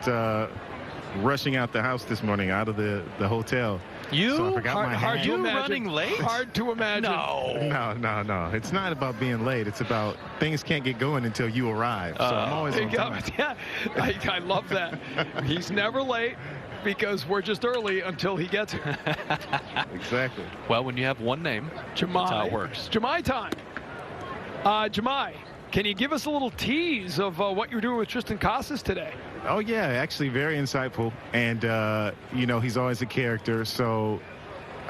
rushing out the house this morning, out of the hotel. So I forgot my hat. Hard to imagine. Running late? Hard to imagine. No. It's not about being late. It's about things can't get going until you arrive. So I'm always on time. Yeah, I love that. He's never late because we're just early until he gets here. Exactly. Well, when you have one name, Jemai. That's how it works. Jemai time. Jemai, can you give us a little tease of what you're doing with Tristan Casas today? Oh, yeah, actually very insightful. And, you know, he's always a character. So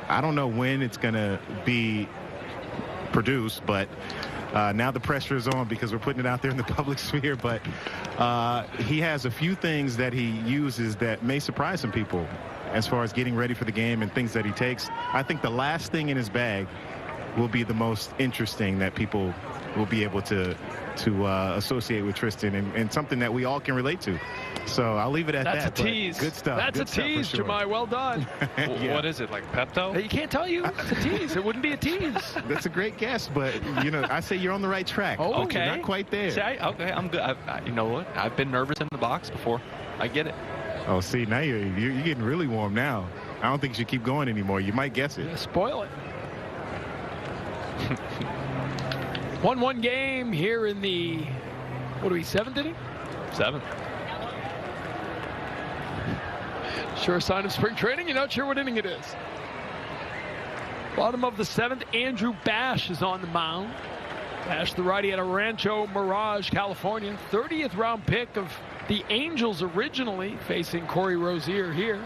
I don't know when it's going to be produced, but now the pressure is on because we're putting it out there in the public sphere. But he has a few things that he uses that may surprise some people as far as getting ready for the game and things that he takes. I think the last thing in his bag will be the most interesting that people will be able to associate with Tristan and something that we all can relate to. So I'll leave it at that. That's a tease. Good stuff. That's Good a tease, sure. Jemai. Well done. Yeah. What is it, like Pepto? You can't tell you. It's a tease. It wouldn't be a tease. That's a great guess, but, you know, I say you're on the right track. Oh, okay. You're not quite there. See, okay, I'm good. You know what? I've been nervous in the box before. I get it. Oh, see, now you're getting really warm now. I don't think you should keep going anymore. You might guess it. Yeah, spoil it. 1-1 game here in the, what are we, 7th inning? 7th. Sure a sign of spring training. You're not sure what inning it is. Bottom of the 7th, Andrew Bash is on the mound. Bash, the righty, out of Rancho Mirage, California. 30th round pick of the Angels originally, facing Corey Rozier here.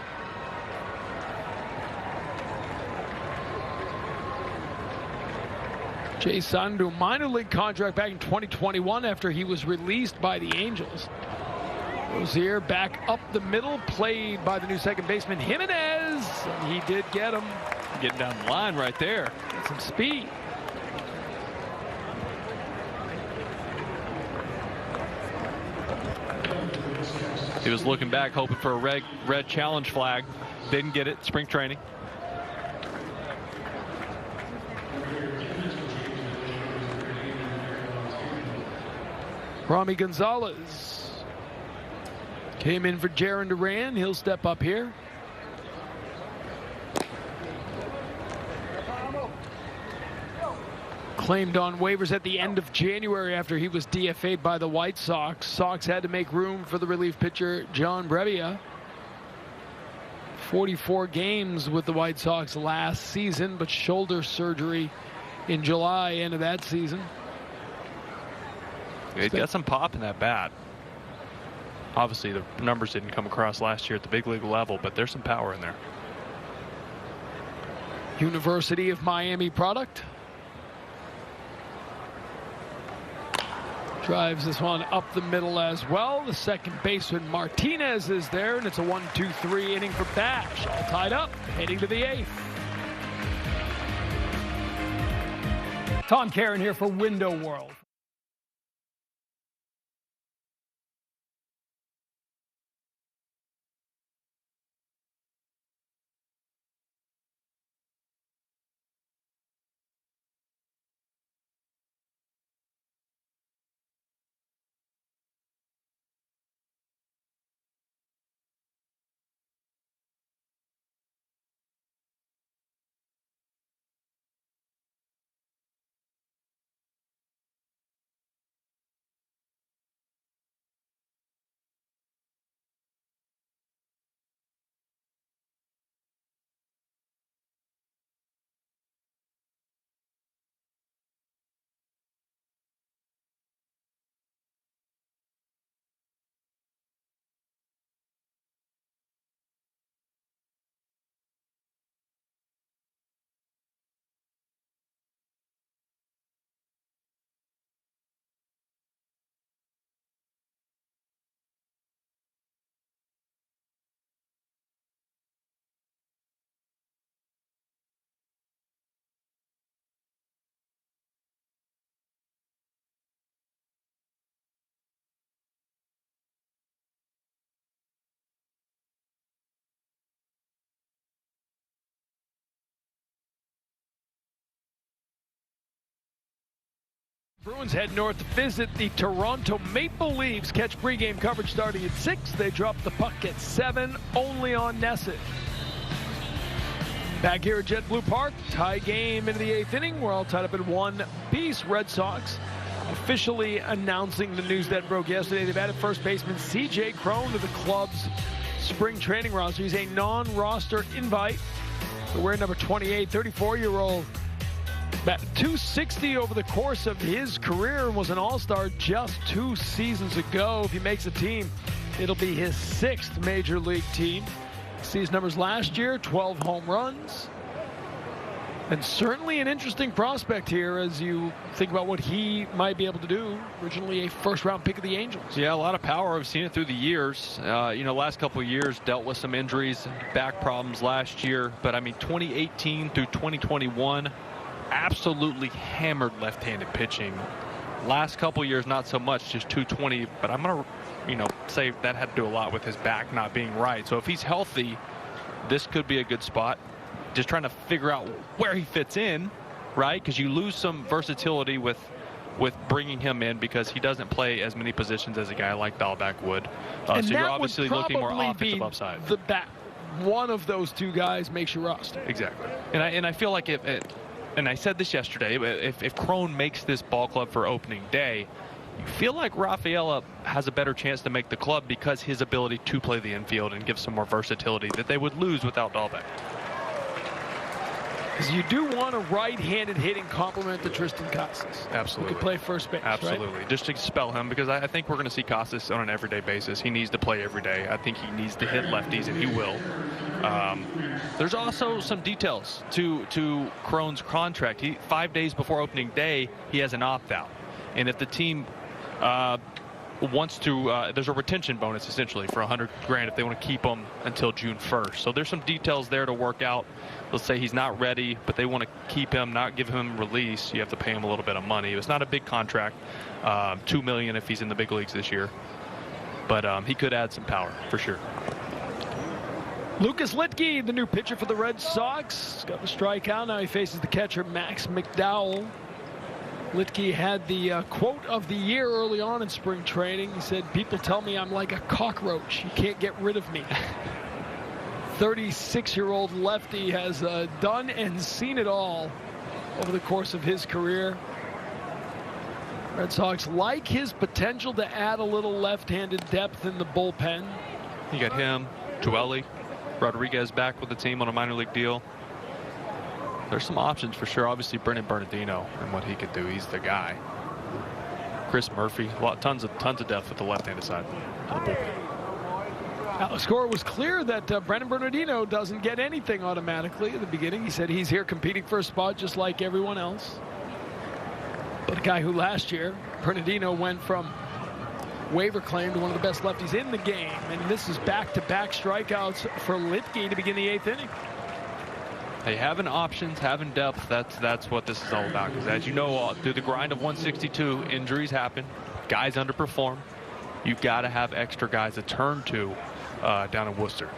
Jay Sandu, minor league contract back in 2021 after he was released by the Angels. Rozier back up the middle, played by the new second baseman Jimenez, and he did get him. Getting down the line right there. Got some speed. He was looking back, hoping for a red challenge flag. Didn't get it. Spring training. Rami Gonzalez came in for Jaron Duran. He'll step up here. Claimed on waivers at the end of January after he was DFA'd by the White Sox. Sox had to make room for the relief pitcher John Brebbia. 44 games with the White Sox last season, but shoulder surgery in July, end of that season. He got some pop in that bat. Obviously, the numbers didn't come across last year at the big league level, but there's some power in there. University of Miami product. Drives this one up the middle as well. The second baseman Martinez is there, and it's a 1-2-3 inning for Bash. All tied up, heading to the 8th. Tom Karen here for Window World. Bruins head north to visit the Toronto Maple Leafs. Catch pregame coverage starting at 6. They drop the puck at 7, only on Nesset. Back here at JetBlue Park, tie game into the 8th inning. We're all tied up in one piece. Red Sox officially announcing the news that broke yesterday. They've added first baseman C.J. Cron to the club's spring training roster. He's a non-roster invite. So we're number 28, 34-year-old. Batted .260 over the course of his career and was an all-star just 2 seasons ago. If he makes the team, it'll be his 6th major league team. See his numbers last year, 12 home runs. And certainly an interesting prospect here as you think about what he might be able to do. Originally a first-round pick of the Angels. Yeah, a lot of power. I've seen it through the years. Last couple of years dealt with some injuries, back problems last year. But, 2018 through 2021, absolutely hammered left-handed pitching. Last couple of years, not so much, just 220. But I'm going to, say that had to do a lot with his back not being right. So if he's healthy, this could be a good spot. Just trying to figure out where he fits in, right? Because you lose some versatility with bringing him in because he doesn't play as many positions as a guy like Dahlbeck would. So you're obviously looking more offensive upside. The bat, one of those two guys makes your roster. Exactly. And I feel like and I said this yesterday, if Cron makes this ball club for opening day, you feel like Rafaela has a better chance to make the club because his ability to play the infield and give some more versatility that they would lose without Dahlbeck. Because you do want a right-handed hitting complement to Tristan Casas. Absolutely. Who could play first base, absolutely. Right? Just to spell him, because I think we're going to see Casas on an everyday basis. He needs to play every day. I think he needs to hit lefties, and he will. There's also some details to Cron's contract. 5 days before opening day, he has an opt-out. And if the team wants to, there's a retention bonus essentially for $100,000 if they want to keep him until June 1st. So there's some details there to work out. Let's say he's not ready, but they want to keep him, not give him release. You have to pay him a little bit of money. It's not a big contract, $2 million if he's in the big leagues this year, but he could add some power for sure. Lucas Litke, the new pitcher for the Red Sox, got the strikeout. Now he faces the catcher Max McDowell. Litke had the quote of the year early on in spring training. He said, "People tell me I'm like a cockroach. You can't get rid of me." 36-year-old lefty has done and seen it all over the course of his career. Red Sox like his potential to add a little left-handed depth in the bullpen. You got him, Joely, Rodriguez back with the team on a minor league deal. There's some options for sure. Obviously, Brennan Bernardino and what he could do. He's the guy. Chris Murphy, tons of depth with the left-handed side of the bullpen. Alex Cora was clear that Brennan Bernardino doesn't get anything automatically at the beginning. He said he's here competing for a spot just like everyone else. But a guy who last year, Bernardino went from waiver claim to one of the best lefties in the game. And this is back-to-back strikeouts for Litke to begin the 8th inning. Hey, having options, having depth, that's what this is all about. Because as you know, through the grind of 162, injuries happen. Guys underperform. You've got to have extra guys to turn to down in Worcester.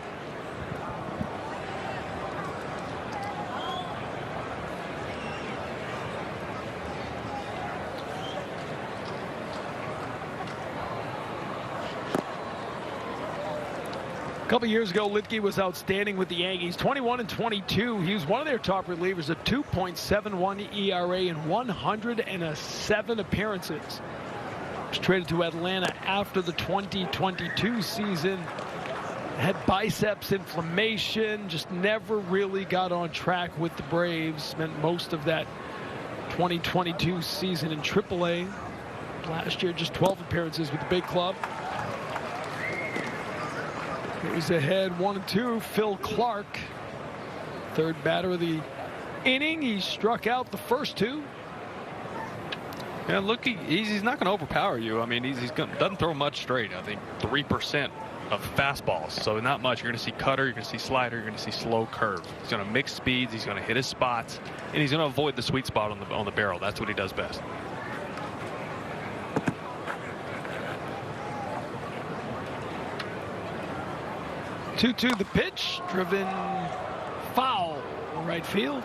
A couple years ago, Litke was outstanding with the Yankees. 21 and 22. He was one of their top relievers, a 2.71 ERA in 107 appearances. Was traded to Atlanta after the 2022 season. Had biceps inflammation, just never really got on track with the Braves. Spent most of that 2022 season in AAA. Last year, just 12 appearances with the big club. Here's ahead 1-2, Phil Clark. Third batter of the inning. He struck out the first two. Yeah, look, he's not going to overpower you. I mean, doesn't throw much straight. I think 3% of fastballs, so not much. You're going to see cutter, you're going to see slider, you're going to see slow curve. He's going to mix speeds, he's going to hit his spots, and he's going to avoid the sweet spot on the barrel. That's what he does best. Two the pitch, driven foul, right field.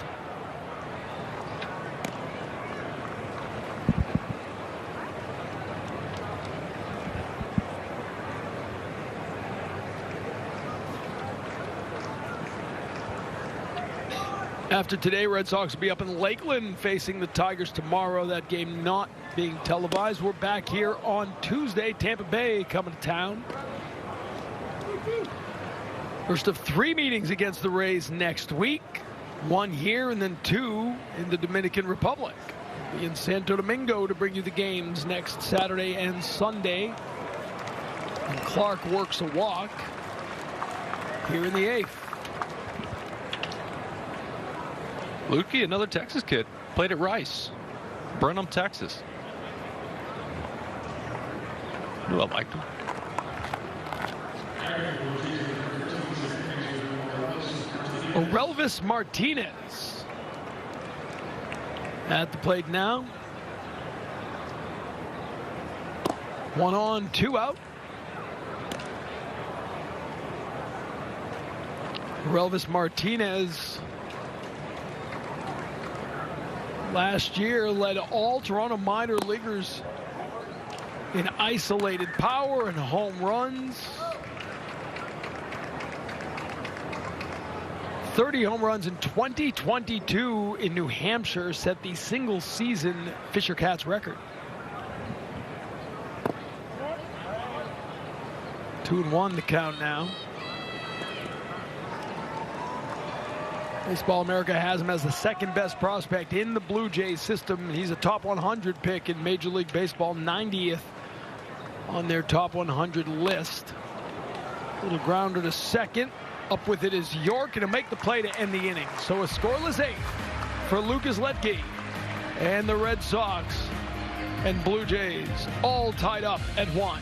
After today, Red Sox will be up in Lakeland facing the Tigers tomorrow. That game not being televised. We're back here on Tuesday. Tampa Bay coming to town. First of 3 meetings against the Rays next week. 1 here and then 2 in the Dominican Republic. We'll be in Santo Domingo to bring you the games next Saturday and Sunday. And Clark works a walk here in the 8th. Lukey, another Texas kid, played at Rice, Brenham, Texas. Ooh, I liked him. Orelvis Martinez at the plate now. 1 on, 2 out. Orelvis Martinez last year led all Toronto minor leaguers in isolated power and home runs. 30 home runs in 2022 in New Hampshire set the single season Fisher Cats record. 2-1 the count now. Baseball America has him as the second best prospect in the Blue Jays system. He's a top 100 pick in Major League Baseball, 90th on their top 100 list. Little grounder to second. Up with it is York, and he'll make the play to end the inning. So a scoreless 8th for Lucas Letke and the Red Sox and Blue Jays all tied up at 1.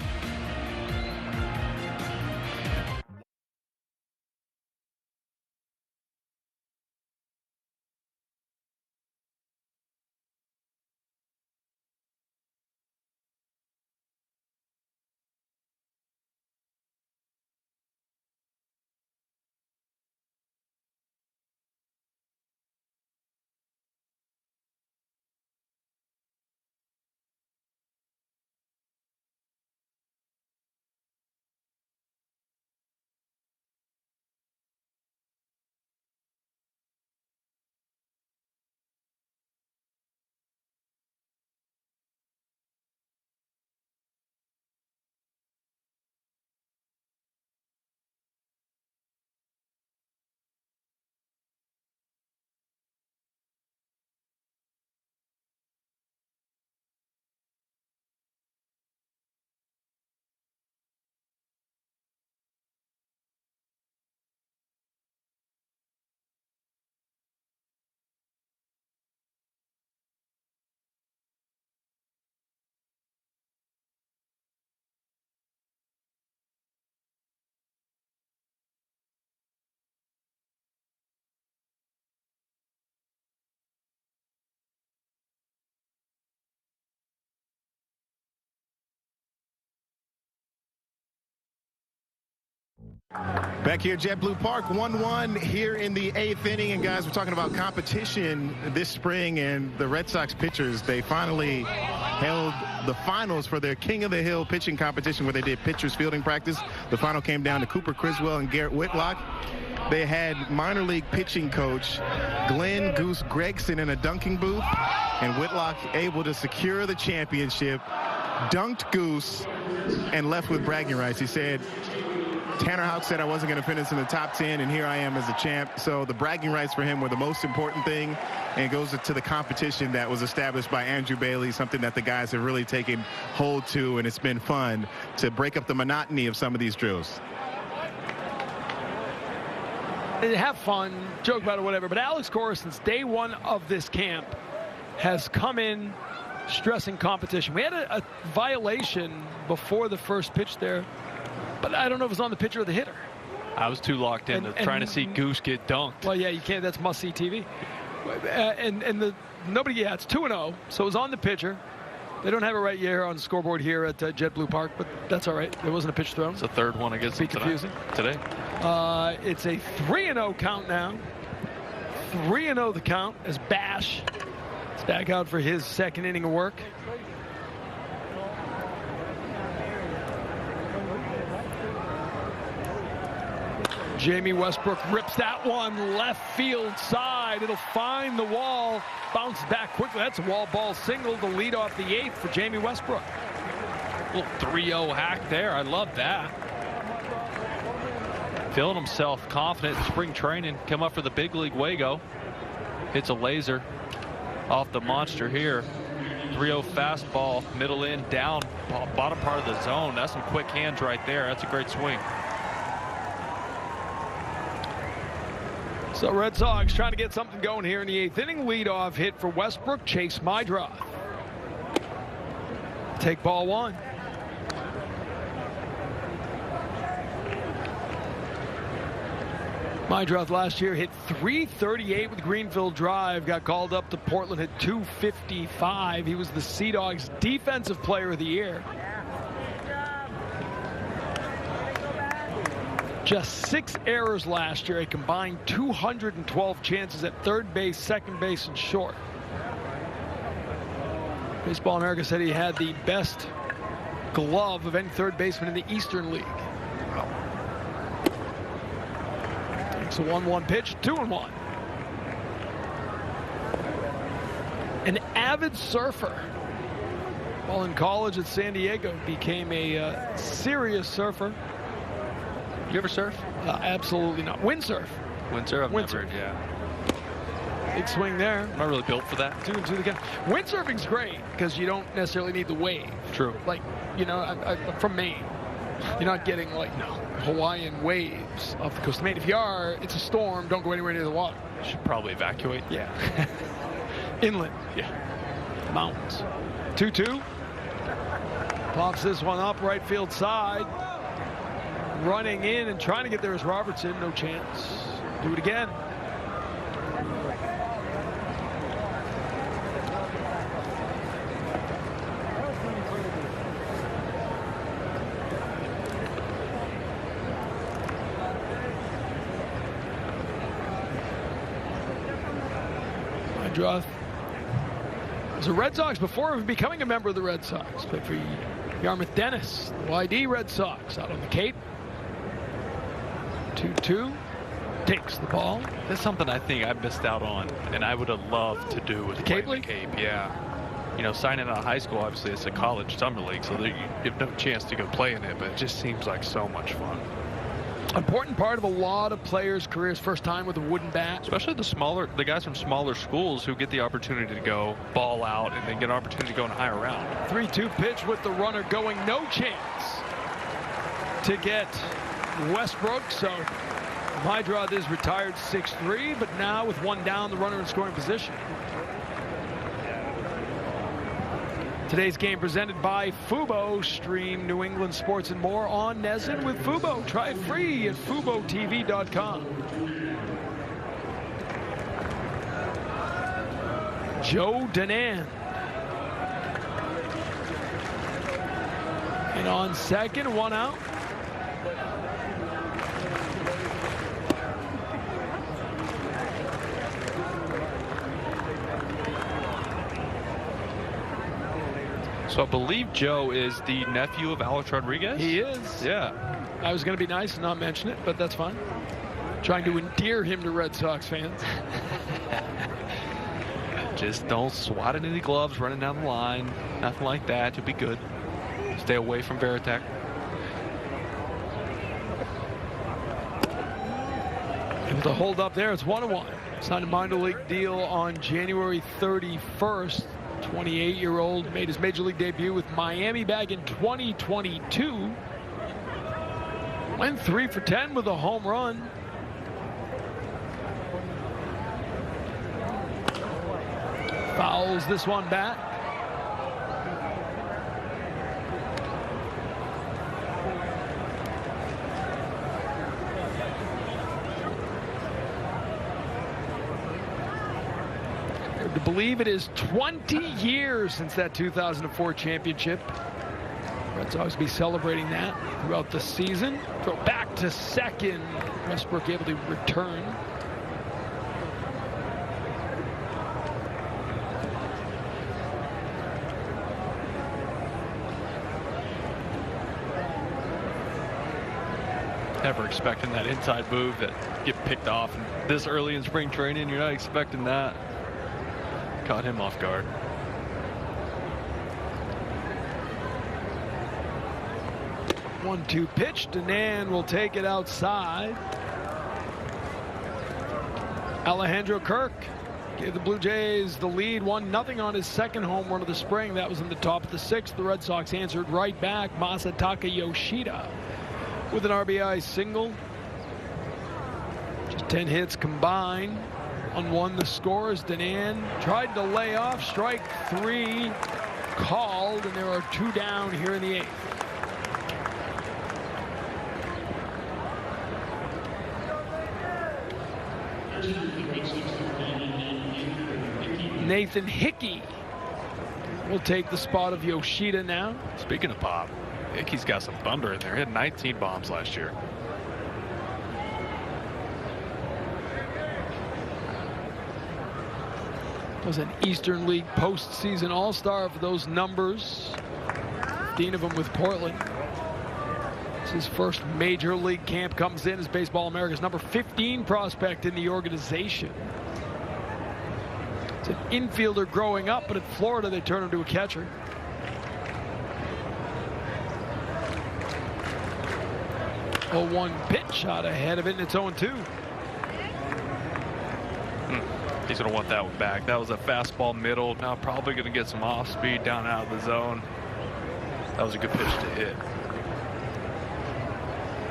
Back here at JetBlue Park, 1-1 here in the 8th inning. And guys, we're talking about competition this spring, and the Red Sox pitchers, they finally held the finals for their King of the Hill pitching competition where they did pitchers fielding practice. The final came down to Cooper Criswell and Garrett Whitlock. They had minor league pitching coach Glenn Goose Gregson in a dunking booth, and Whitlock able to secure the championship, dunked Goose, and left with bragging rights. He said, Tanner Houck said I wasn't going to finish in the top 10, and here I am as a champ. So the bragging rights for him were the most important thing, and it goes to the competition that was established by Andrew Bailey, something that the guys have really taken hold to, and it's been fun to break up the monotony of some of these drills. Have fun, joke about it, whatever. But Alex Cora, since day one of this camp, has come in stressing competition. We had a violation before the first pitch there, but I don't know if it was on the pitcher or the hitter. I was too locked in trying to see Goose get dunked. Well, yeah, you can't. That's must-see TV. It's 2-0, so it was on the pitcher. They don't have it right here on the scoreboard here at JetBlue Park, but that's all right. There wasn't a pitch thrown. It's the third one against them confusing today. It's a 3-0 count now. 3-0 the count as Bash is back out for his second inning of work. Jamie Westbrook rips that one left field side. side. It'll find the wall. Bounce back quickly. That's a wall ball single to lead off the 8th for Jamie Westbrook. Little 3-0 hack there. I love that. Feeling himself confident in spring training. Come up for the big league Wago. Hits a laser off the monster here. 3-0 fastball, middle in, down, bottom part of the zone. That's some quick hands right there. That's a great swing. So Red Sox trying to get something going here in the 8th inning. Leadoff hit for Westbrook. Chase Mydroth. Take ball 1. Mydroth last year hit .338 with Greenfield Drive. Got called up to Portland at .255. He was the Sea Dogs Defensive Player of the Year. Just 6 errors last year. A combined 212 chances at third base, second base, and short. Baseball America said he had the best glove of any third baseman in the Eastern League. It's a 1-1 pitch, 2-1. An avid surfer. While in college at San Diego, became a serious surfer. You ever surf? Absolutely not. Windsurf. Windsurf? I've Windsurf. never, yeah. Big swing there. I'm not really built for that. 2 and 2 to count. Windsurfing's great because you don't necessarily need the wave. True. Like, you know, I'm from Maine. You're not getting like Hawaiian waves off the coast of Maine. If you are, it's a storm. Don't go anywhere near the water. Should probably evacuate. Yeah. Inland. Yeah. Mountains. 2-2. Pops this one up right field side. Running in and trying to get there is Robertson. No chance. Do it again. Mydroth was a Red Sox before becoming a member of the Red Sox. Played for Yarmouth Dennis, the YD Red Sox out on the Cape. 2-2. Takes the ball. That's something I think I missed out on, and I would have loved to do with the Cape League. Cape, yeah. You know, signing out of high school, obviously it's a college summer league, so you have no chance to go play in it, but it just seems like so much fun. Important part of a lot of players' careers, first time with a wooden bat. Especially the guys from smaller schools who get the opportunity to go ball out and then get an opportunity to go in a higher round. 3-2 pitch with the runner going. No chance to get Westbrook. So Mydroth is retired 6-3, but now with 1 down, the runner in scoring position. Today's game presented by Fubo. Stream New England sports and more on NESN with Fubo. Try it free at FuboTV.com. Joe Danan. And on second, 1 out. So I believe Joe is the nephew of Alex Rodriguez? He is. Yeah. I was going to be nice and not mention it, but that's fine. Trying to endear him to Red Sox fans. Just don't swat at any gloves running down the line. Nothing like that. You'll be good. Stay away from Veritek. Able to hold up there. It's 1-1. Signed a minor league deal on January 31st. 28-year-old made his major league debut with Miami back in 2022. Went 3 for 10 with a home run. Fouls this one back. To believe it is 20 years since that 2004 championship. Red Sox will be celebrating that throughout the season. Throw back to second. Westbrook able to return. Never expecting that inside move that get picked off this early in spring training. You're not expecting that. Caught him off guard. One-two pitch. Danan will take it outside. Alejandro Kirk gave the Blue Jays the lead, 1-0 on his second home run of the spring. That was in the top of the sixth. The Red Sox answered right back. Masataka Yoshida with an RBI single. Just 10 hits combined. On one, the score is Danan tried to lay off. Strike three called, and there are two down here in the eighth. Nathan Hickey will take the spot of Yoshida now. Speaking of pop, Hickey's got some thunder in there. He had 19 bombs last year. Was an Eastern League postseason All-Star for those numbers. 15 of them with Portland. It's his first major league camp. Comes in as Baseball America's number 15 prospect in the organization. It's an infielder growing up, but at Florida they turn him to a catcher. A 1 pitch out ahead of it, and it's 0-2. He's going to want that one back. That was a fastball middle. Now probably going to get some off speed down out of the zone. That was a good pitch to hit.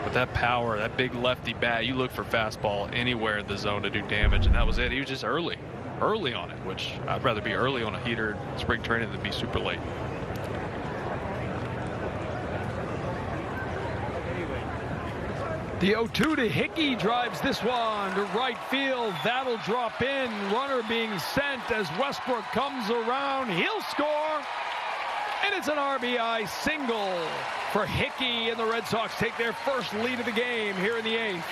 But that power, that big lefty bat, you look for fastball anywhere in the zone to do damage, and that was it. He was just early on it, which I'd rather be early on a heater in spring training than be super late. The 0-2 to Hickey drives this one to right field. That'll drop in. Runner being sent as Westbrook comes around. He'll score. And it's an RBI single for Hickey, and the Red Sox take their first lead of the game here in the eighth.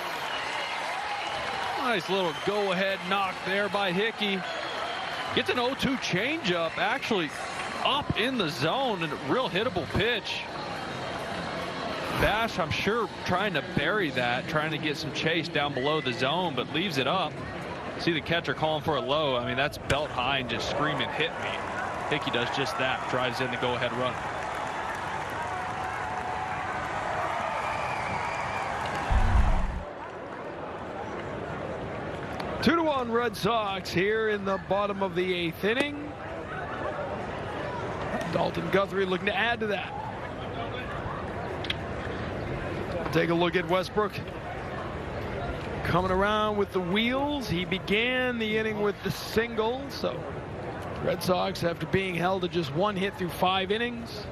Nice little go-ahead knock there by Hickey. Gets an 0-2 changeup actually up in the zone, and a real hittable pitch. Bash, I'm sure, trying to bury that, trying to get some chase down below the zone, but leaves it up. See the catcher calling for a low. I mean, that's belt high and just screaming, hit me. Hickey does just that, drives in the go-ahead run. Two to 1 Red Sox here in the bottom of the eighth inning. Dalton Guthrie looking to add to that. Take a look at Westbrook coming around with the wheels. He began the inning with the single, so Red Sox, after being held to just 1 hit through 5 innings,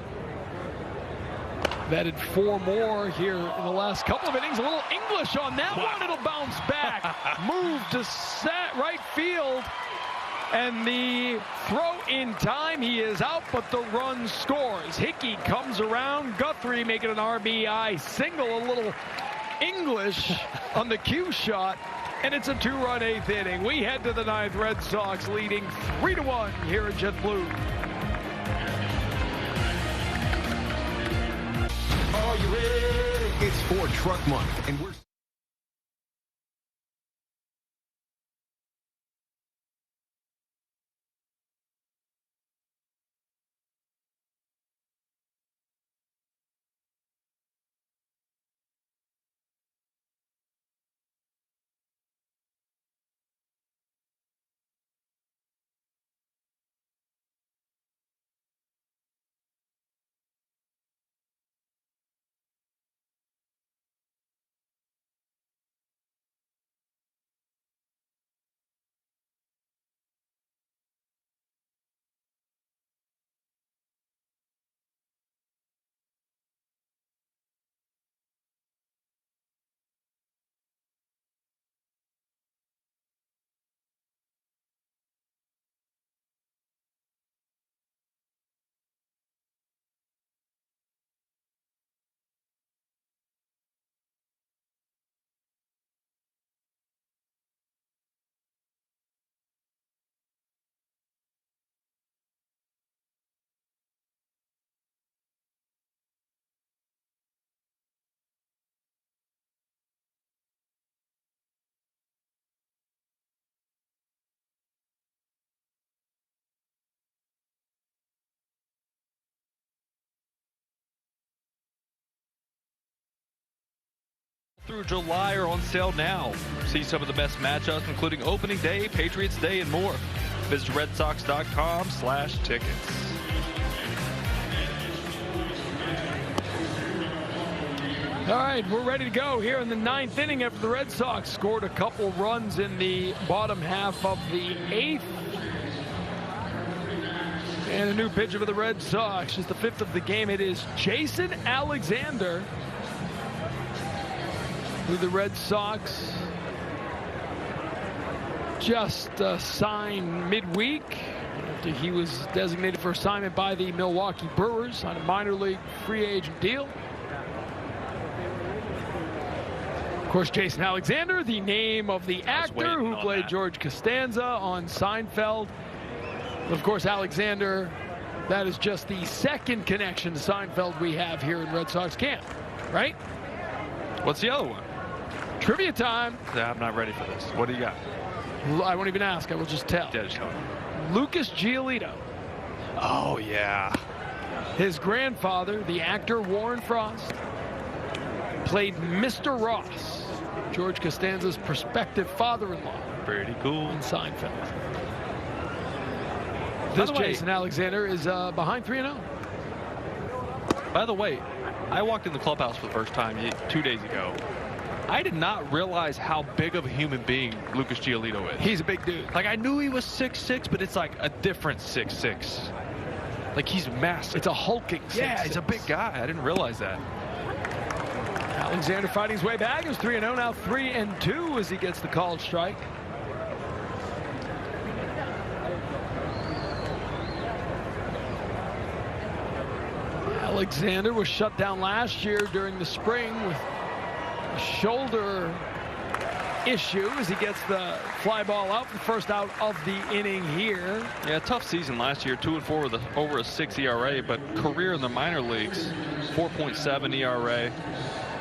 have added 4 more here in the last couple of innings. A little English on that one. It'll bounce back. Move to set right field. And the throw in time, he is out, but the run scores. Hickey comes around. Guthrie making an RBI single. A little English on the cue shot. And it's a 2-run eighth inning. We head to the ninth. Red Sox leading 3-1 here at JetBlue. Are you ready? It's Ford Truck Month, and we're through July are on sale now. See some of the best matchups, including opening day, Patriots Day, and more. Visit redsox.com/tickets. All right, we're ready to go here in the 9th inning after the Red Sox scored a couple runs in the bottom half of the 8th. And a new pitcher for the Red Sox, just the 5th of the game. It is Jason Alexander, who the Red Sox just signed midweek after he was designated for assignment by the Milwaukee Brewers on a minor league free agent deal. Of course, Jason Alexander, the name of the actor who played George Costanza on Seinfeld. Of course, Alexander, that is just the second connection to Seinfeld we have here in Red Sox camp, right? What's the other one? Trivia time. Yeah, I'm not ready for this. What do you got? I won't even ask. I will just tell. Yeah, just tell me. Lucas Giolito. Oh, yeah. His grandfather, the actor Warren Frost, played Mr. Ross, George Costanza's prospective father-in-law. Pretty cool. In Seinfeld. This Jason Alexander is behind 3-0. By the way, I walked in the clubhouse for the first time 2 days ago. I did not realize how big of a human being Lucas Giolito is. He's a big dude. Like, I knew he was 6'6", but it's like a different 6'6". Like, he's massive. It's a hulking 6'6". Yeah, he's a big guy. I didn't realize that. Alexander fighting his way back. It was 3-0, now 3-2 as he gets the called strike. Alexander was shut down last year during the spring with a shoulder issue as he gets the fly ball out, the first out of the inning here. Yeah, tough season last year, 2-4 with over a 6 ERA, but career in the minor leagues, 4.7 ERA,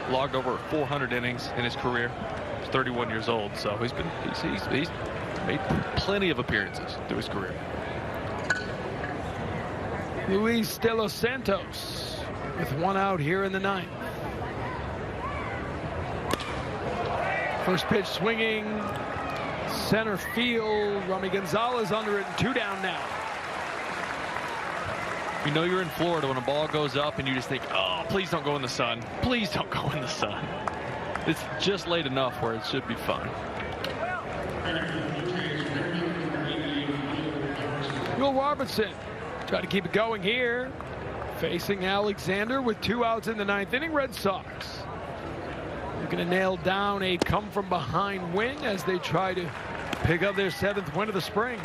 logged over 400 innings in his career. He's 31 years old, so he's made plenty of appearances through his career. Luis De Los Santos with one out here in the 9th. First pitch swinging, center field. Romy Gonzalez under it, and 2 down now. You know you're in Florida when a ball goes up and you just think, oh, please don't go in the sun. Please don't go in the sun. It's just late enough where it should be fun. Will Robertson try to keep it going here. Facing Alexander with 2 outs in the 9th inning. Red Sox looking to nail down a come-from-behind win as they try to pick up their 7th win of the spring.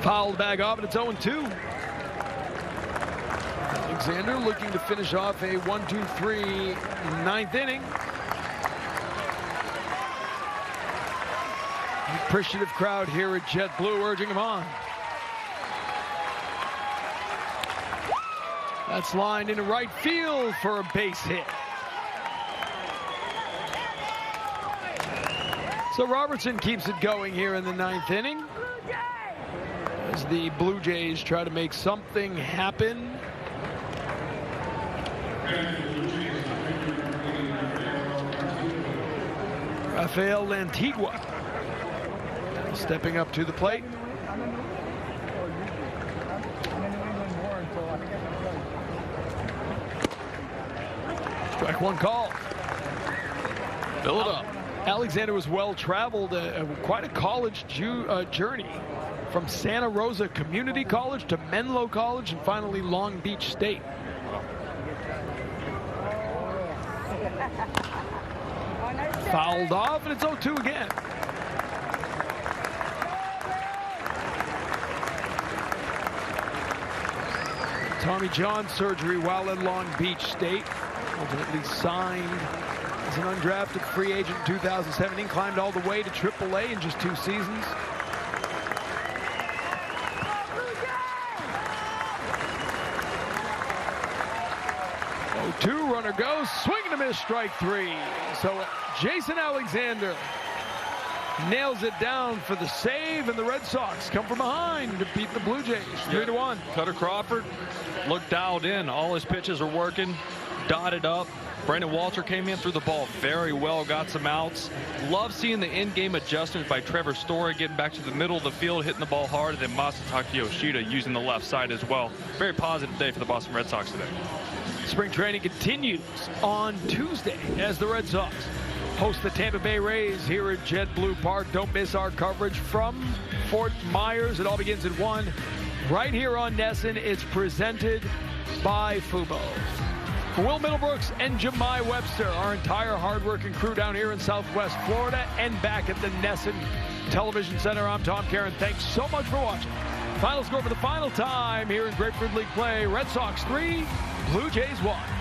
Fouled bag off, and it's 0-2. Alexander looking to finish off a 1-2-3 9th inning. Appreciative crowd here at JetBlue urging him on. That's lined into right field for a base hit. So Robertson keeps it going here in the 9th inning as the Blue Jays try to make something happen. Rafael Lantigua stepping up to the plate. Strike one call. Fill it up. Alexander was well traveled, quite a college journey from Santa Rosa Community College to Menlo College and finally Long Beach State. Fouled off, and it's 0-2 again. Tommy John surgery while in Long Beach State. Ultimately signed as an undrafted free agent in 2017. Climbed all the way to AAA in just 2 seasons. Two runner goes, swing and a miss, strike 3. So Jason Alexander nails it down for the save, and the Red Sox come from behind to beat the Blue Jays 3-1. Cutter Crawford looked dialed in. All his pitches are working, dotted up. Brandon Walter came in, threw the ball very well, got some outs. Love seeing the in-game adjustments by Trevor Story, getting back to the middle of the field, hitting the ball hard, and then Masataka Yoshida using the left side as well. Very positive day for the Boston Red Sox today. Spring training continues on Tuesday as the Red Sox host the Tampa Bay Rays here at JetBlue Park. Don't miss our coverage from Fort Myers. It all begins at 1 right here on NESN. It's presented by Fubo. For Will Middlebrooks and Jemai Webster, our entire hardworking crew down here in Southwest Florida and back at the NESN Television Center, I'm Tom Caron. Thanks so much for watching. Final score for the final time here in Grapefruit League play: Red Sox 3, Blue Jays 1.